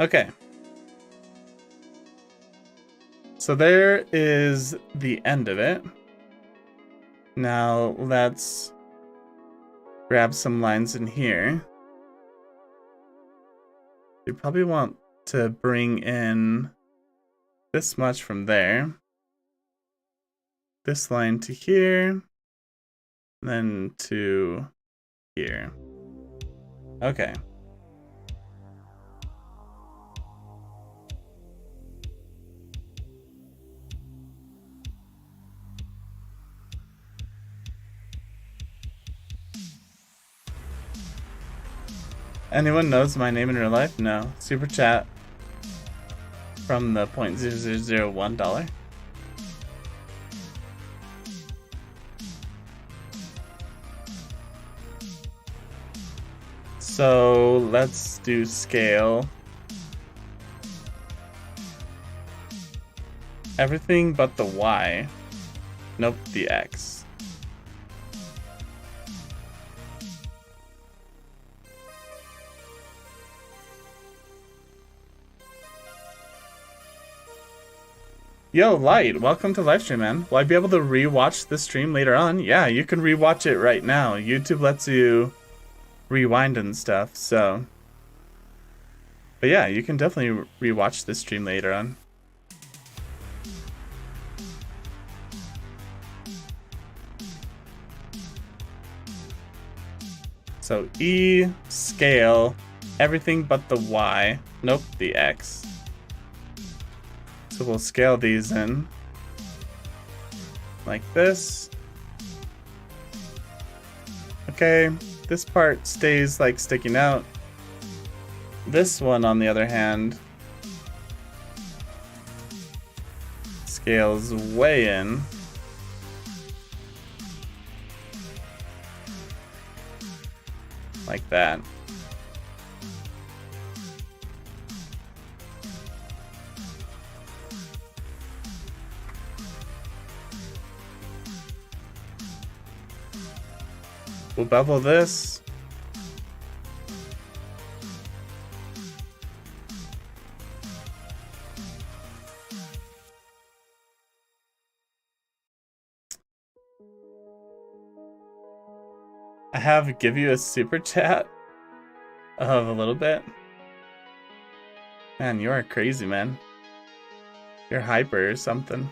[SPEAKER 1] Okay. So there is the end of it. Now let's grab some lines in here. We probably want to bring in this much from there. This line to here. Then to here. Okay. Anyone knows my name in real life? No. Super chat from the $0.0001. So let's do scale. Everything but the Y. Nope, the X. Yo, Light, welcome to Livestream, man. Will I be able to rewatch the stream later on? Yeah, you can rewatch it right now. YouTube lets you rewind and stuff, so. But yeah, you can definitely rewatch this stream later on. So E, scale, everything but the Y. Nope, the X. So we'll scale these in like this. Okay, this part stays like sticking out. This one, on the other hand, scales way in. Like that. We'll bevel this. I have give you a super chat of a little bit. Man, you are crazy, man. You're hyper or something.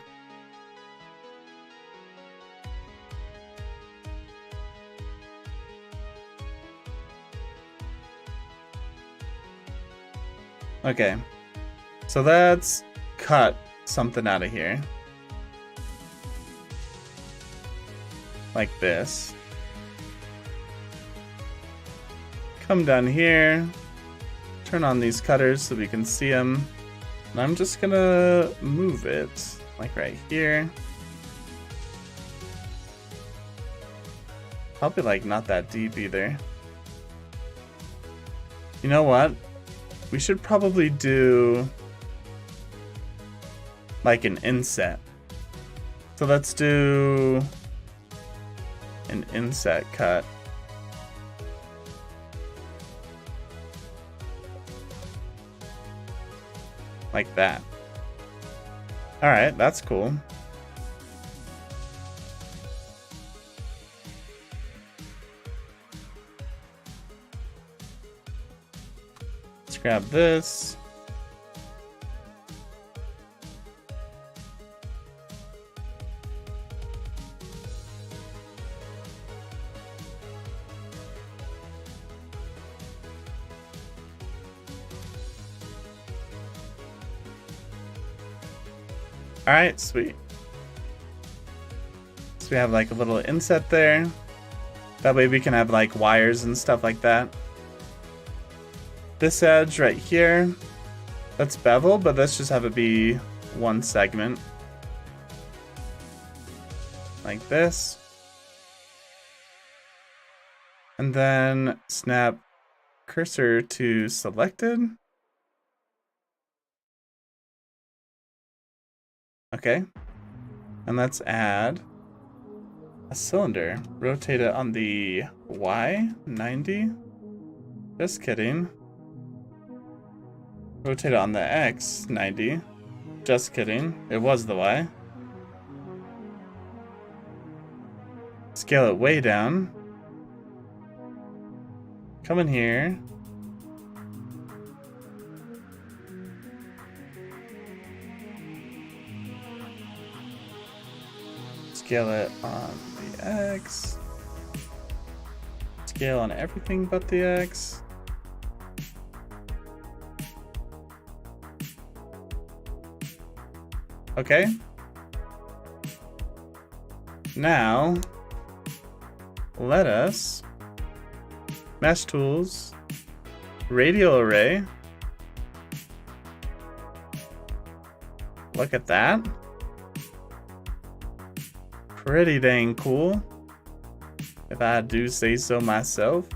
[SPEAKER 1] Okay, so let's cut something out of here. Like this. Come down here, turn on these cutters so we can see them. And I'm just gonna move it, like right here. Probably like not that deep either. You know what? We should probably do like an inset. So let's do an inset cut. Like that. Alright, that's cool. Let's grab this. Alright, sweet. So we have like a little inset there. That way we can have like wires and stuff like that. This edge right here, that's bevel, but let's just have it be one segment. Like this. And then snap cursor to selected. Okay, and let's add a cylinder. Rotate it on the Y, 90. Just kidding. Rotate it on the X, 90. Just kidding. It was the Y. Scale it way down. Come in here. Scale it on the X. Scale on everything but the X. Okay. Now, let us mesh tools, radial array. Look at that. Pretty dang cool, if I do say so myself.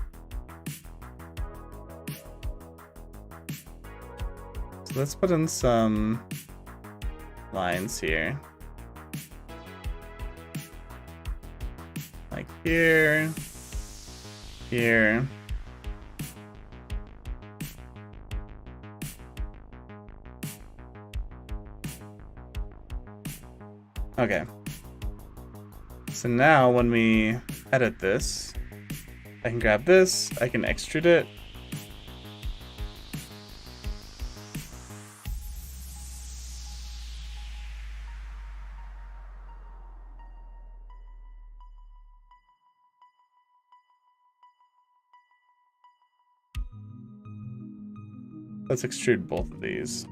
[SPEAKER 1] So let's put in some lines here. Like here, here. Okay. So now when we edit this, I can grab this, I can extrude it. Let's extrude both of these.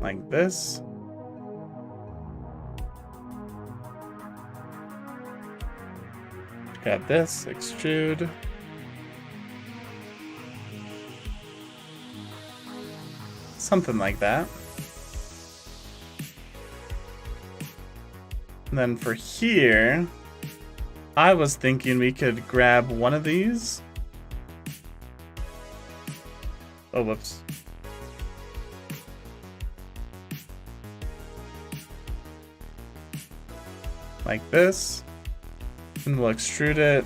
[SPEAKER 1] Like this. Grab this, extrude. Something like that. And then for here, I was thinking we could grab one of these. Oh, whoops. Like this. And we'll extrude it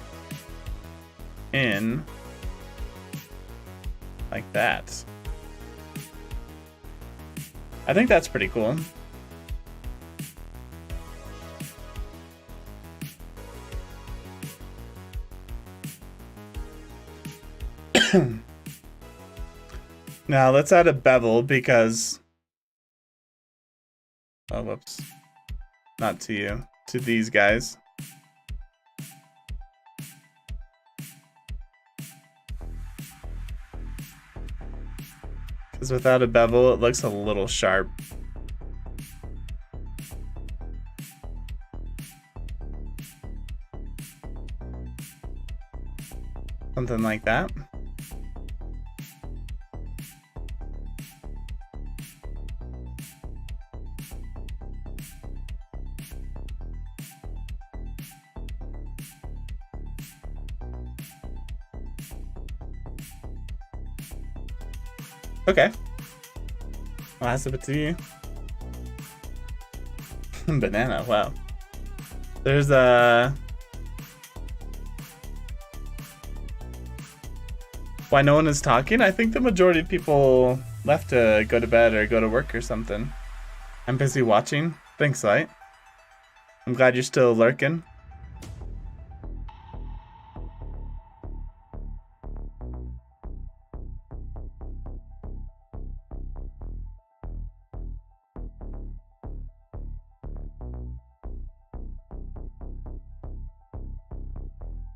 [SPEAKER 1] in like that. I think that's pretty cool. Now let's add a bevel because... Oh, whoops. Not to you. To these guys. Because without a bevel, it looks a little sharp. Something like that. Okay. Last of it to you. Banana, wow. There's a... Why no one is talking? I think the majority of people left to go to bed or go to work or something. I'm busy watching. Thanks, Light. I'm glad you're still lurking.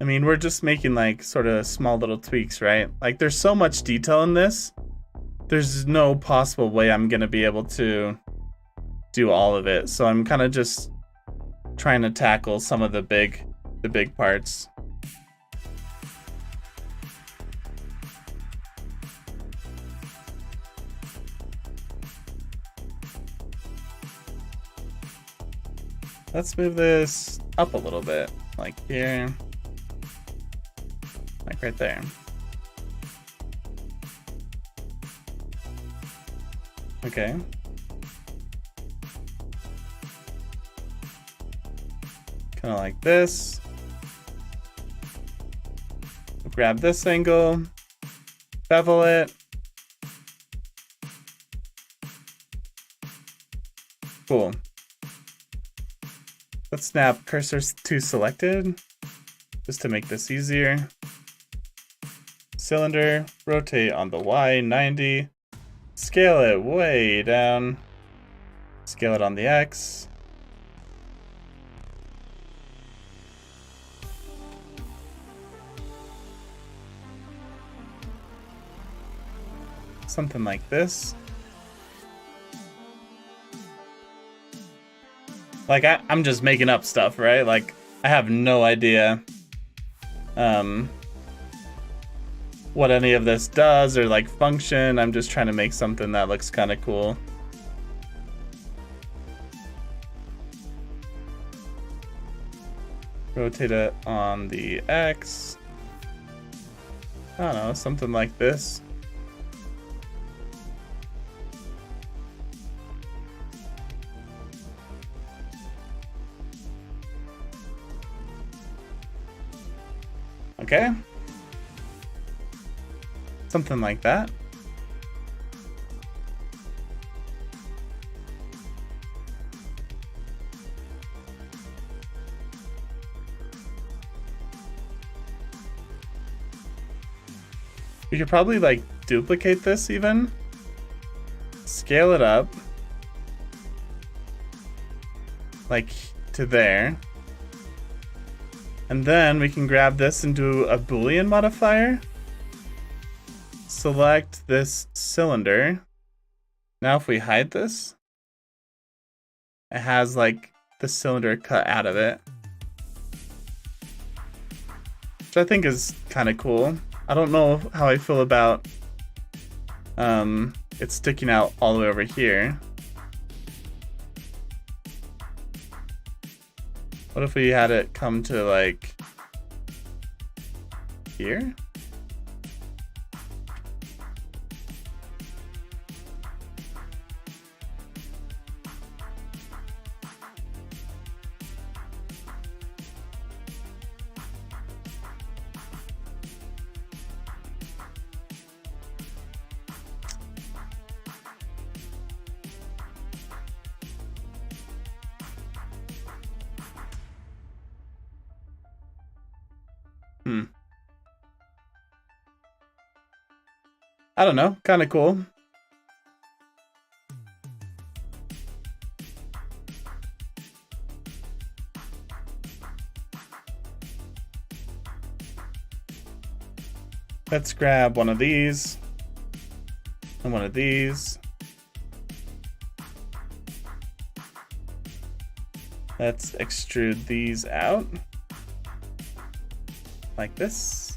[SPEAKER 1] I mean, we're just making like sort of small little tweaks, right? Like there's so much detail in this. There's no possible way I'm gonna be able to do all of it. So I'm kind of just trying to tackle some of the big parts. Let's move this up a little bit, like here. Like right there. Okay. Kind of like this. Grab this angle, bevel it. Cool. Let's snap cursors to selected, just to make this easier. Cylinder, rotate on the Y, 90. Scale it way down. Scale it on the X. Something like this. Like I'm just making up stuff, right? Like I have no idea what any of this does or like function. I'm just trying to make something that looks kind of cool. Rotate it on the X. I don't know, something like this. Okay. Something like that. We could probably like duplicate this even. Scale it up. Like to there. And then we can grab this and do a Boolean modifier. Select this cylinder. Now if we hide this, it has like the cylinder cut out of it. Which I think is kind of cool. I don't know how I feel about it sticking out all the way over here. What if we had it come to like here? I don't know, kind of cool. Let's grab one of these and one of these. Let's extrude these out like this.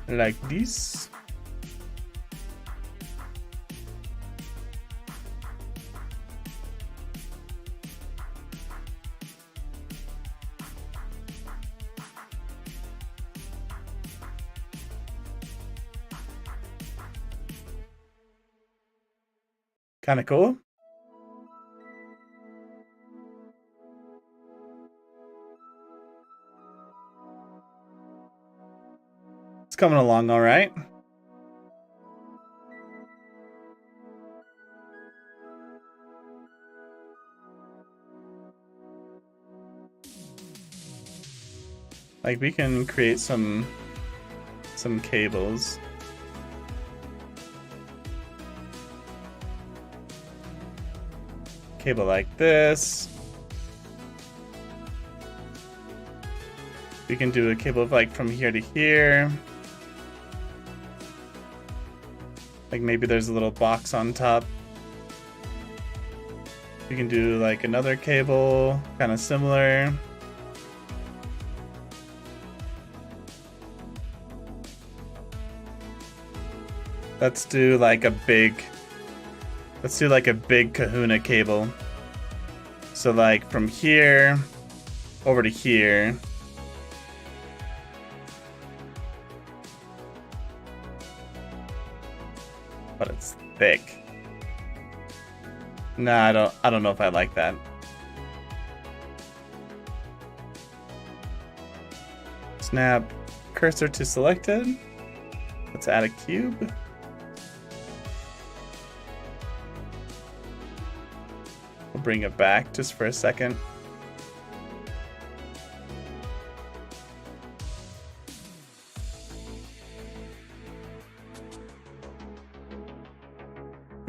[SPEAKER 1] Like this. Kind of cool. It's coming along all right. Like we can create some cables. Cable like this. We can do a cable of like from here to here. Like maybe there's a little box on top. We can do like another cable, kind of similar. Let's do like a big kahuna cable. So like from here over to here. But it's thick. Nah, I don't know if I like that. Snap cursor to selected. Let's add a cube. We'll bring it back just for a second.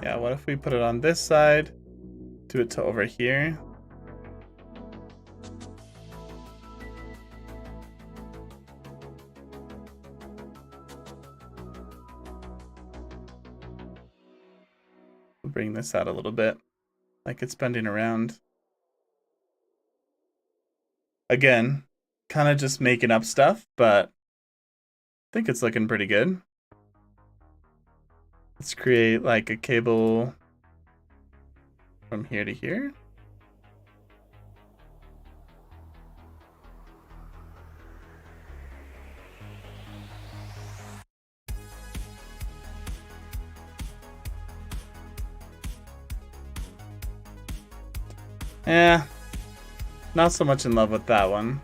[SPEAKER 1] Yeah, what if we put it on this side, do it to over here? We'll bring this out a little bit, like it's bending around. Again, kind of just making up stuff, but I think it's looking pretty good. Let's create like a cable from here to here. Yeah, not so much in love with that one.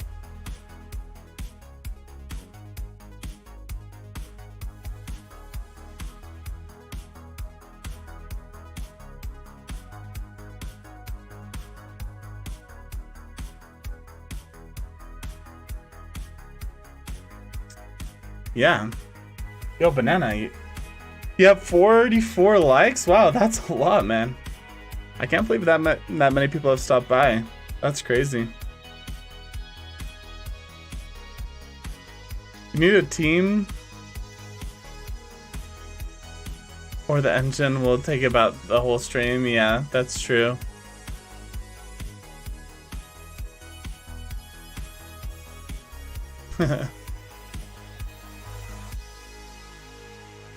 [SPEAKER 1] Yeah. Yo, Banana, you have 44 likes? Wow, that's a lot, man. I can't believe that many people have stopped by. That's crazy. You need a team, or the engine will take about the whole stream. Yeah, that's true.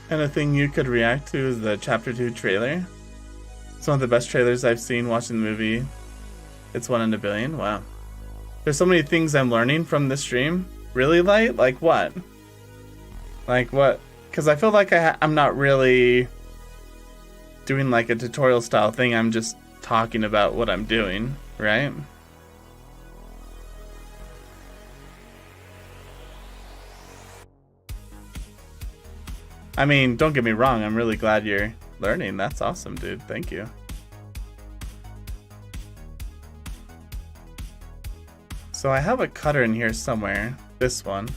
[SPEAKER 1] And a thing you could react to is the Chapter 2 trailer. It's one of the best trailers I've seen watching the movie. It's 1 in a billion. Wow. There's so many things I'm learning from this stream. Really, Light? Like what? Like what? Because I feel like I'm not really doing like a tutorial style thing. I'm just talking about what I'm doing, right? I mean, don't get me wrong. I'm really glad you're learning. That's awesome, dude. Thank you. So I have a cutter in here somewhere. This one.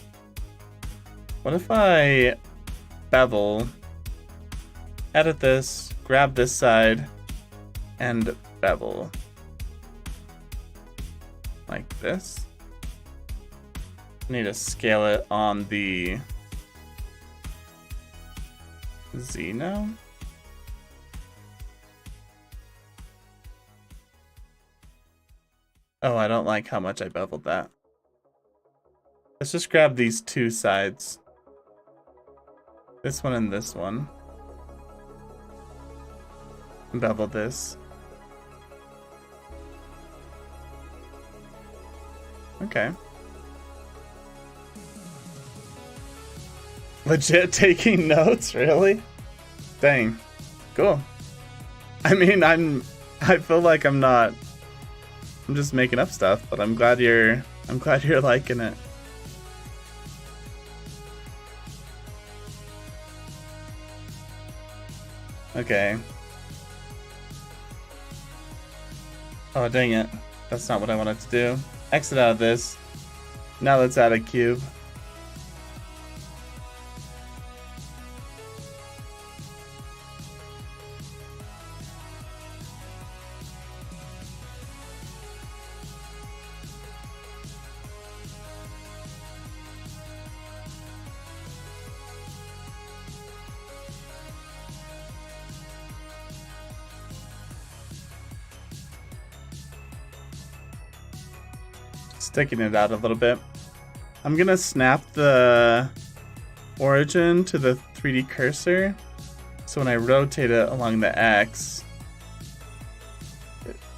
[SPEAKER 1] What if I bevel, edit this, grab this side, and bevel? Like this. I need to scale it on the Z now. Oh, I don't like how much I beveled that. Let's just grab these two sides. This one and this one. And bevel this. Okay. Legit taking notes, really? Dang. Cool. I mean, I feel like I'm just making up stuff, but I'm glad you're liking it. Okay. Oh, dang it. That's not what I wanted to do. Exit out of this. Now let's add a cube. Sticking it out a little bit. I'm gonna snap the origin to the 3D cursor, so when I rotate it along the X,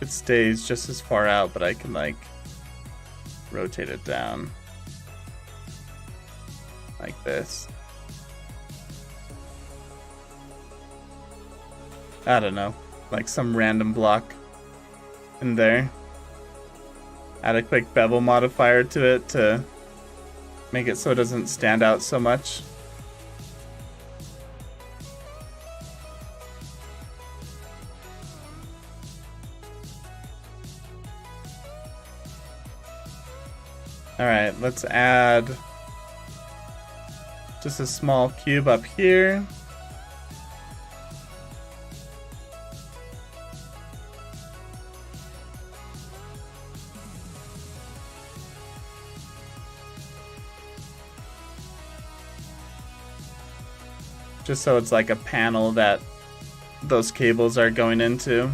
[SPEAKER 1] it stays just as far out, but I can like rotate it down like this. I don't know, like some random block in there. Add a quick bevel modifier to it to make it so it doesn't stand out so much. Alright, let's add just a small cube up here. Just so it's like a panel that those cables are going into.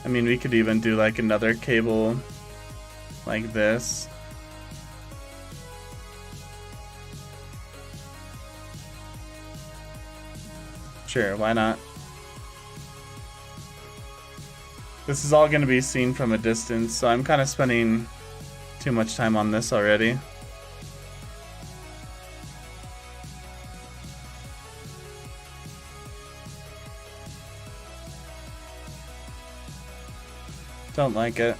[SPEAKER 1] I mean, we could even do like another cable like this. Sure, why not? This is all going to be seen from a distance, so I'm kind of spending too much time on this already. Don't like it.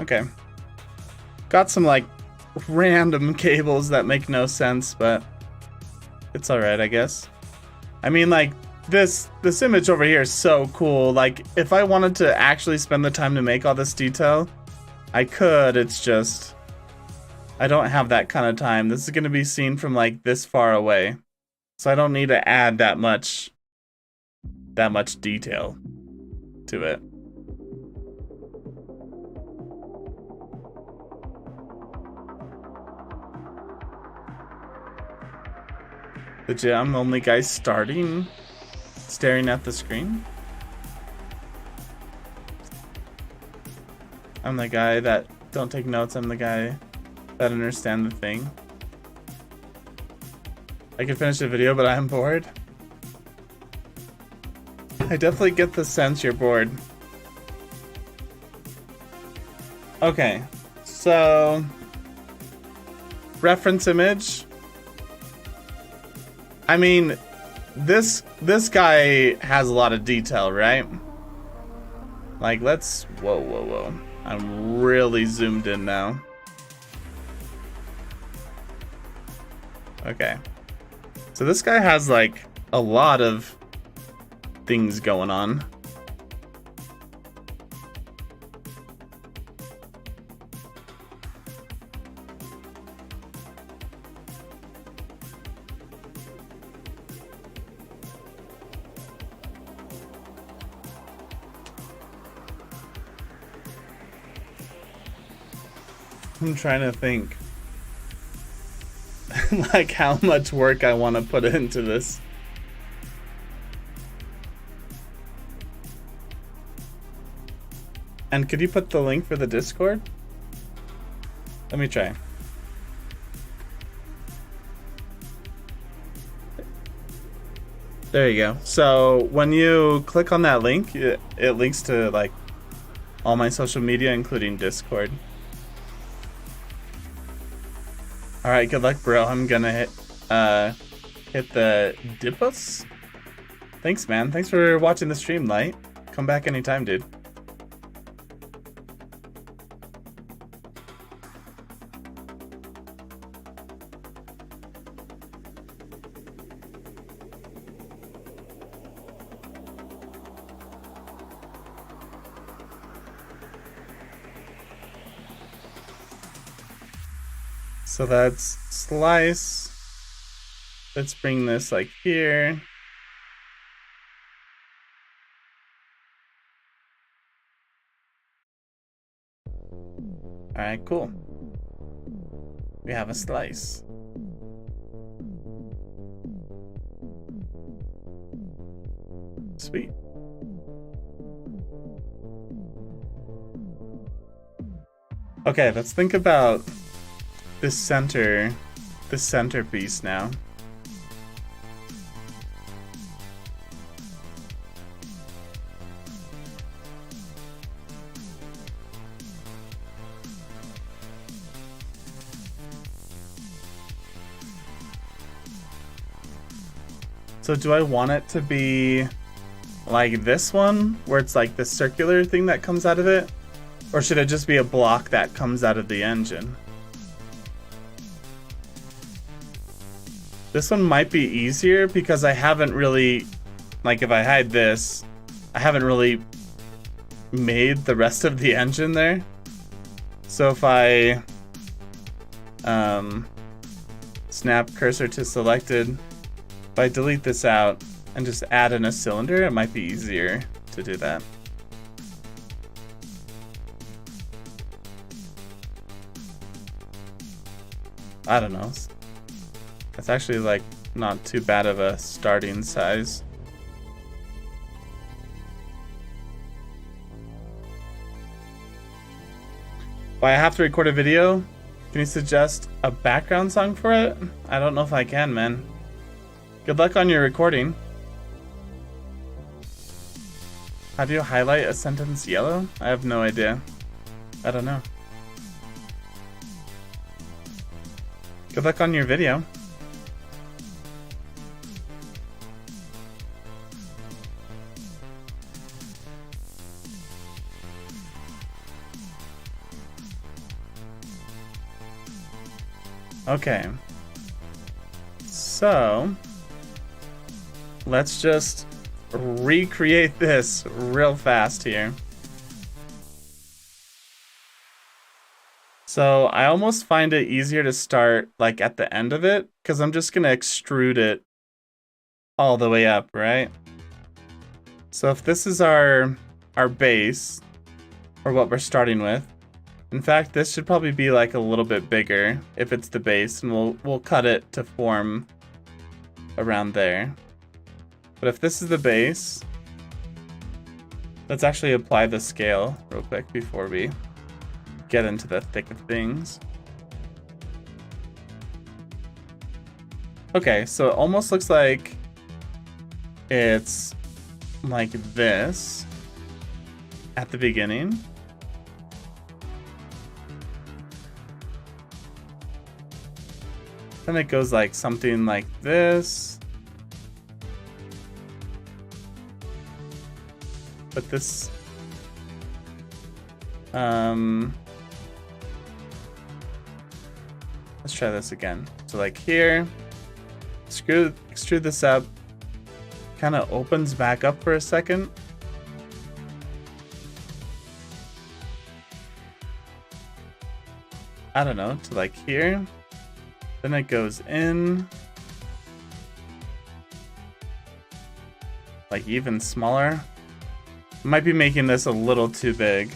[SPEAKER 1] Okay. Got some like random cables that make no sense, but it's alright, I guess. I mean, like, this image over here is so cool. Like, if I wanted to actually spend the time to make all this detail, I could. It's just, I don't have that kind of time. This is going to be seen from, like, this far away. So I don't need to add that much detail to it. Legit, I'm the only guy staring at the screen. I'm the guy that don't take notes. I'm the guy that understand the thing. I can finish the video, but I'm bored. I definitely get the sense you're bored. Okay, so reference image. I mean, this guy has a lot of detail, right? Like, let's, whoa. I'm really zoomed in now. Okay. So this guy has, like, a lot of things going on. I'm trying to think like how much work I want to put into this. And could you put the link for the Discord? Let me try. There you go. So when you click on that link, it links to like all my social media, including Discord. All right, good luck, bro. I'm gonna hit the Dipos. Thanks, man. Thanks for watching the stream, Light. Come back anytime, dude. So that's slice. Let's bring this like here. All right, cool. We have a slice. Sweet. Okay, let's think about this centerpiece now. So do I want it to be like this one, where it's like the circular thing that comes out of it? Or should it just be a block that comes out of the engine? This one might be easier because I haven't really, like if I hide this, I haven't really made the rest of the engine there. So if I snap cursor to selected, if I delete this out and just add in a cylinder, it might be easier to do that. I don't know. It's actually like not too bad of a starting size. Why I have to record a video? Can you suggest a background song for it? I don't know if I can, man. Good luck on your recording. How do you highlight a sentence yellow? I have no idea. I don't know. Good luck on your video. Okay. So let's just recreate this real fast here. So I almost find it easier to start like at the end of it, because I'm just gonna extrude it all the way up, right? So if this is our base, or what we're starting with, in fact, this should probably be like a little bit bigger if it's the base, and we'll cut it to form around there. But if this is the base, let's actually apply the scale real quick before we get into the thick of things. Okay, so it almost looks like it's like this at the beginning. Then it goes like something like this. But this let's try this again. So like here, extrude this up, kind of opens back up for a second. I don't know, to like here. Then it goes in. Like even smaller. Might be making this a little too big.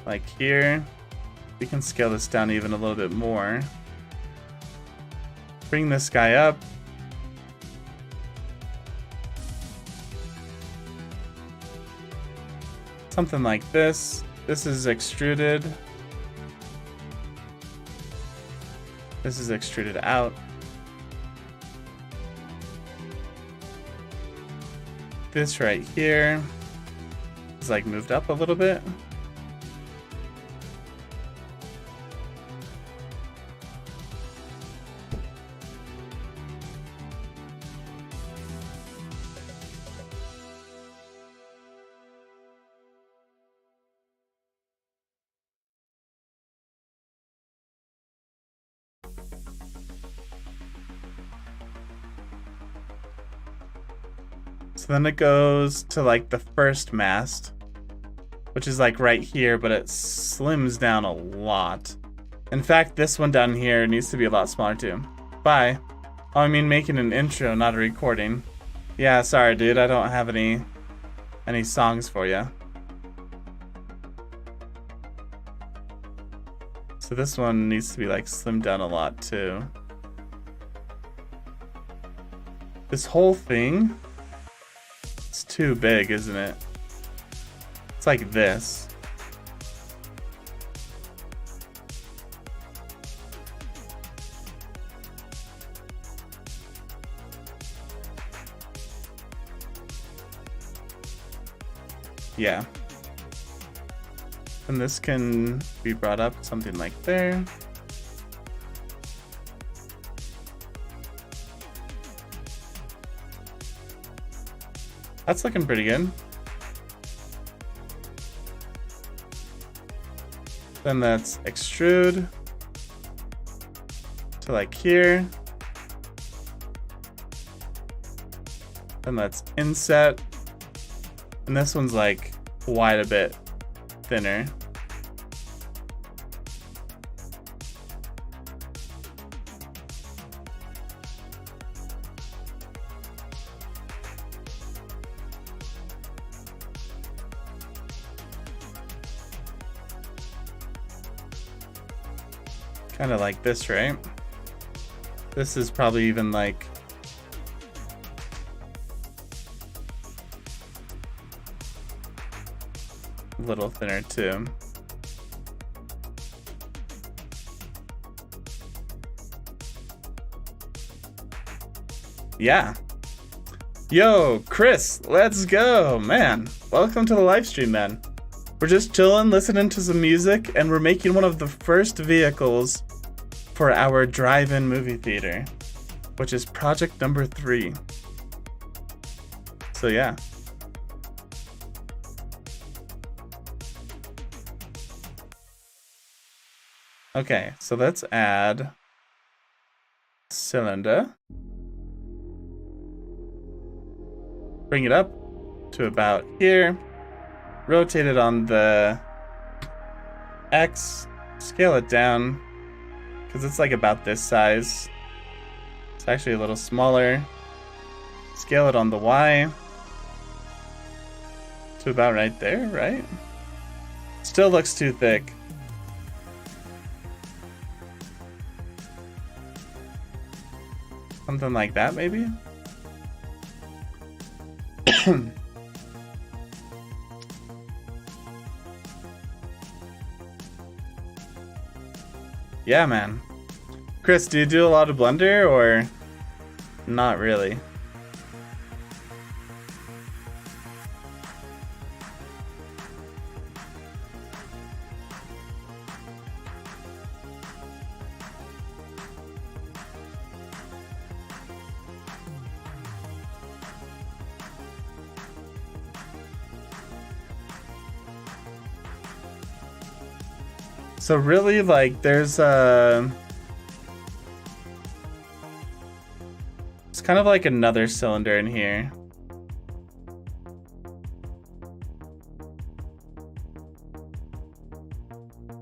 [SPEAKER 1] Like here, we can scale this down even a little bit more. Bring this guy up. Something like this. This is extruded. This is extruded out. This right here is like moved up a little bit. So then it goes to like the first mast, which is like right here, but it slims down a lot. In fact, this one down here needs to be a lot smaller too. Bye. Oh, I mean making an intro, not a recording. Yeah, sorry dude, I don't have any songs for you. So this one needs to be like slimmed down a lot too. This whole thing, it's too big, isn't it? It's like this. Yeah. And this can be brought up something like there. That's looking pretty good. Then let's extrude to like here. Then let's inset. And this one's like quite a bit thinner. Kind of like this, right? This is probably even like a little thinner too. Yeah. Yo, Chris, let's go, man. Welcome to the live stream, man. We're just chilling, listening to some music, and we're making one of the first vehicles for our drive-in movie theater, which is project number 3. So yeah. Okay, so let's add cylinder. Bring it up to about here. Rotate it on the X. Scale it down because it's like about this size. It's actually a little smaller. Scale it on the Y to about right there, right? Still looks too thick. Something like that, maybe? Yeah, man. Chris, do you do a lot of Blender or not really? So really, like, there's it's kind of like another cylinder in here.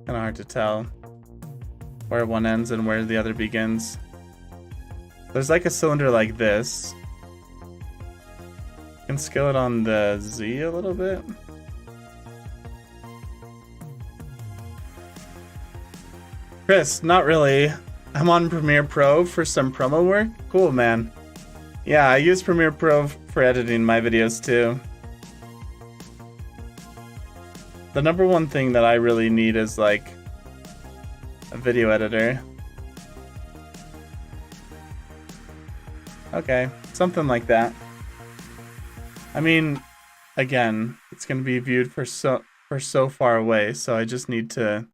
[SPEAKER 1] Kind of hard to tell where one ends and where the other begins. There's like a cylinder like this. You can scale it on the Z a little bit. Chris, not really. I'm on Premiere Pro for some promo work. Cool, man. Yeah, I use Premiere Pro for editing my videos too. The number one thing that I really need is like a video editor. Okay, something like that. I mean, again, it's gonna be viewed for so far away, so I just need to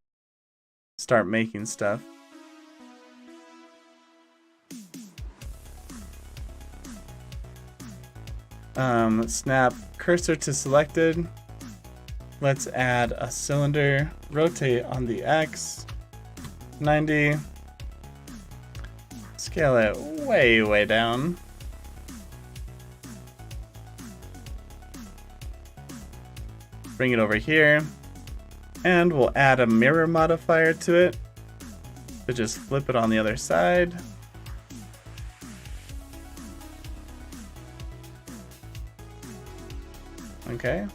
[SPEAKER 1] start making stuff. Snap cursor to selected. Let's add a cylinder. Rotate on the X. 90. Scale it way down. Bring it over here. And we'll add a mirror modifier to it. So just flip it on the other side. Okay.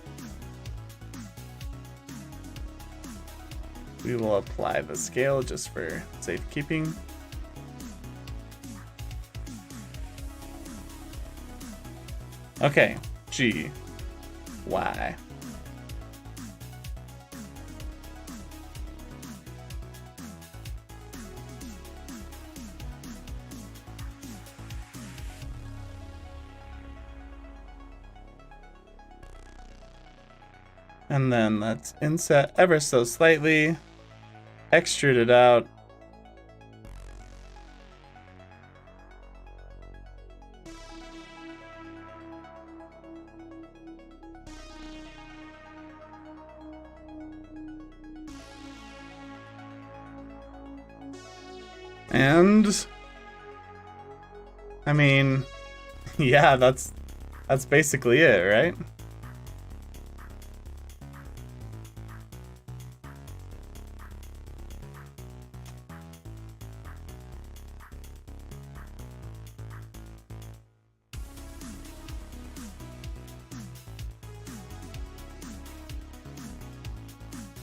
[SPEAKER 1] We will apply the scale just for safekeeping. Okay, G, Y. And then let's inset ever so slightly, extrude it out. And I mean, yeah, that's basically it, right?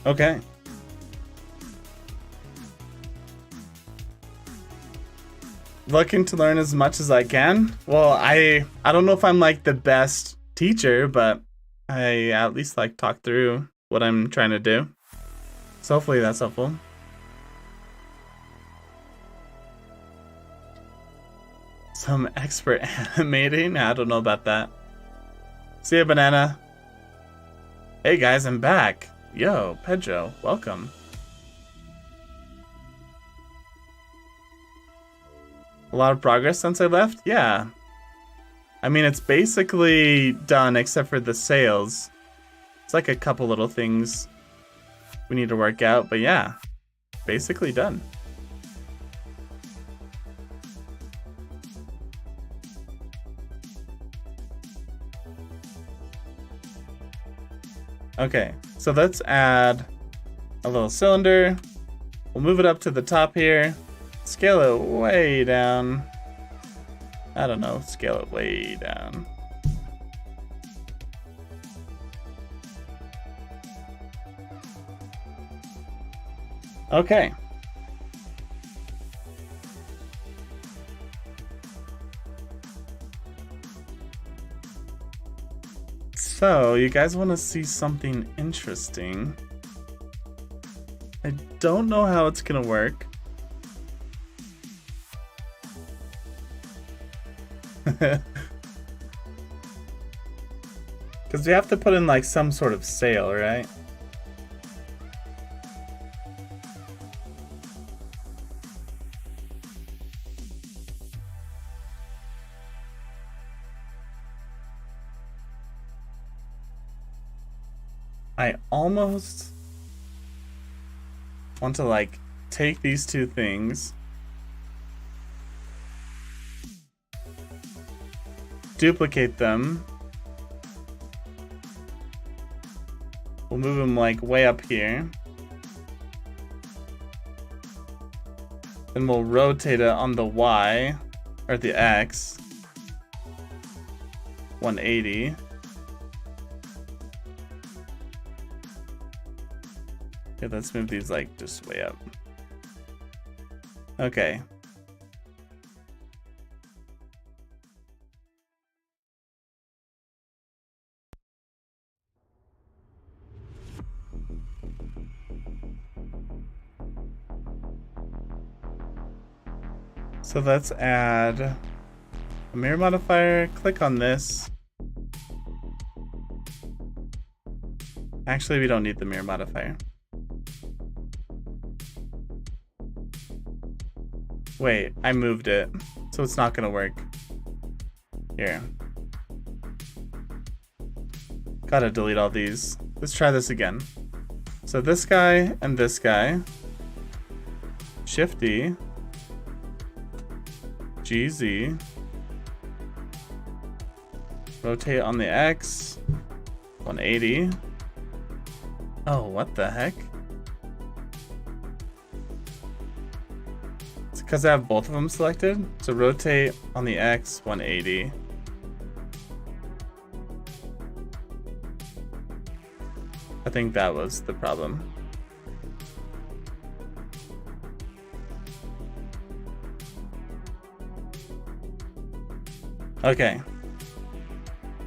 [SPEAKER 1] Okay. Looking to learn as much as I can. Well, I don't know if I'm like the best teacher, but I at least like talk through what I'm trying to do. So hopefully that's helpful. Some expert animating? I don't know about that. See ya, Banana. Hey guys, I'm back. Yo, Pedro, welcome. A lot of progress since I left? Yeah. I mean, it's basically done except for the sales. It's like a couple little things we need to work out, but yeah. basically done. Okay, so let's add a little cylinder. We'll move it up to the top here. Scale it way down. I don't know, scale it way down. Okay. So, you guys want to see something interesting? I don't know how it's gonna work. Because we have to put in like some sort of sail, right? I almost want to like take these two things, duplicate them. We'll move them like way up here. Then we'll rotate it on the Y or the X 180. Okay, let's move these like just way up. Okay. So let's add a mirror modifier, click on this. Actually, we don't need the mirror modifier. Wait, I moved it, so it's not gonna work. Here. Gotta delete all these. Let's try this again. So this guy and this guy. Shift D. GZ. Rotate on the X. 180. Oh, what the heck? It's because I have both of them selected. So rotate on the X 180. I think that was the problem. Okay.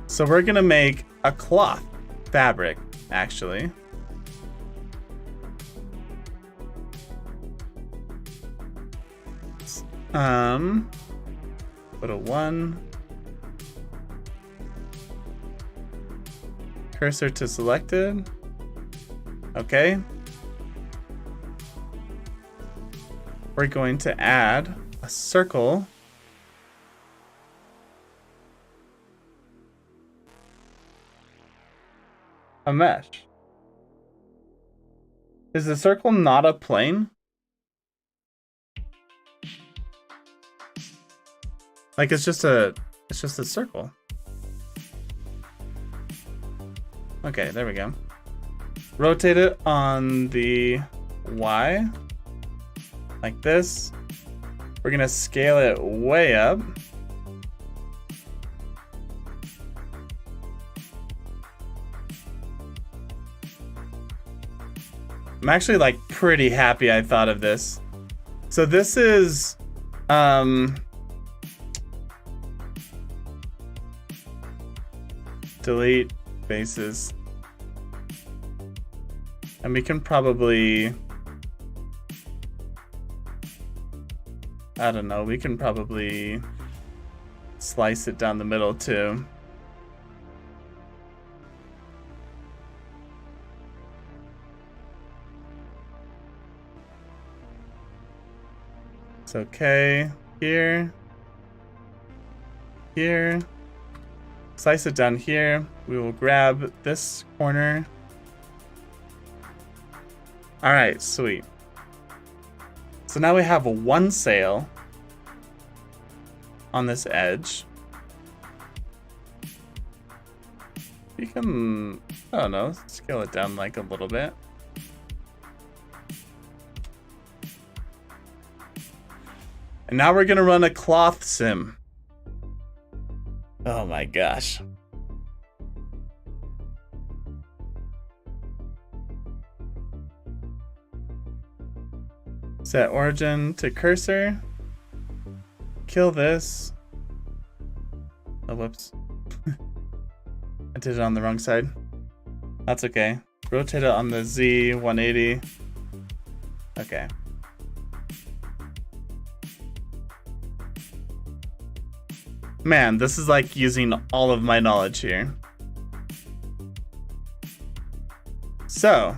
[SPEAKER 1] So we're gonna make a cloth fabric, actually. Put a 1. Cursor to selected. Okay. We're going to add a circle. A mesh. Is the circle not a plane? Like it's just a circle. Okay, there we go. Rotate it on the Y like this. We're gonna scale it way up. I'm actually like pretty happy I thought of this. So this is delete bases. And we can probably, I don't know, we can probably slice it down the middle too. It's okay. Here. Here. Slice it down here. We will grab this corner. Alright, sweet. So now we have one sail on this edge. You can, I don't know, scale it down like a little bit. And now we're gonna run a cloth sim. Oh my gosh. Set origin to cursor. Kill this. Oh, whoops. I did it on the wrong side. That's okay. Rotate it on the Z 180. Okay. Man, this is like using all of my knowledge here. So,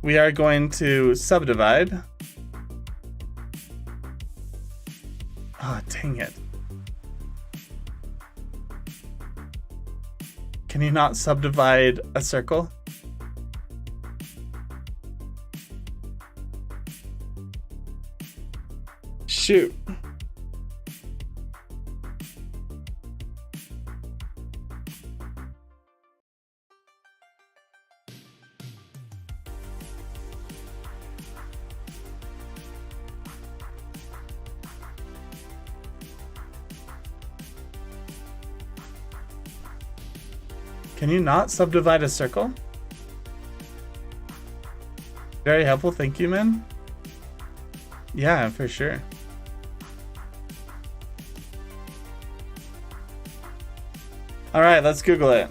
[SPEAKER 1] we are going to subdivide. Oh, dang it. Can you not subdivide a circle? Shoot. Can you not subdivide a circle? Very helpful, thank you, man. Yeah, for sure. All right, let's Google it.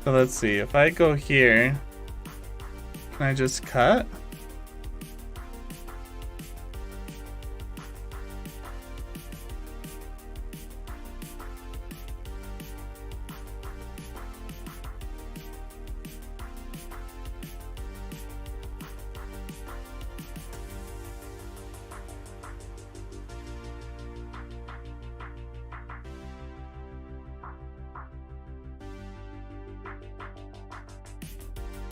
[SPEAKER 1] So let's see, if I go here, can I just cut?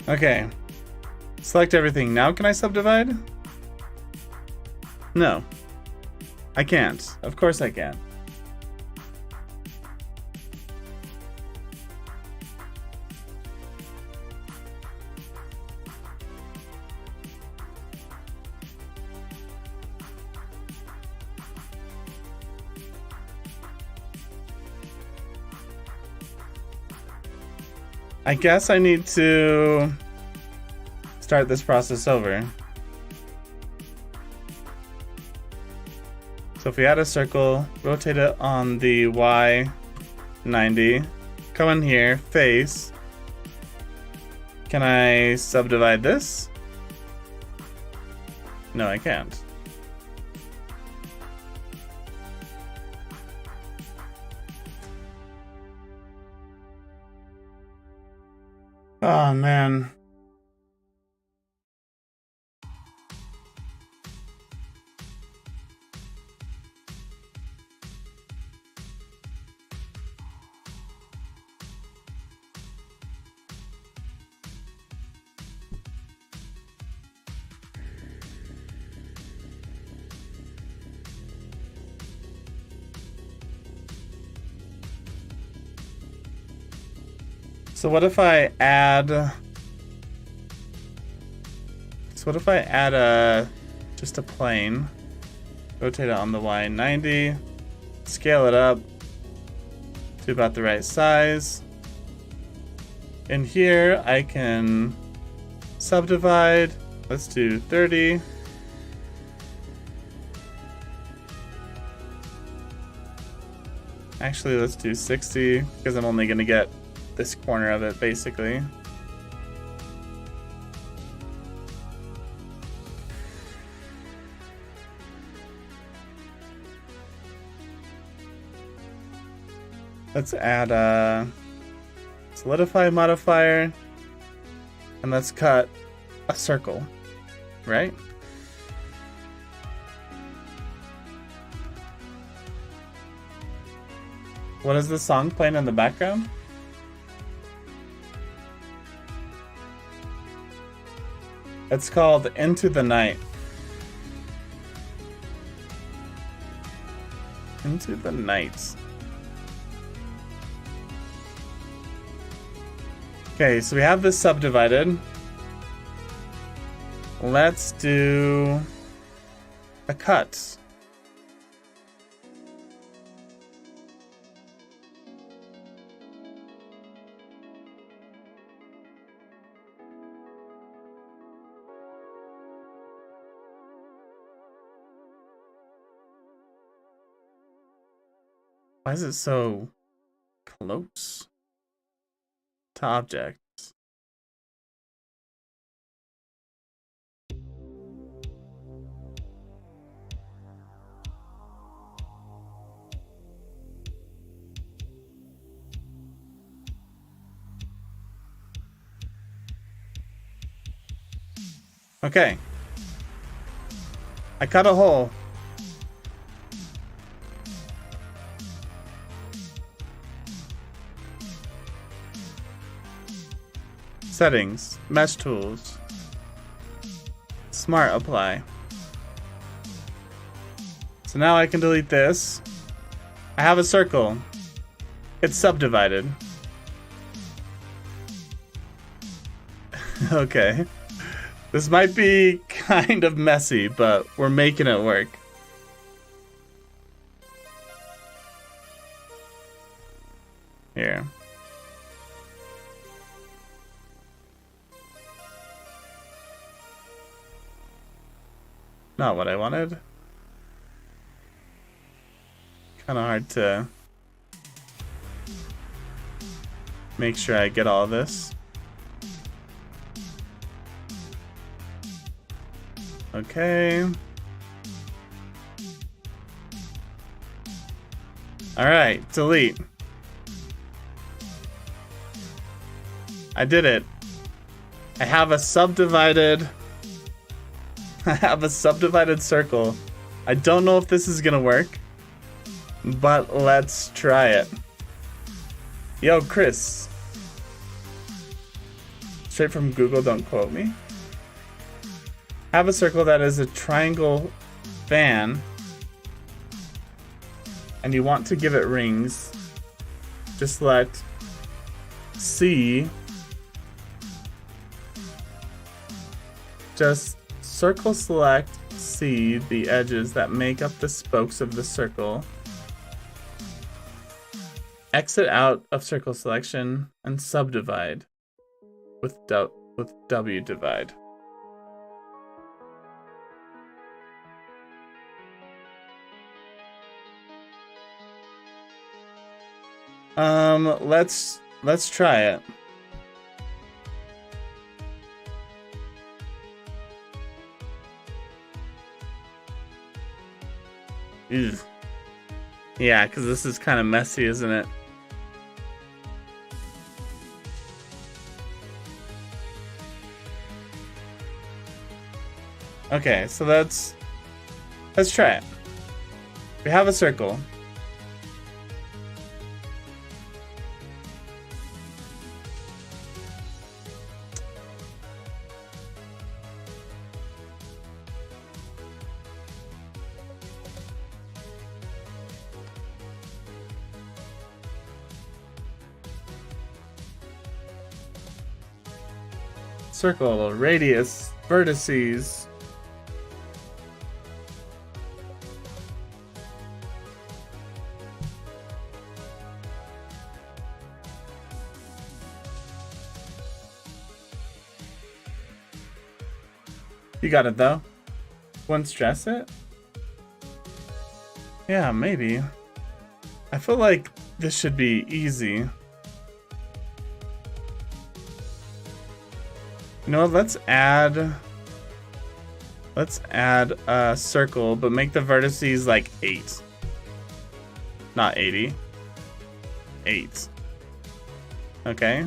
[SPEAKER 1] Okay, select everything. Now can I subdivide? No, I can't. Of course I can. I guess I need to start this process over. So if we add a circle, rotate it on the Y 90, come in here, face. Can I subdivide this? No, I can't. Oh man. So what if I add just a plane, rotate it on the Y90, scale it up to about the right size. In here I can subdivide. Let's do 30. Actually, let's do 60 because I'm only gonna get this corner of it basically. Let's add a solidify modifier. And let's cut a circle, right? What is the song playing in the background? It's called Into the Night. Into the Night. Okay, so we have this subdivided. Let's do a cut. Why is it so close to objects? Okay. I cut a hole. Settings, mesh tools, smart apply. So now I can delete this. I have a circle. It's subdivided. Okay. This might be kind of messy, but we're making it work. Here. Not what I wanted. Kind of hard to make sure I get all this. Okay. Alright, delete. I did it. I have a subdivided circle. I don't know if this is gonna work, but let's try it. Yo, Chris. Straight from Google, don't quote me. Have a circle that is a triangle fan, and you want to give it rings. Just select C. Just circle select C the edges that make up the spokes of the circle. Exit out of circle selection and subdivide with W divide. Let's try it. Ew. Yeah, because this is kind of messy, isn't it? Okay, so let's try it. We have a circle. Circle, radius, vertices. You got it though. Wouldn't stress it? Yeah, maybe. I feel like this should be easy. You know what, let's add a circle, but make the vertices like 8. Not 80. 8. Okay.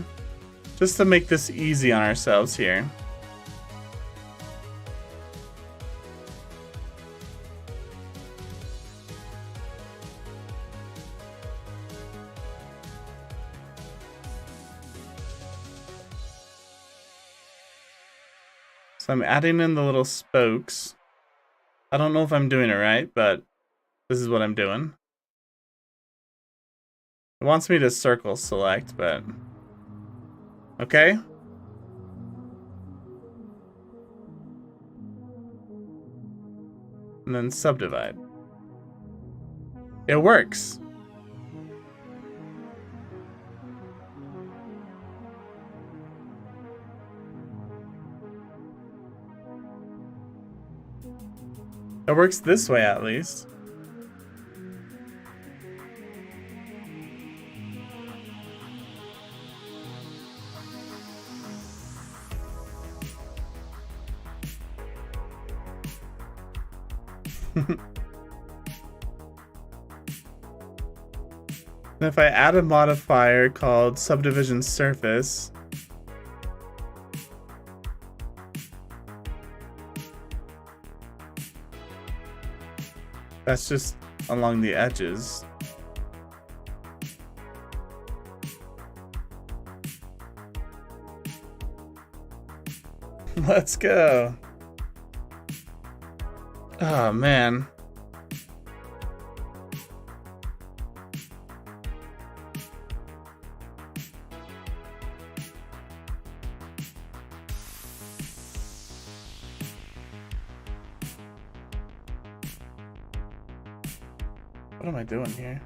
[SPEAKER 1] Just to make this easy on ourselves here. So I'm adding in the little spokes. I don't know if I'm doing it right, but this is what I'm doing. It wants me to circle select, but okay. And then subdivide. It works. It works this way, at least. And if I add a modifier called subdivision surface, that's just along the edges. Let's go. Oh, man. What am I doing here?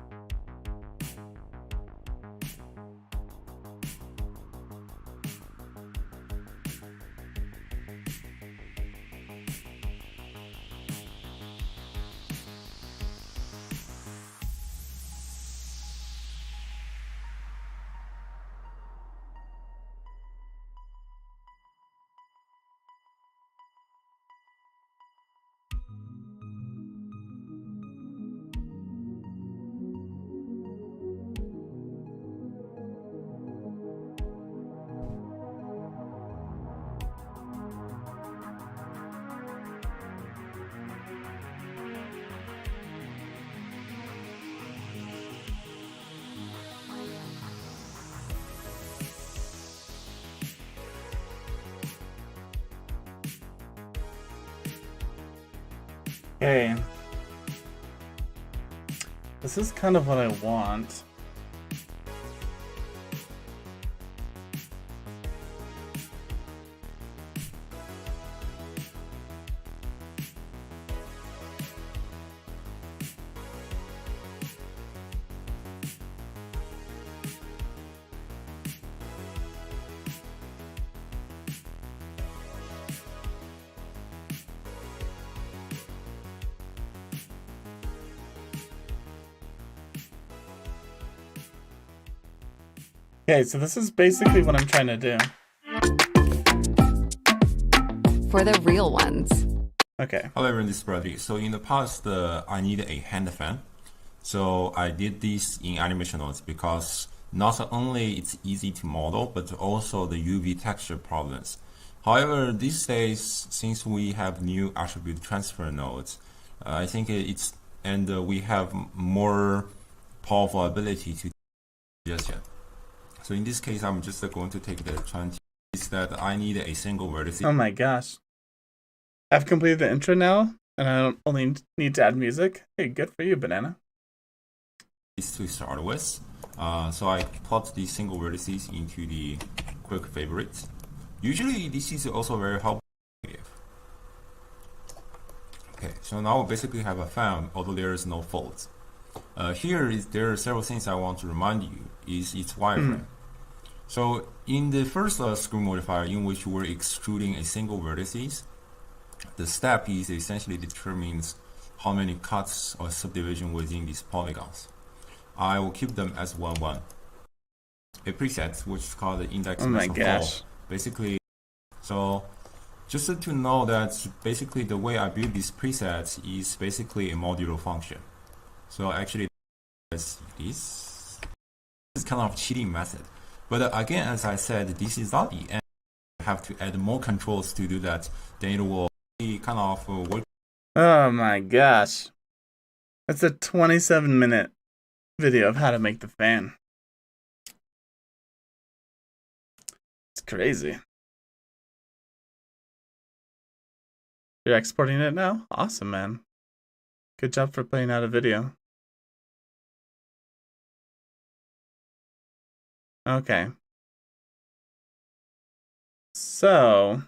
[SPEAKER 1] Okay. This is kind of what I want. Okay, so this is basically what I'm trying to do.
[SPEAKER 2] For the real ones.
[SPEAKER 1] Okay.
[SPEAKER 3] Hello everyone, this is Brady. So in the past, I need a hand fan. So I did this in animation nodes because not only it's easy to model, but also the UV texture problems. However, these days, since we have new attribute transfer nodes, I think we have more powerful ability to suggestion. So in this case, I'm just going to take the 20. Is that I need a single vertex.
[SPEAKER 1] Oh my gosh. I've completed the intro now, and I don't only need to add music. Hey, good for you, Banana.
[SPEAKER 3] To start with. So I plot the single vertices into the quick favorites. Usually this is also very helpful. Okay, so now we basically have a fan, although there is no folds. There are several things I want to remind you is its wireframe. So in the first screw modifier in which we're extruding a single vertices, the step is essentially determines how many cuts or subdivision within these polygons. I will keep them as 1, 1. A preset which is called the index.
[SPEAKER 1] Oh my gosh.
[SPEAKER 3] Basically, so just to know that basically the way I build these presets is basically a modular function. So actually this is kind of cheating method. But again, as I said, this is not the end. You have to add more controls to do that. Then it will be kind of work.
[SPEAKER 1] Oh my gosh. That's a 27-minute video of how to make the fan. It's crazy. You're exporting it now? Awesome, man. Good job for putting out a video. Okay. So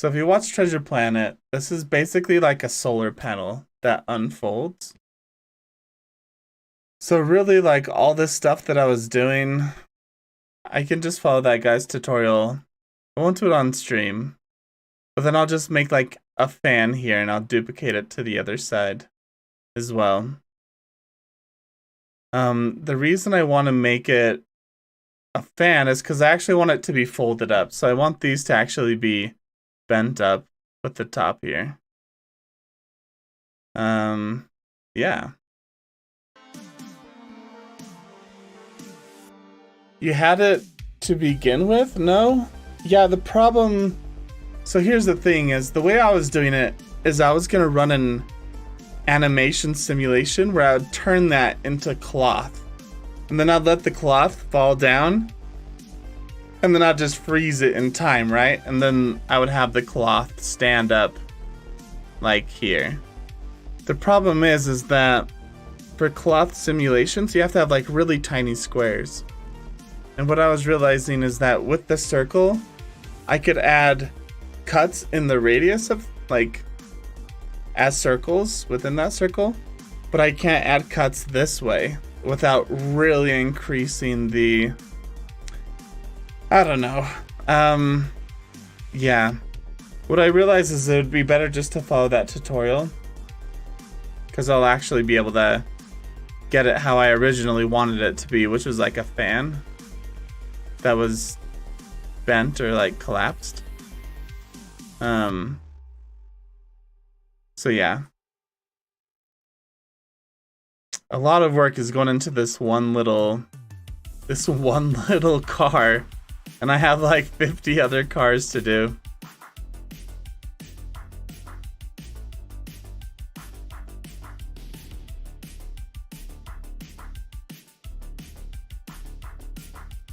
[SPEAKER 1] if you watch Treasure Planet, this is basically like a solar panel that unfolds. So really, like, all this stuff that I was doing, I can just follow that guy's tutorial. I won't do it on stream, but then I'll just make like a fan here and I'll duplicate it to the other side as well. The reason I want to make it a fan is because I actually want it to be folded up. So I want these to actually be bent up with the top here. Yeah. You had it to begin with? No? Yeah, the problem... So here's the thing, is the way I was doing it is I was going to run an animation simulation where I would turn that into cloth. And then I'd let the cloth fall down. And then I'd just freeze it in time, right? And then I would have the cloth stand up like here. The problem is that for cloth simulations, you have to have like really tiny squares. And what I was realizing is that with the circle, I could add cuts in the radius of like as circles within that circle, but I can't add cuts this way without really increasing the, I don't know. Yeah. What I realize is it would be better just to follow that tutorial, because I'll actually be able to get it how I originally wanted it to be, which was like a fan that was bent or like collapsed. So yeah. A lot of work is going into this one little car, and I have like 50 other cars to do.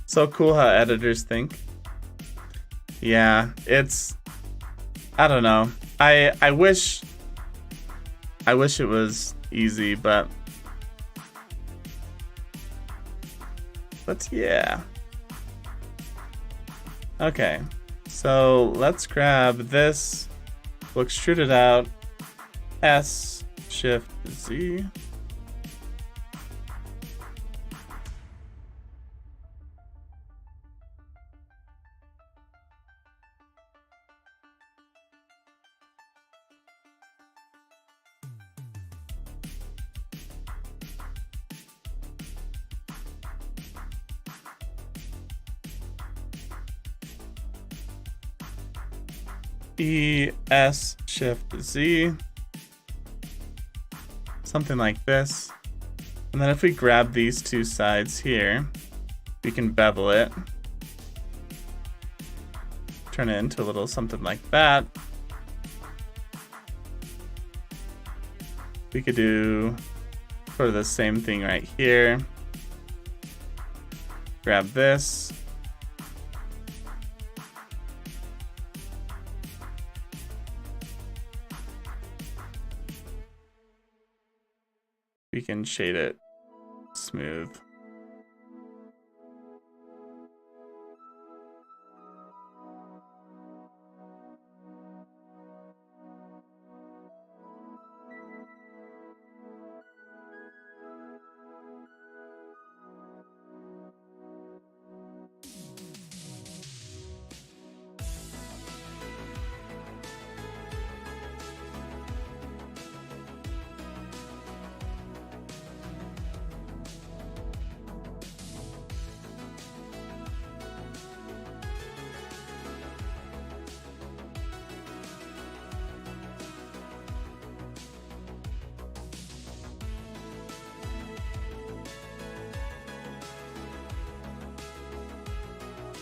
[SPEAKER 1] So cool how editors think. Yeah, it's, I don't know. I wish it was easy, but yeah. Okay, so let's grab this. We'll extrude it out. S, Shift, Z. E, S, Shift, Z. Something like this. And then if we grab these two sides here, we can bevel it. Turn it into a little something like that. We could do sort of the same thing right here. Grab this. We can shade it smooth.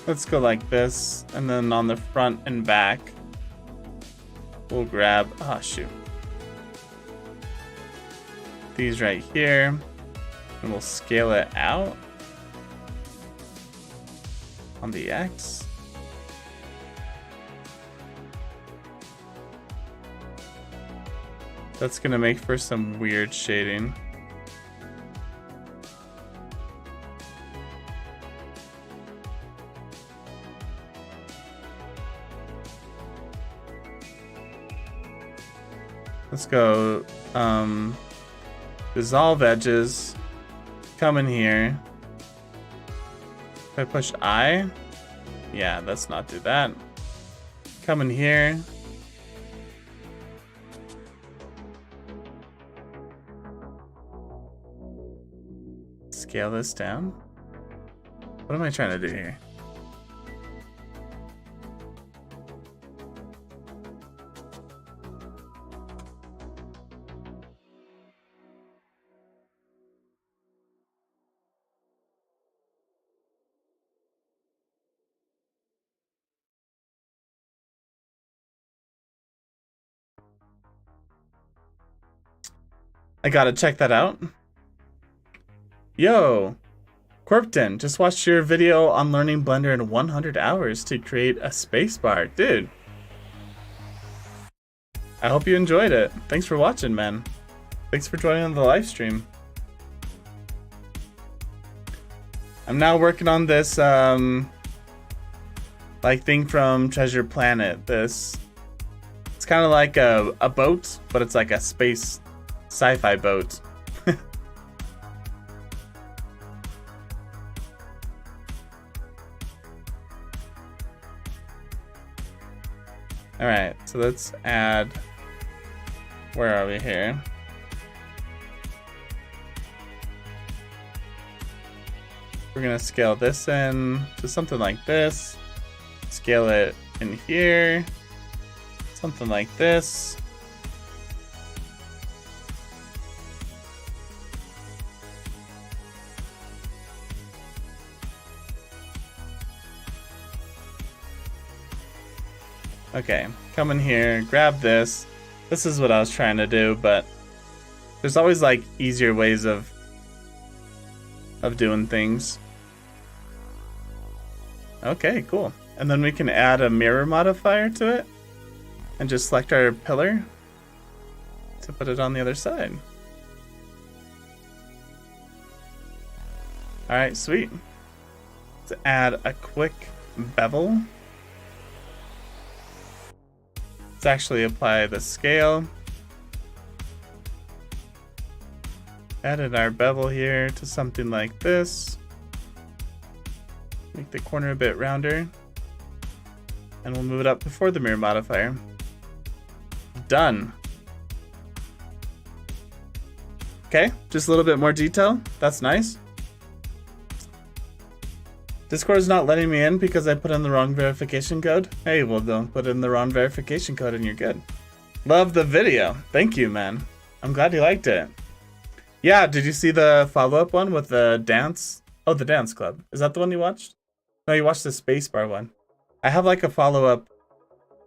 [SPEAKER 1] Let's go like this, and then on the front and back, we'll grab, oh shoot, these right here, and we'll scale it out on the X. That's gonna make for some weird shading. Let's go dissolve edges, come in here. If I push I, yeah, let's not do that. Come in here. Scale this down. What am I trying to do here? I gotta check that out. Yo, Corpton, just watched your video on learning Blender in 100 hours to create a spacebar. Dude, I hope you enjoyed it. Thanks for watching, man. Thanks for joining the live stream. I'm now working on this like thing from Treasure Planet. It's kind of like a boat, but it's like a space sci-fi boat. All right, so let's add, where are we here? We're gonna scale this in to something like this. Scale it in here, something like this. Okay, come in here, grab this. This is what I was trying to do, but there's always like easier ways of doing things. Okay, cool. And then we can add a mirror modifier to it and just select our pillar to put it on the other side. All right, sweet. Let's add a quick bevel. Let's actually apply the scale. Added our bevel here to something like this. Make the corner a bit rounder. And we'll move it up before the mirror modifier. Done. Okay, just a little bit more detail. That's nice. Discord is not letting me in because I put in the wrong verification code. Hey, well, don't put in the wrong verification code and you're good. Love the video. Thank you, man. I'm glad you liked it. Yeah, did you see the follow-up one with the dance? Oh, the dance club. Is that the one you watched? No, you watched the spacebar one. I have like a follow-up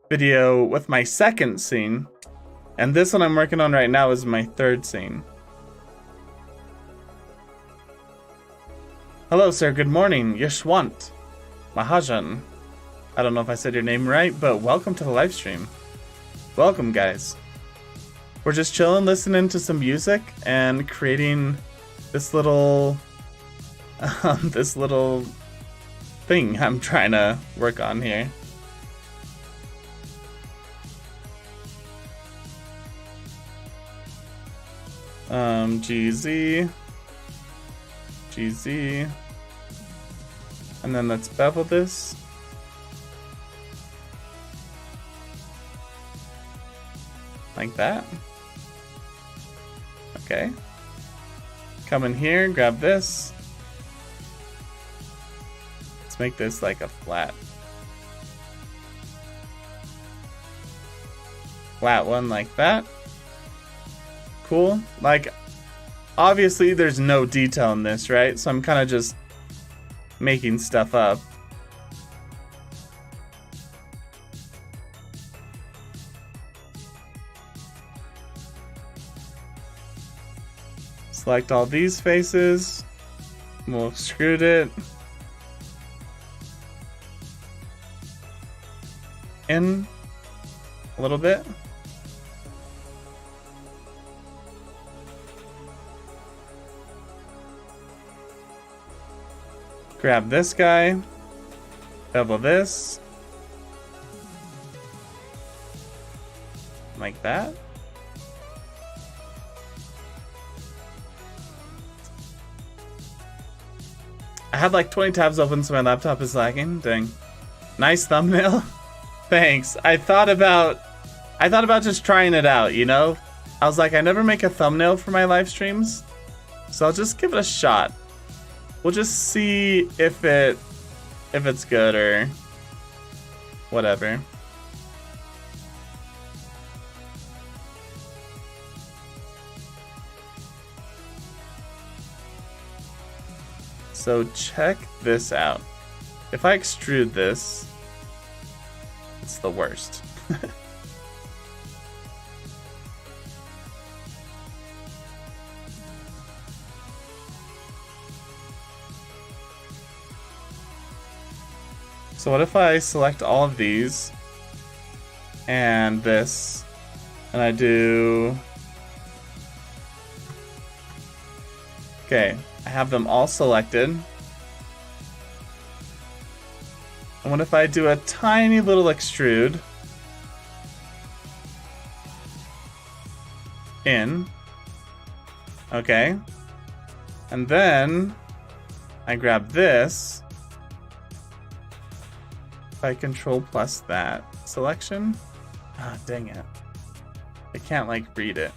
[SPEAKER 1] video with my second scene. And this one I'm working on right now is my third scene. Hello, sir. Good morning. Yashwant Mahajan. I don't know if I said your name right, but welcome to the live stream. Welcome, guys. We're just chilling, listening to some music, and creating this little thing I'm trying to work on here. GZ. And then let's bevel this. Like that. Okay. Come in here, grab this. Let's make this like a flat one like that. Cool. Like, obviously there's no detail in this, right? So I'm kind of just making stuff up. Select all these faces. We'll extrude it. In a little bit. Grab this guy. Bevel this. Like that. I have like 20 tabs open, so my laptop is lagging. Dang. Nice thumbnail. Thanks. I thought about just trying it out, you know? I was like, I never make a thumbnail for my live streams, so I'll just give it a shot. We'll just see if it's good or whatever. So check this out. If I extrude this, it's the worst. So what if I select all of these and this, and I do... Okay, I have them all selected. And what if I do a tiny little extrude in? Okay. And then I grab this. If I control plus that selection. Ah, dang it. I can't like read it.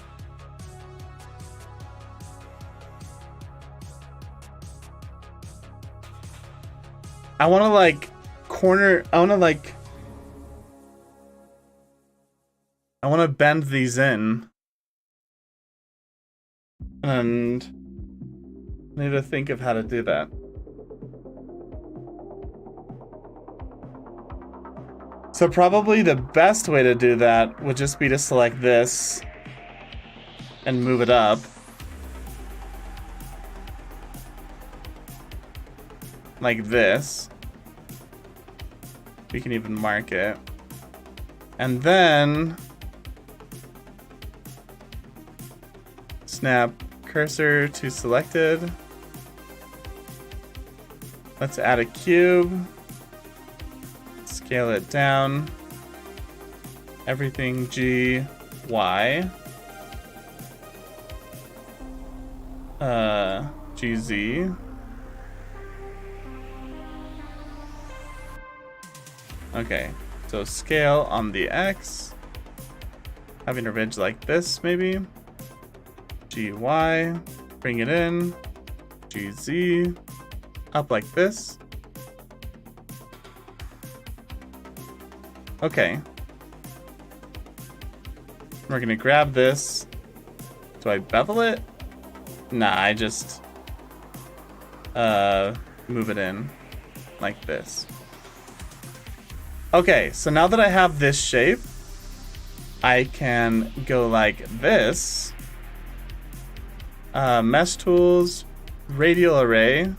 [SPEAKER 1] I want to like corner, I want to bend these in. And I need to think of how to do that. So probably the best way to do that would just be to select this and move it up. Like this. We can even mark it. And then snap cursor to selected. Let's add a cube. Scale it down. Everything G, Y. GZ. Okay, so scale on the X. Having a ridge like this, maybe. GY. Bring it in. GZ. Up like this. Okay. We're gonna grab this. Do I bevel it? Nah, I just move it in like this. Okay, so now that I have this shape, I can go like this. Mesh tools, radial array,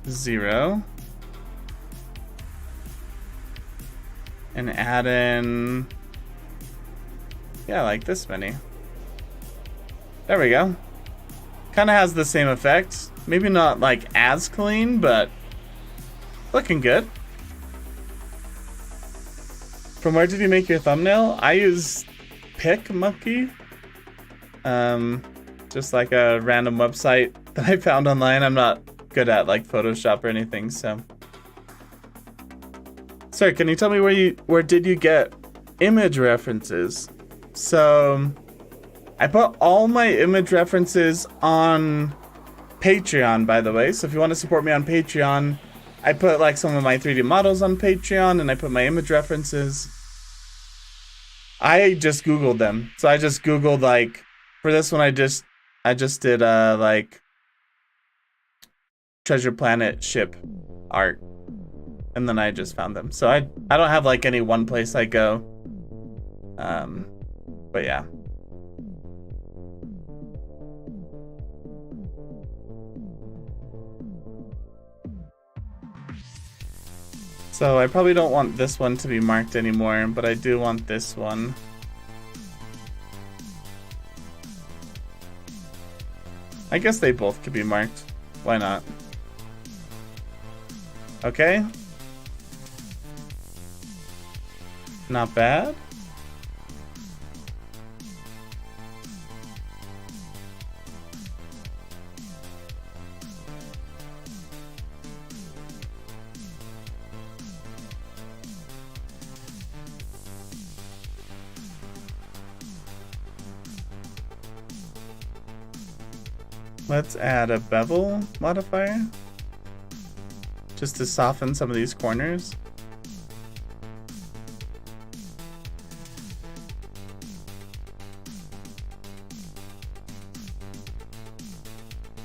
[SPEAKER 1] 0. And add in, yeah, like this many. There we go. Kind of has the same effect. Maybe not like as clean, but looking good. From where did you make your thumbnail? I use PicMonkey. Just like a random website that I found online. I'm not good at like Photoshop or anything, so. Sir, can you tell me where did you get image references? So I put all my image references on Patreon, by the way. So if you want to support me on Patreon, I put like some of my 3D models on Patreon, and I put my image references. I just Googled them. So I just Googled like, for this one I just did like Treasure Planet ship art. And then I just found them. So I don't have like any one place I go. But yeah. So I probably don't want this one to be marked anymore, but I do want this one. I guess they both could be marked. Why not? Okay. Not bad. Let's add a bevel modifier just to soften some of these corners.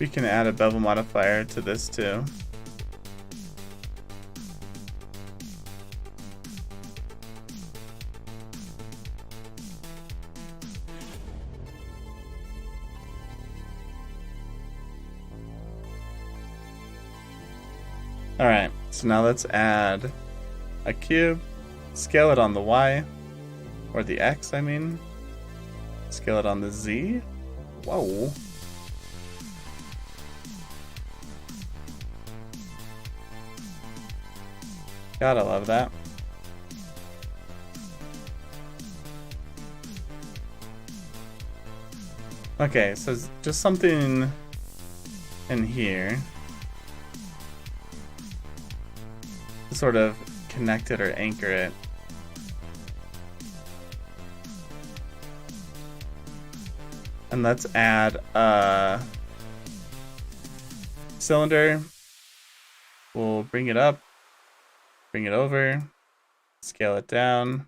[SPEAKER 1] We can add a bevel modifier to this too. Alright, so now let's add a cube, scale it on the Y, or the X, I mean. Scale it on the Z. Whoa. Gotta love that. Okay, so just something in here to sort of connect it or anchor it. And let's add a cylinder. We'll bring it up, bring it over, scale it down.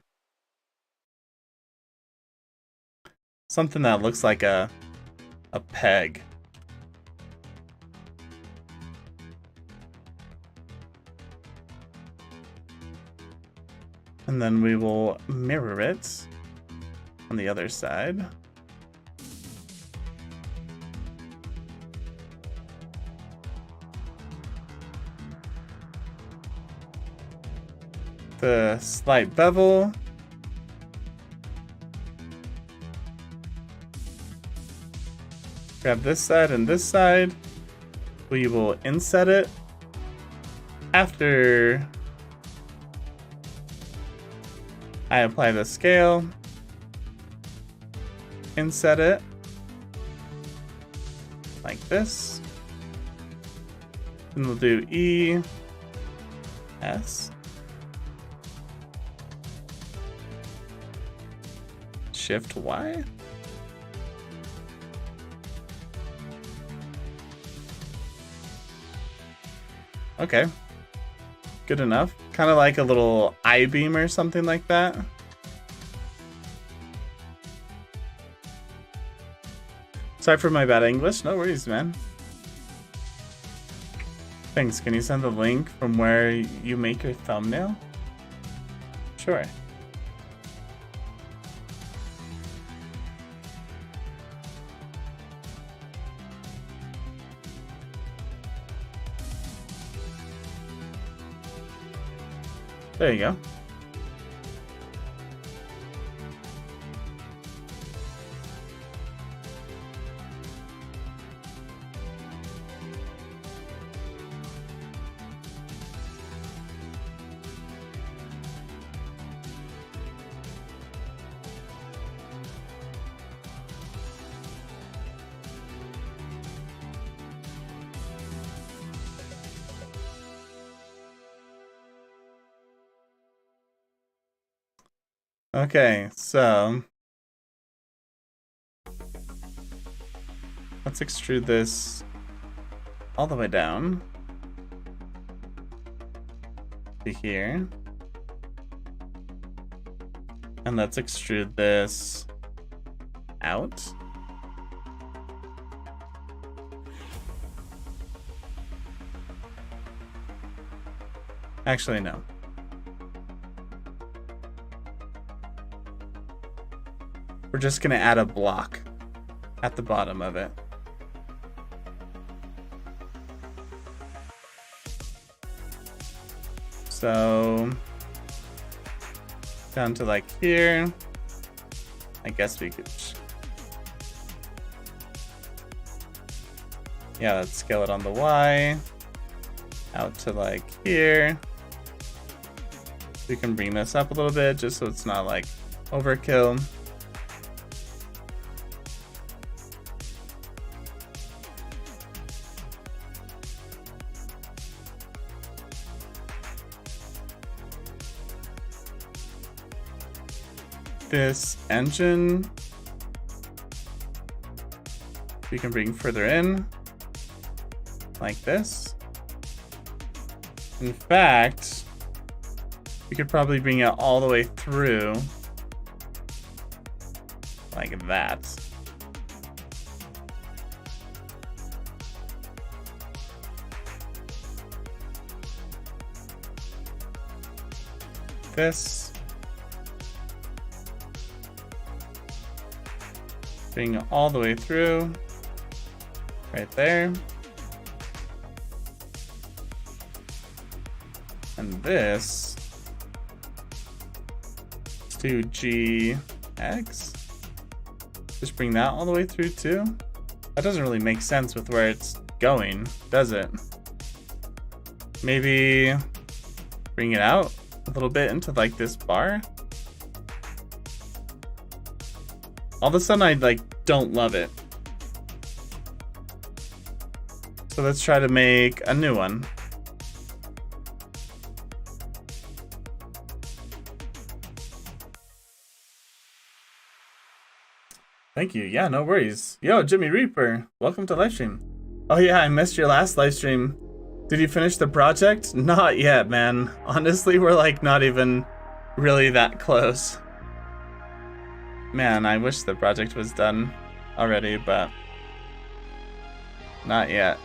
[SPEAKER 1] Something that looks like a peg. And then we will mirror it on the other side. The slight bevel. Grab this side and this side. We will inset it after I apply the scale. Inset it like this. And we'll do E, S. Shift Y. Okay. Good enough. Kind of like a little I-beam or something like that. Sorry for my bad English. No worries, man. Thanks. Can you send the link from where you make your thumbnail? Sure. There you go. Okay, so let's extrude this all the way down to here. And let's extrude this out. Actually, no. We're just gonna add a block at the bottom of it. So down to like here. I guess we could. Yeah, let's scale it on the Y. Out to like here. We can bring this up a little bit just so it's not like overkill. This engine we can bring further in like this. In fact, we could probably bring it all the way through like that. This. Bring it all the way through. Right there. And this. Let's do GX. Just bring that all the way through too. That doesn't really make sense with where it's going, does it? Maybe bring it out a little bit into like this bar. All of a sudden I like don't love it. So let's try to make a new one. Thank you. Yeah, no worries. Yo, Jimmy Reaper, welcome to Livestream. Oh yeah, I missed your last Livestream. Did you finish the project? Not yet, man. Honestly, we're like not even really that close. Man, I wish the project was done already, but not yet.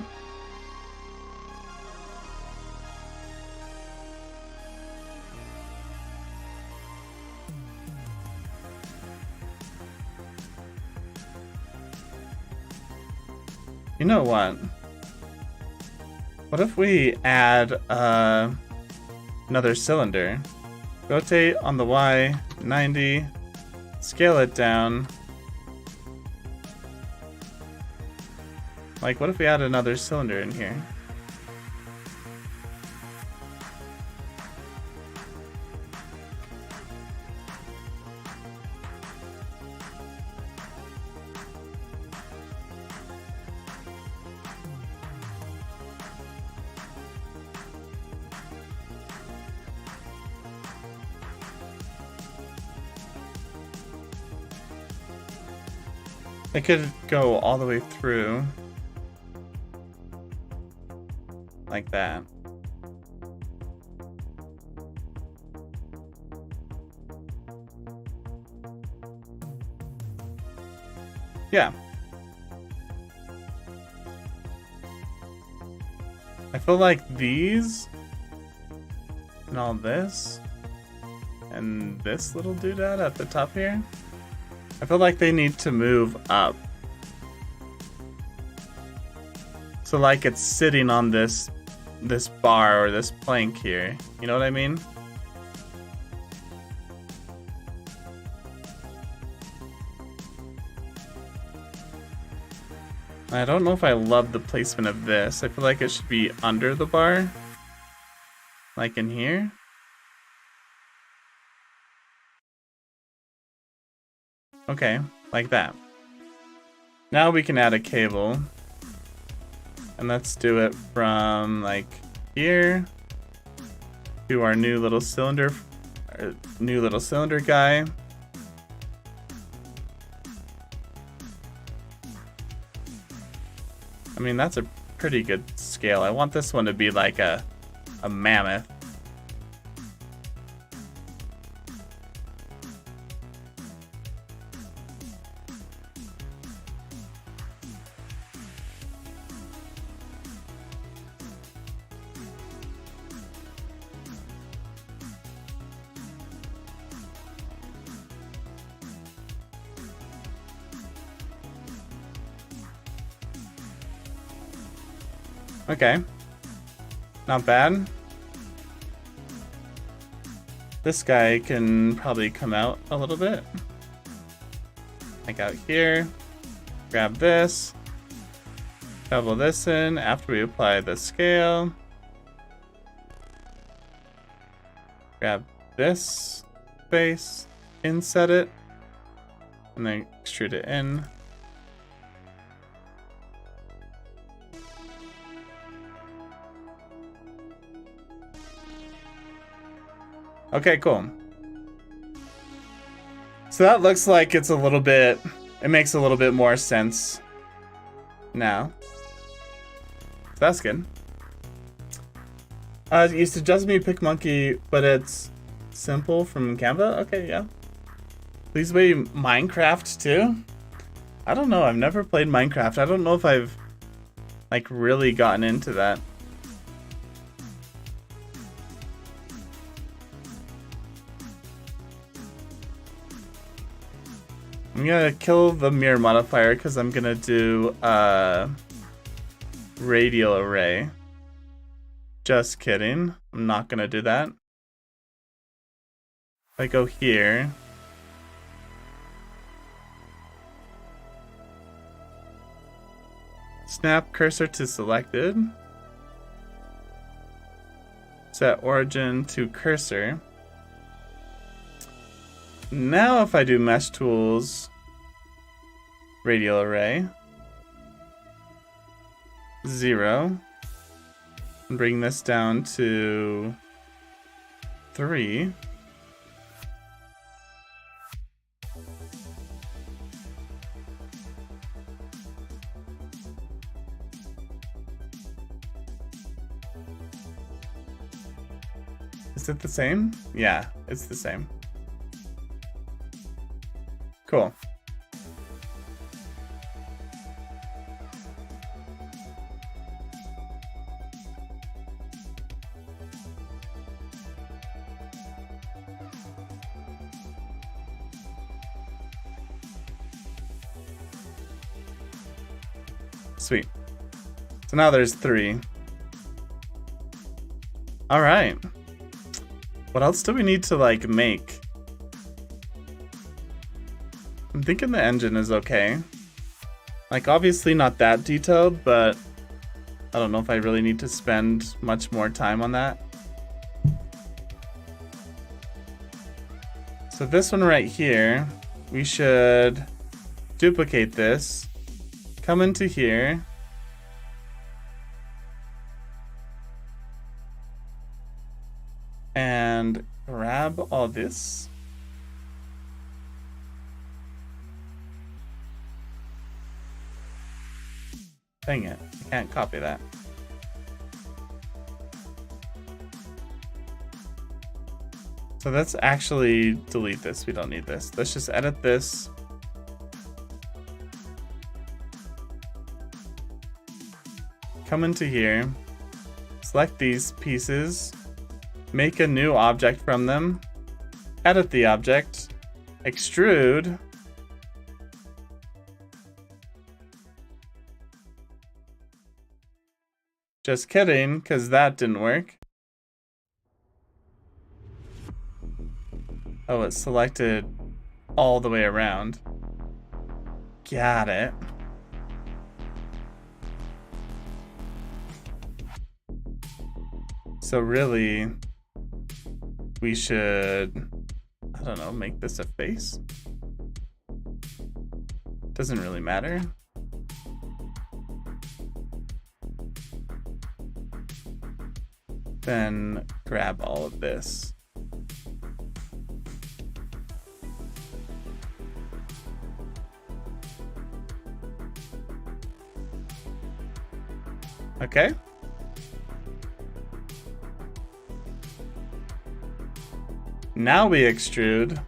[SPEAKER 1] You know what? What if we add another cylinder? Rotate on the Y, 90. Scale it down. Like, what if we add another cylinder in here? It could go all the way through. Like that. Yeah. I feel like these and all this and this little doodad at the top here, I feel like they need to move up. So like it's sitting on this bar or this plank here. You know what I mean? I don't know if I love the placement of this. I feel like it should be under the bar. Like in here. Okay, like that. Now we can add a cable. And let's do it from like here to our new little cylinder guy. I mean, that's a pretty good scale. I want this one to be like a mammoth. Okay. Not bad. This guy can probably come out a little bit. Like out here. Grab this. Bevel this in after we apply the scale. Grab this face, inset it, and then extrude it in. Okay, cool. So that looks like it's a little bit, it makes a little bit more sense now. So that's good. You suggest me pick monkey, but it's simple from Canva? Okay, yeah. Please play Minecraft too? I don't know, I've never played Minecraft. I don't know if I've like really gotten into that. I'm gonna kill the mirror modifier because I'm gonna do radial array. Just kidding. I'm not gonna do that. If I go here. Snap cursor to selected. Set origin to cursor. Now if I do mesh tools, radial array, 0, and bring this down to 3. Is it the same? Yeah, it's the same. Cool. Sweet. So now there's 3. All right. What else do we need to like make? I'm thinking the engine is okay. Like obviously not that detailed, but I don't know if I really need to spend much more time on that. So this one right here, we should duplicate this, come into here, and grab all this. Dang it, I can't copy that. So let's actually delete this. We don't need this. Let's just edit this. Come into here, select these pieces, make a new object from them, edit the object, extrude, just kidding, because that didn't work. Oh, it's selected all the way around. Got it. So really, we should, I don't know, make this a face? Doesn't really matter. Then grab all of this. Okay. Now we extrude.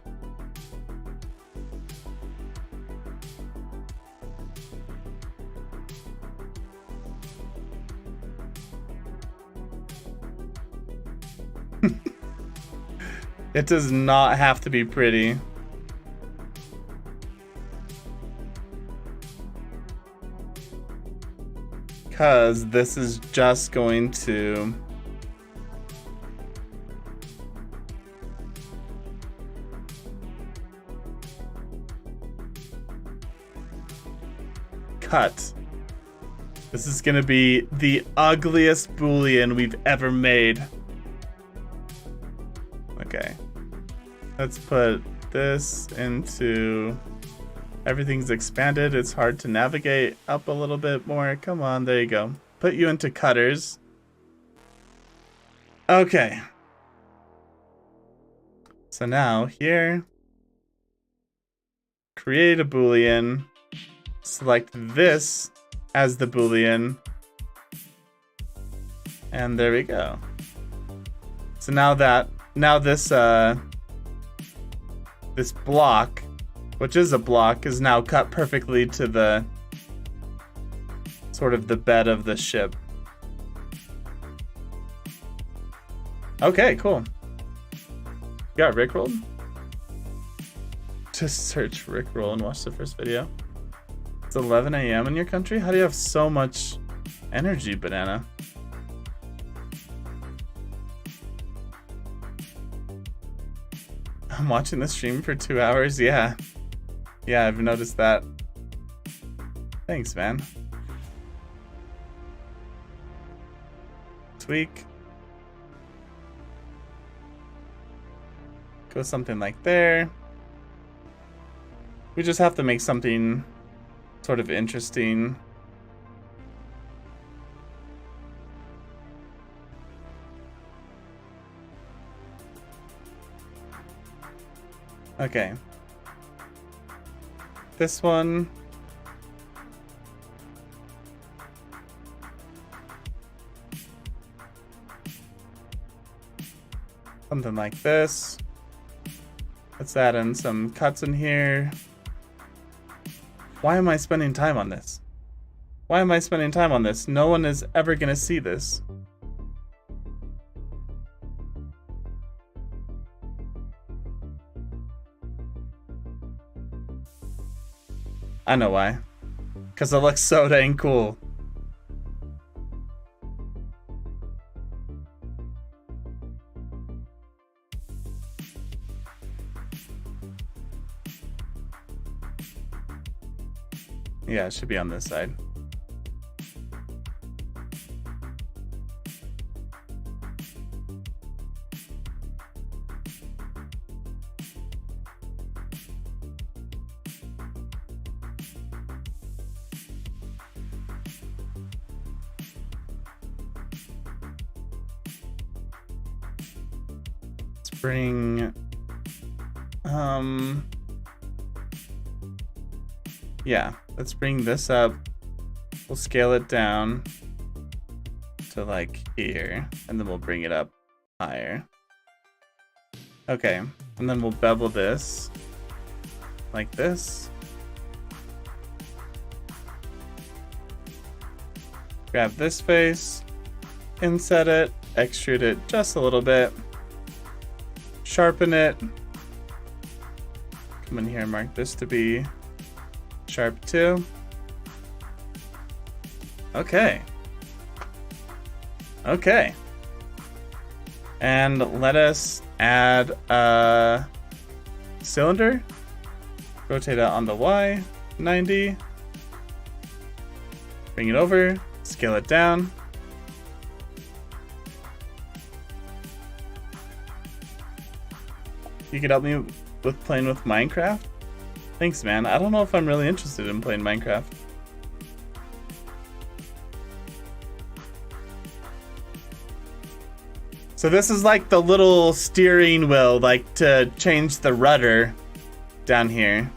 [SPEAKER 1] It does not have to be pretty. Because this is just going to cut. This is gonna be the ugliest Boolean we've ever made. Okay. Let's put this into... Everything's expanded. It's hard to navigate up a little bit more. Come on, there you go. Put you into cutters. Okay. So now here, create a Boolean, select this as the Boolean, and there we go. So now this this block, which is a block, is now cut perfectly to the sort of the bed of the ship. Okay, cool. You got Rickrolled? Just search Rickroll and watch the first video. It's 11 a.m. in your country? How do you have so much energy, Banana? I'm watching the stream for 2 hours? Yeah. Yeah, I've noticed that. Thanks, man. Tweak. Go something like there. We just have to make something sort of interesting. Okay. This one. Something like this. Let's add in some cuts in here. Why am I spending time on this? Why am I spending time on this? No one is ever gonna see this. I know why. Because it looks so dang cool. Yeah, it should be on this side. Let's bring, yeah. Let's bring this up. We'll scale it down to like here, and then we'll bring it up higher. Okay, and then we'll bevel this like this. Grab this face, inset it, extrude it just a little bit, sharpen it. Come in here and mark this to be sharp 2. Okay. Okay. And let us add a cylinder. Rotate it on the Y, 90. Bring it over, scale it down. You could help me with playing with Minecraft? Thanks, man. I don't know if I'm really interested in playing Minecraft. So this is like the little steering wheel, like to change the rudder down here.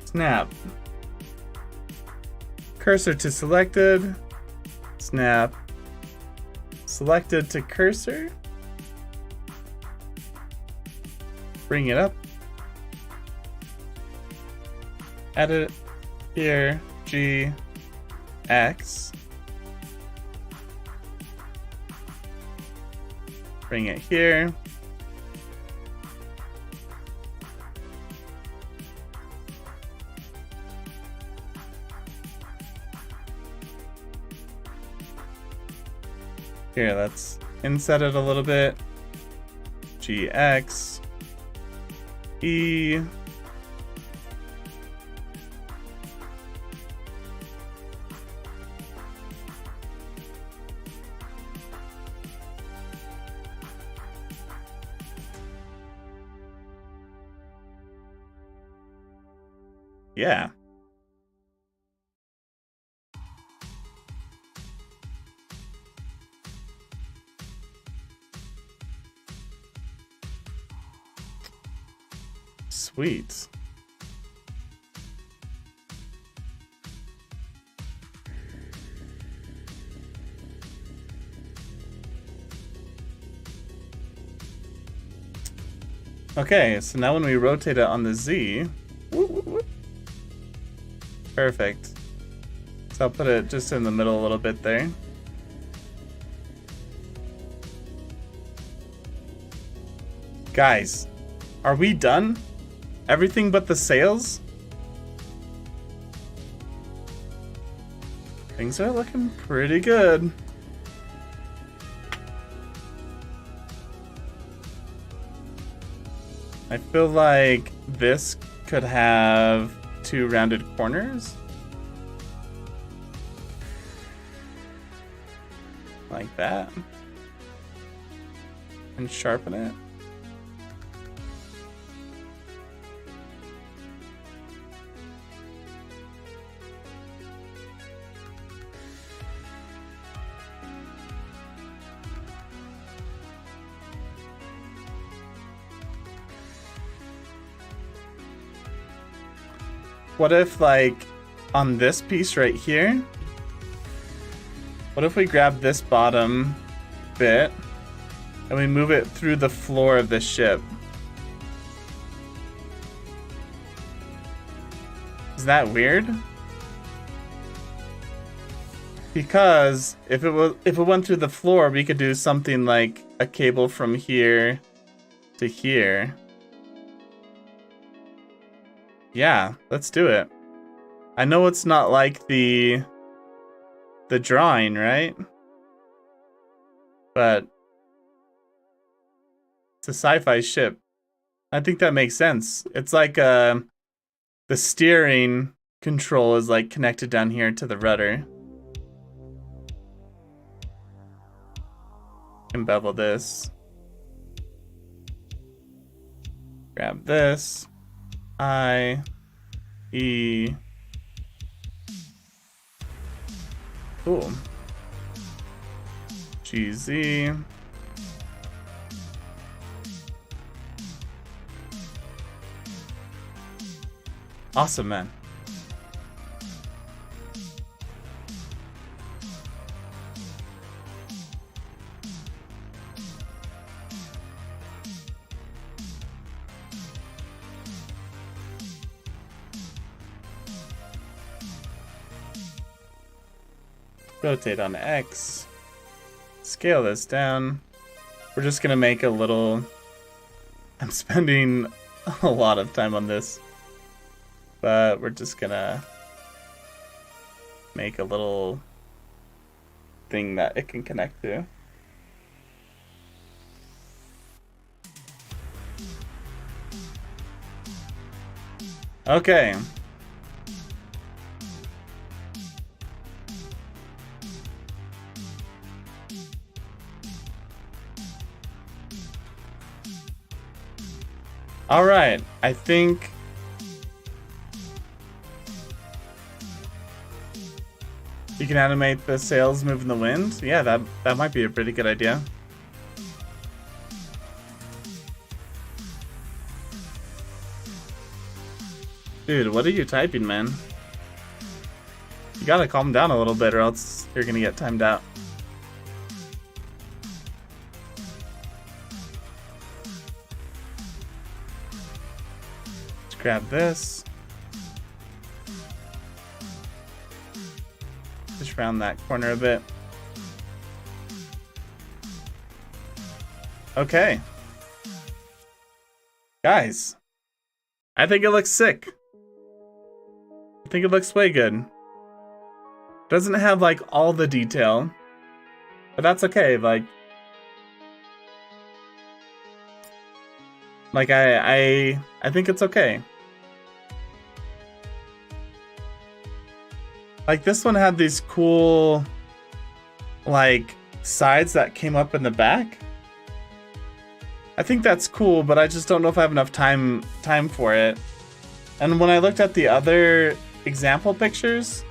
[SPEAKER 1] Snap. Cursor to selected. Snap. Selected to cursor. Bring it up. Edit here. G. X. Bring it here. Here, let's inset it a little bit. GX. E. Yeah. Sweet. Okay, so now when we rotate it on the Z, perfect. So I'll put it just in the middle a little bit there. Guys, are we done? Everything but the sails? Things are looking pretty good. I feel like this could have 2 rounded corners. Like that. And sharpen it. What if, like, on this piece right here, what if we grab this bottom bit and we move it through the floor of the ship? Is that weird? Because if it went through the floor, we could do something like a cable from here to here. Yeah, let's do it. I know it's not like the drawing, right? But it's a sci-fi ship. I think that makes sense. It's like the steering control is like connected down here to the rudder. Bevel this. Grab this. I, E. Cool. GZ. Awesome, man. Rotate on X. Scale this down. We're just gonna make a little... I'm spending a lot of time on this. But we're just gonna make a little thing that it can connect to. Okay. All right, I think you can animate the sails move in the wind. Yeah, that might be a pretty good idea. Dude, what are you typing, man? You gotta calm down a little bit or else you're gonna get timed out. Let's grab this. Just round that corner a bit. Okay. Guys, I think it looks sick. I think it looks way good. Doesn't have like all the detail, But that's okay. Like I think it's okay. Like this one had these cool like sides that came up in the back. I think that's cool, but I just don't know if I have enough time for it. And when I looked at the other example pictures,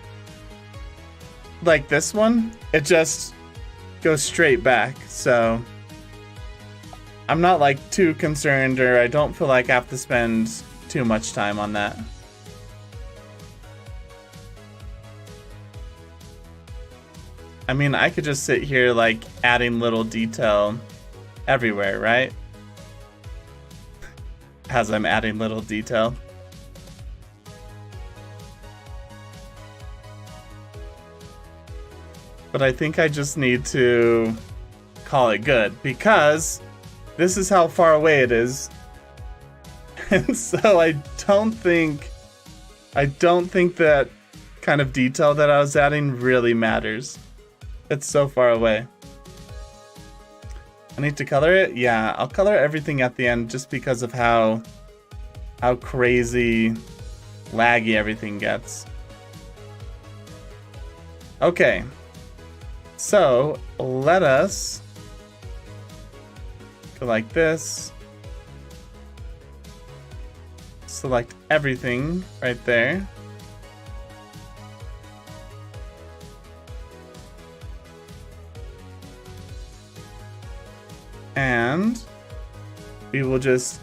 [SPEAKER 1] like this one, it just goes straight back. So I'm not like too concerned, or I don't feel like I have to spend too much time on that. I mean, I could just sit here like adding little detail everywhere, right? As I'm adding little detail. But I think I just need to call it good because this is how far away it is. And so I don't think that kind of detail that I was adding really matters. It's so far away. I need to color it? Yeah, I'll color everything at the end just because of how crazy laggy everything gets. Okay. So, let us go like this. Select everything right there. And we will just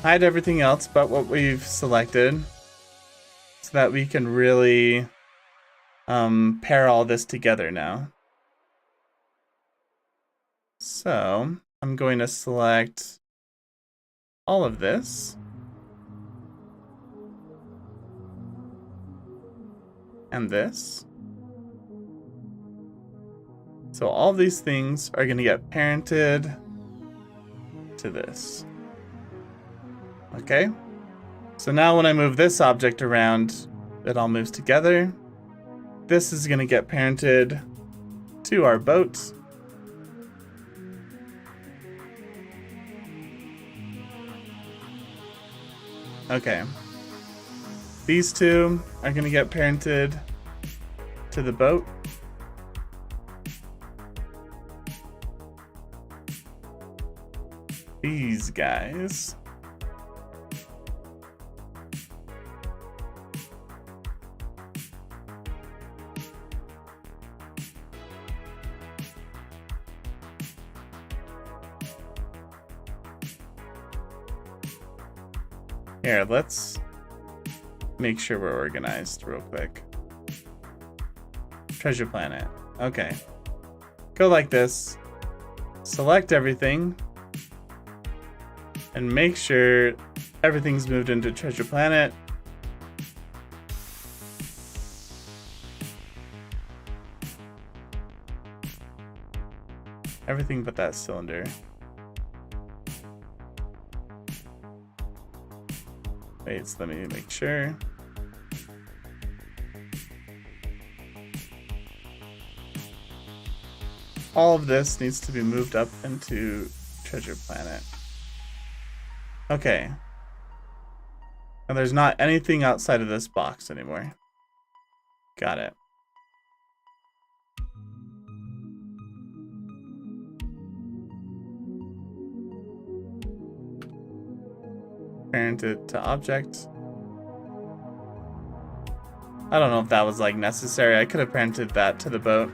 [SPEAKER 1] hide everything else but what we've selected so that we can really pair all this together now. So I'm going to select all of this and this. So all of these things are going to get parented to this. Okay? So now when I move this object around, it all moves together. This is going to get parented to our boat. Okay. These two are going to get parented to the boat. These guys here, let's make sure we're organized real quick. Treasure planet. Okay. Go like this. Select everything. And make sure everything's moved into Treasure Planet. Everything but that cylinder. Wait, so let me make sure. All of this needs to be moved up into Treasure Planet. Okay. And there's not anything outside of this box anymore. Got it. Parent it to object. I don't know if that was like necessary. I could have parented that to the boat.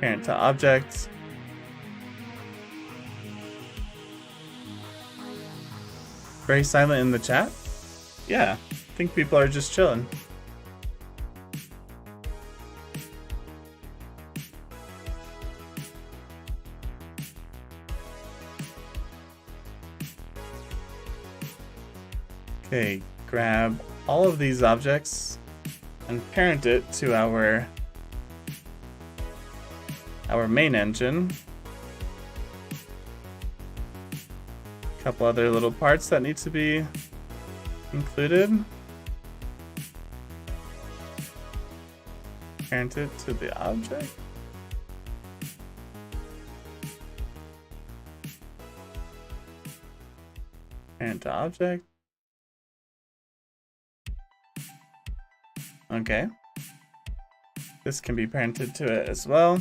[SPEAKER 1] Parent to object. Very silent in the chat? Yeah, I think people are just chilling. Okay, grab all of these objects and parent it to our main engine. Couple other little parts that need to be included. Parent it to the object. Parent to object. Okay. This can be parented to it as well.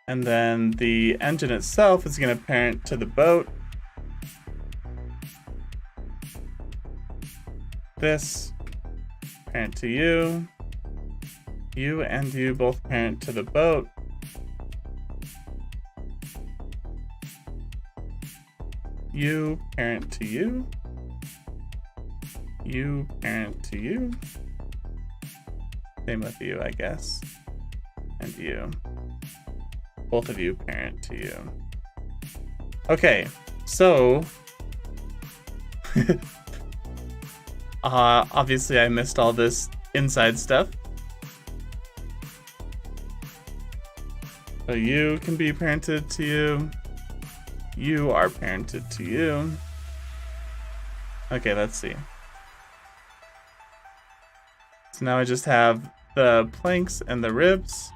[SPEAKER 1] And then the engine itself is going to parent to the boat. This parent to you. You and you both parent to the boat. You parent to you. You parent to you. Same with you, I guess. And you. Both of you parent to you. Okay, so obviously I missed all this inside stuff. So you can be parented to you. You are parented to you. Okay, let's see. So now I just have the planks and the ribs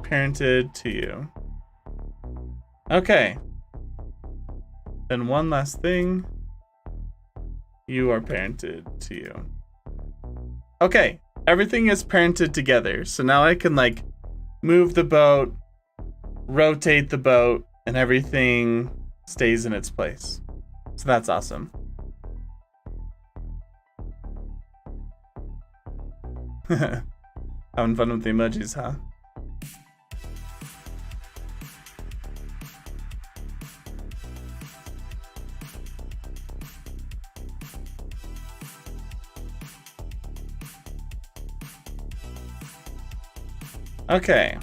[SPEAKER 1] parented to you. Okay. Then one last thing. You are parented to you. Okay, everything is parented together. So now I can like move the boat, rotate the boat, and everything stays in its place. So that's awesome. Having fun with the emojis, huh? Okay.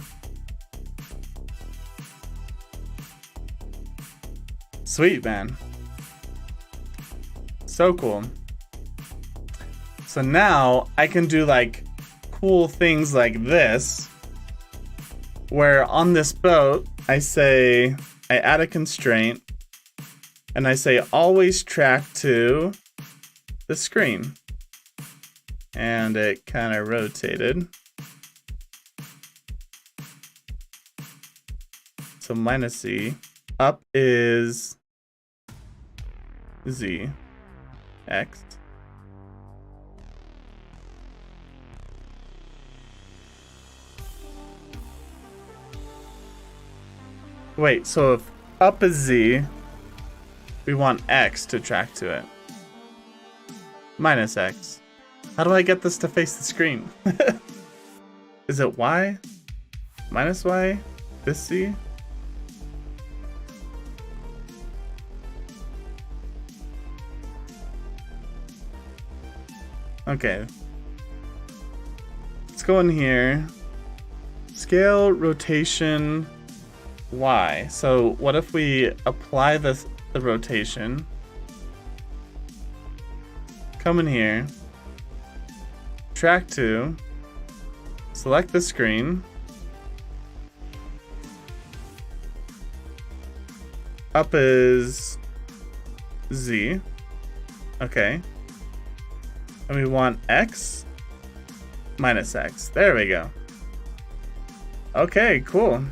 [SPEAKER 1] Sweet, man. So cool. So now I can do like cool things like this, where on this boat, I add a constraint and I say always track to the screen. And it kind of rotated. So minus Z. Up is Z. X. Wait, so if up is Z, we want X to track to it. Minus X. How do I get this to face the screen? Is it Y? Minus Y? This Z? Okay. Let's go in here. Scale, rotation, Y. So what if we apply the rotation? Come in here. Track to. Select the screen. Up is Z. Okay. And we want X minus X. There we go. Okay, cool.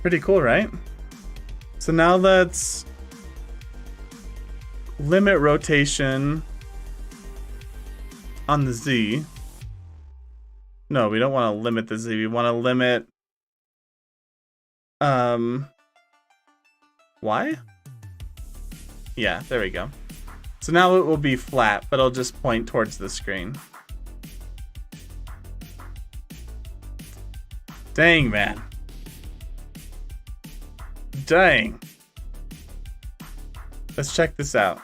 [SPEAKER 1] Pretty cool, right? So now let's limit rotation on the Z. No, we don't want to limit the Z. We want to limit Y? Yeah, there we go. So now it will be flat, but it'll just point towards the screen. Dang, man. Dang. Let's check this out.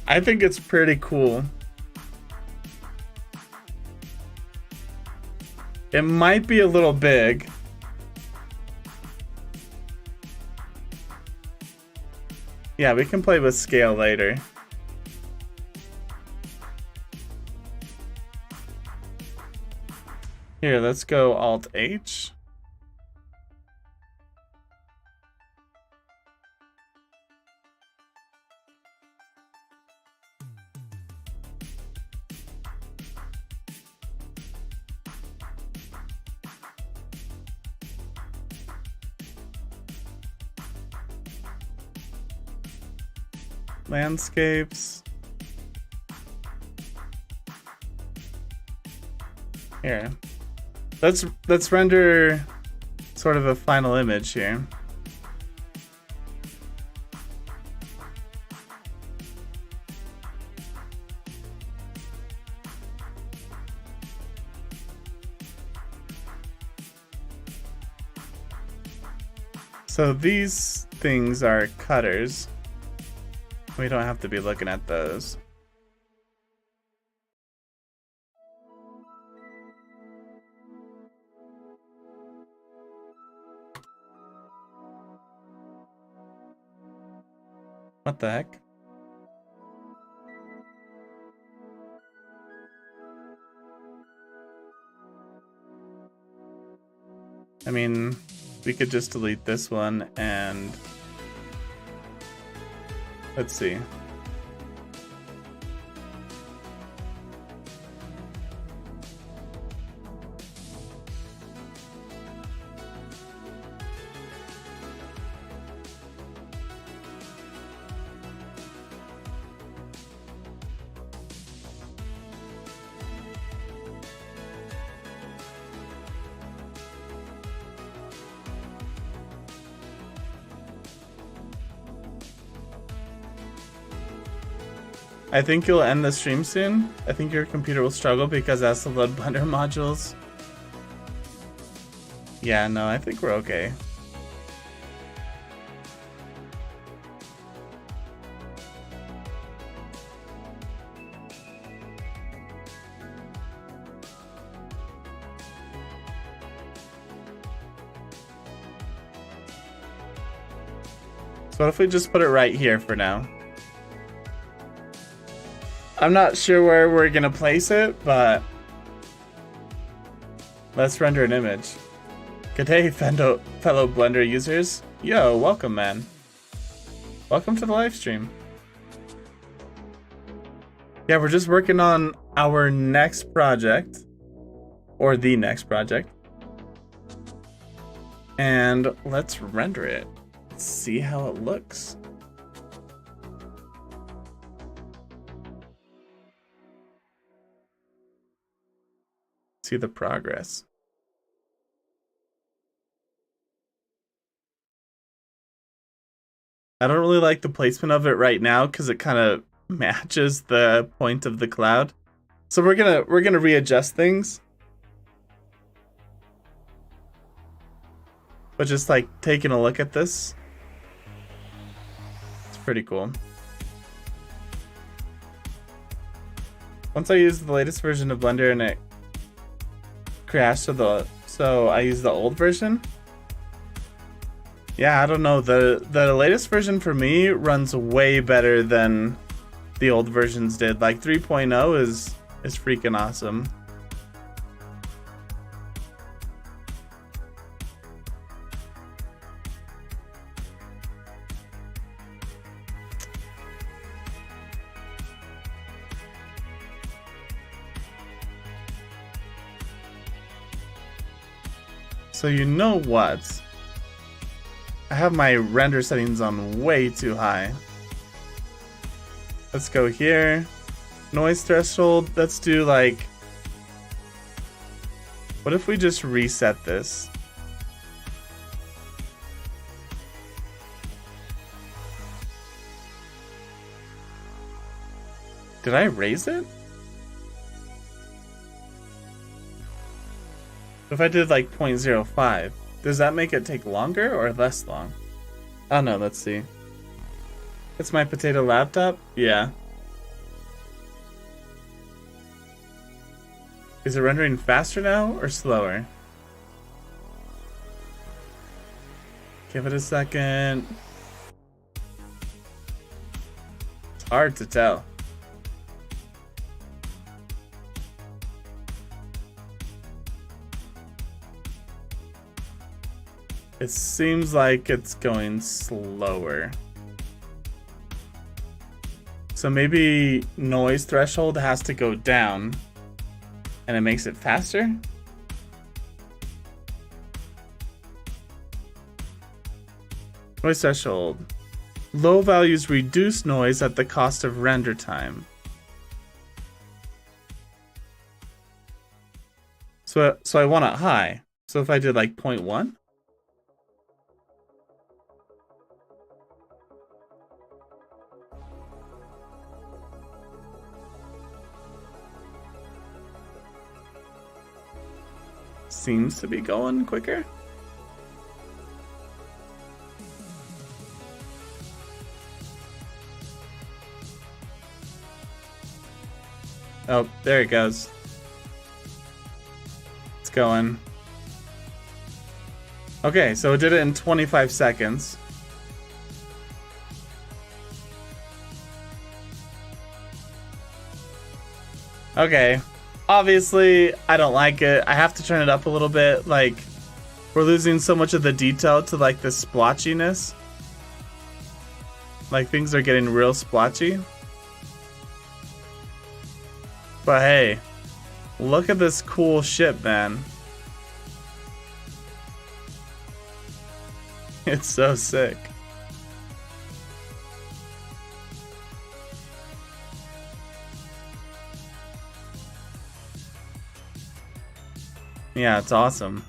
[SPEAKER 1] I think it's pretty cool. It might be a little big. Yeah, we can play with scale later. Here, let's go Alt H. landscapes. Here. Let's render sort of a final image here. So these things are cutters. We don't have to be looking at those. What the heck? I mean, we could just delete this one and let's see. I think you'll end the stream soon. I think your computer will struggle because it has to load Blender modules. Yeah, no, I think we're okay. So what if we just put it right here for now? I'm not sure where we're gonna place it, but let's render an image. Good day, fellow Blender users. Yo, welcome, man. Welcome to the live stream. Yeah, we're just working on our next project, or the next project. And let's render it. See how it looks. See the progress. I don't really like the placement of it right now because it kind of matches the point of the cloud. So we're gonna readjust things. But just like taking a look at this, it's pretty cool. Once I used the latest version of Blender and it crashed, so I used the old version. Yeah, I don't know, the latest version for me runs way better than the old versions did. Like 3.0 is freaking awesome. So you know what? I have my render settings on way too high. Let's go here. Noise threshold, let's do like... What if we just reset this? Did I raise it? If I did like 0.05, does that make it take longer or less long? Oh no, let's see. It's my potato laptop? Yeah. Is it rendering faster now or slower? Give it a second. It's hard to tell. It seems like it's going slower. So maybe noise threshold has to go down and it makes it faster? Noise threshold. Low values reduce noise at the cost of render time. So I want it high. So if I did like 0.1. Seems to be going quicker. Oh, there it goes. It's going. Okay, so it did it in 25 seconds. Okay. Obviously, I don't like it. I have to turn it up a little bit. Like, we're losing so much of the detail to like the splotchiness. Like, things are getting real splotchy. But hey, look at this cool ship, man. It's so sick. Yeah, it's awesome.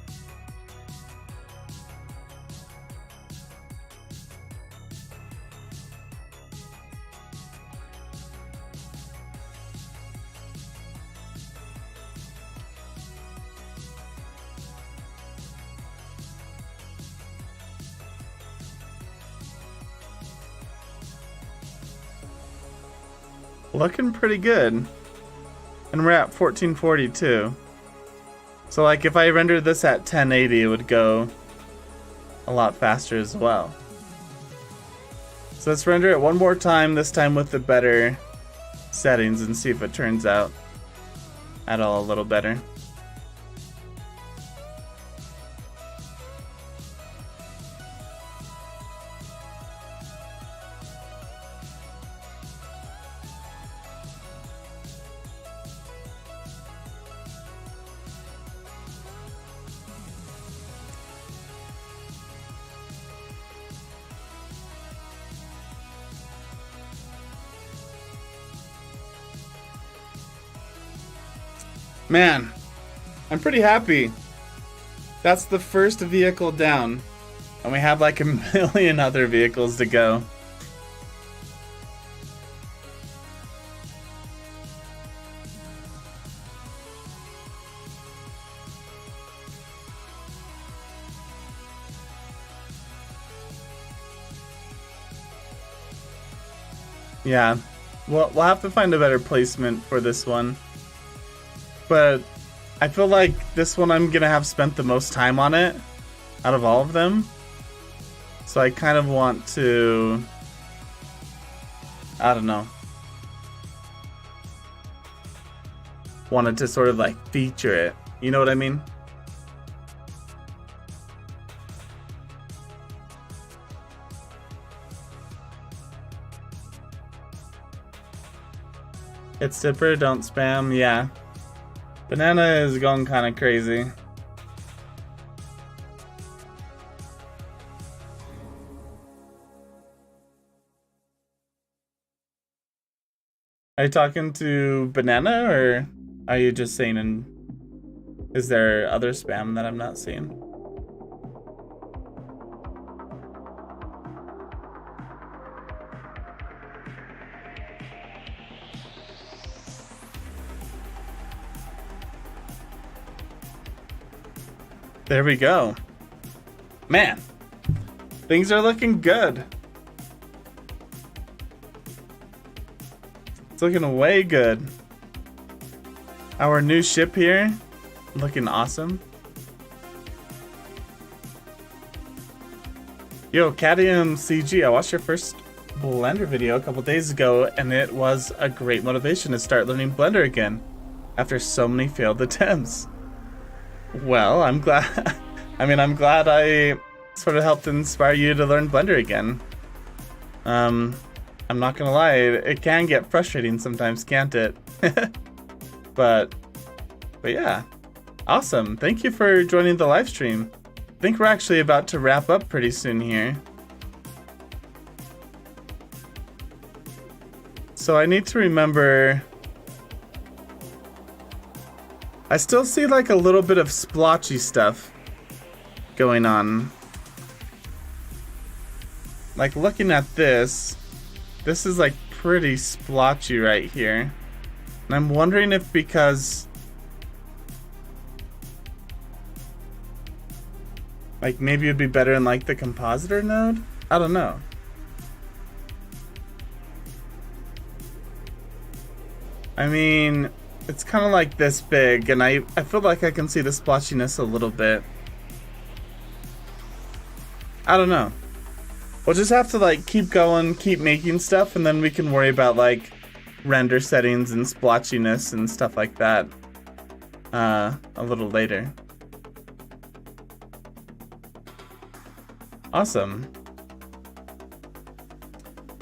[SPEAKER 1] Looking pretty good. And we're at 1442. So like if I rendered this at 1080, it would go a lot faster as well. So let's render it one more time, this time with the better settings, and see if it turns out at all a little better. Man, I'm pretty happy. That's the first vehicle down, and we have like a million other vehicles to go. Yeah, we'll have to find a better placement for this one. But I feel like this one I'm gonna have spent the most time on it out of all of them. So I kind of want to, I don't know, wanted to sort of like feature it. You know what I mean? It's Dipper, don't spam, yeah. Banana is going kind of crazy. Are you talking to Banana, or are you just saying, is there other spam that I'm not seeing? There we go. Man, things are looking good. It's looking way good. Our new ship here, looking awesome. Yo, Cadmium CG, I watched your first Blender video a couple days ago, and it was a great motivation to start learning Blender again after so many failed attempts. Well, I'm glad. I'm glad I sort of helped inspire you to learn Blender again. I'm not gonna lie, it can get frustrating sometimes, can't it? But yeah, awesome. Thank you for joining the live stream. I think we're actually about to wrap up pretty soon here. So I need to remember. I still see like a little bit of splotchy stuff going on. Like looking at this is like pretty splotchy right here. And I'm wondering if because like maybe it'd be better in like the compositor node? I don't know. I mean, it's kind of like this big, and I feel like I can see the splotchiness a little bit. I don't know. We'll just have to like keep going, keep making stuff, and then we can worry about like render settings and splotchiness and stuff like that a little later. Awesome.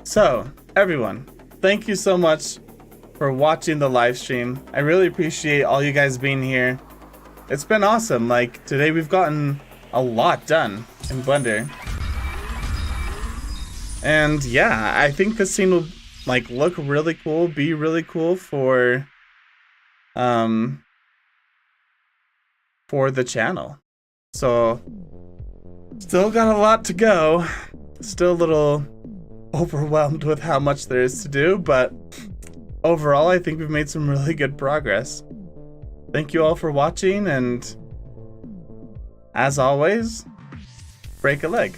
[SPEAKER 1] So, everyone, thank you so much for watching the live stream. I really appreciate all you guys being here. It's been awesome. Like today we've gotten a lot done in Blender. And yeah, I think this scene will like look really cool, be really cool for the channel. So still got a lot to go. Still a little overwhelmed with how much there is to do, but overall, I think we've made some really good progress. Thank you all for watching, and as always, break a leg.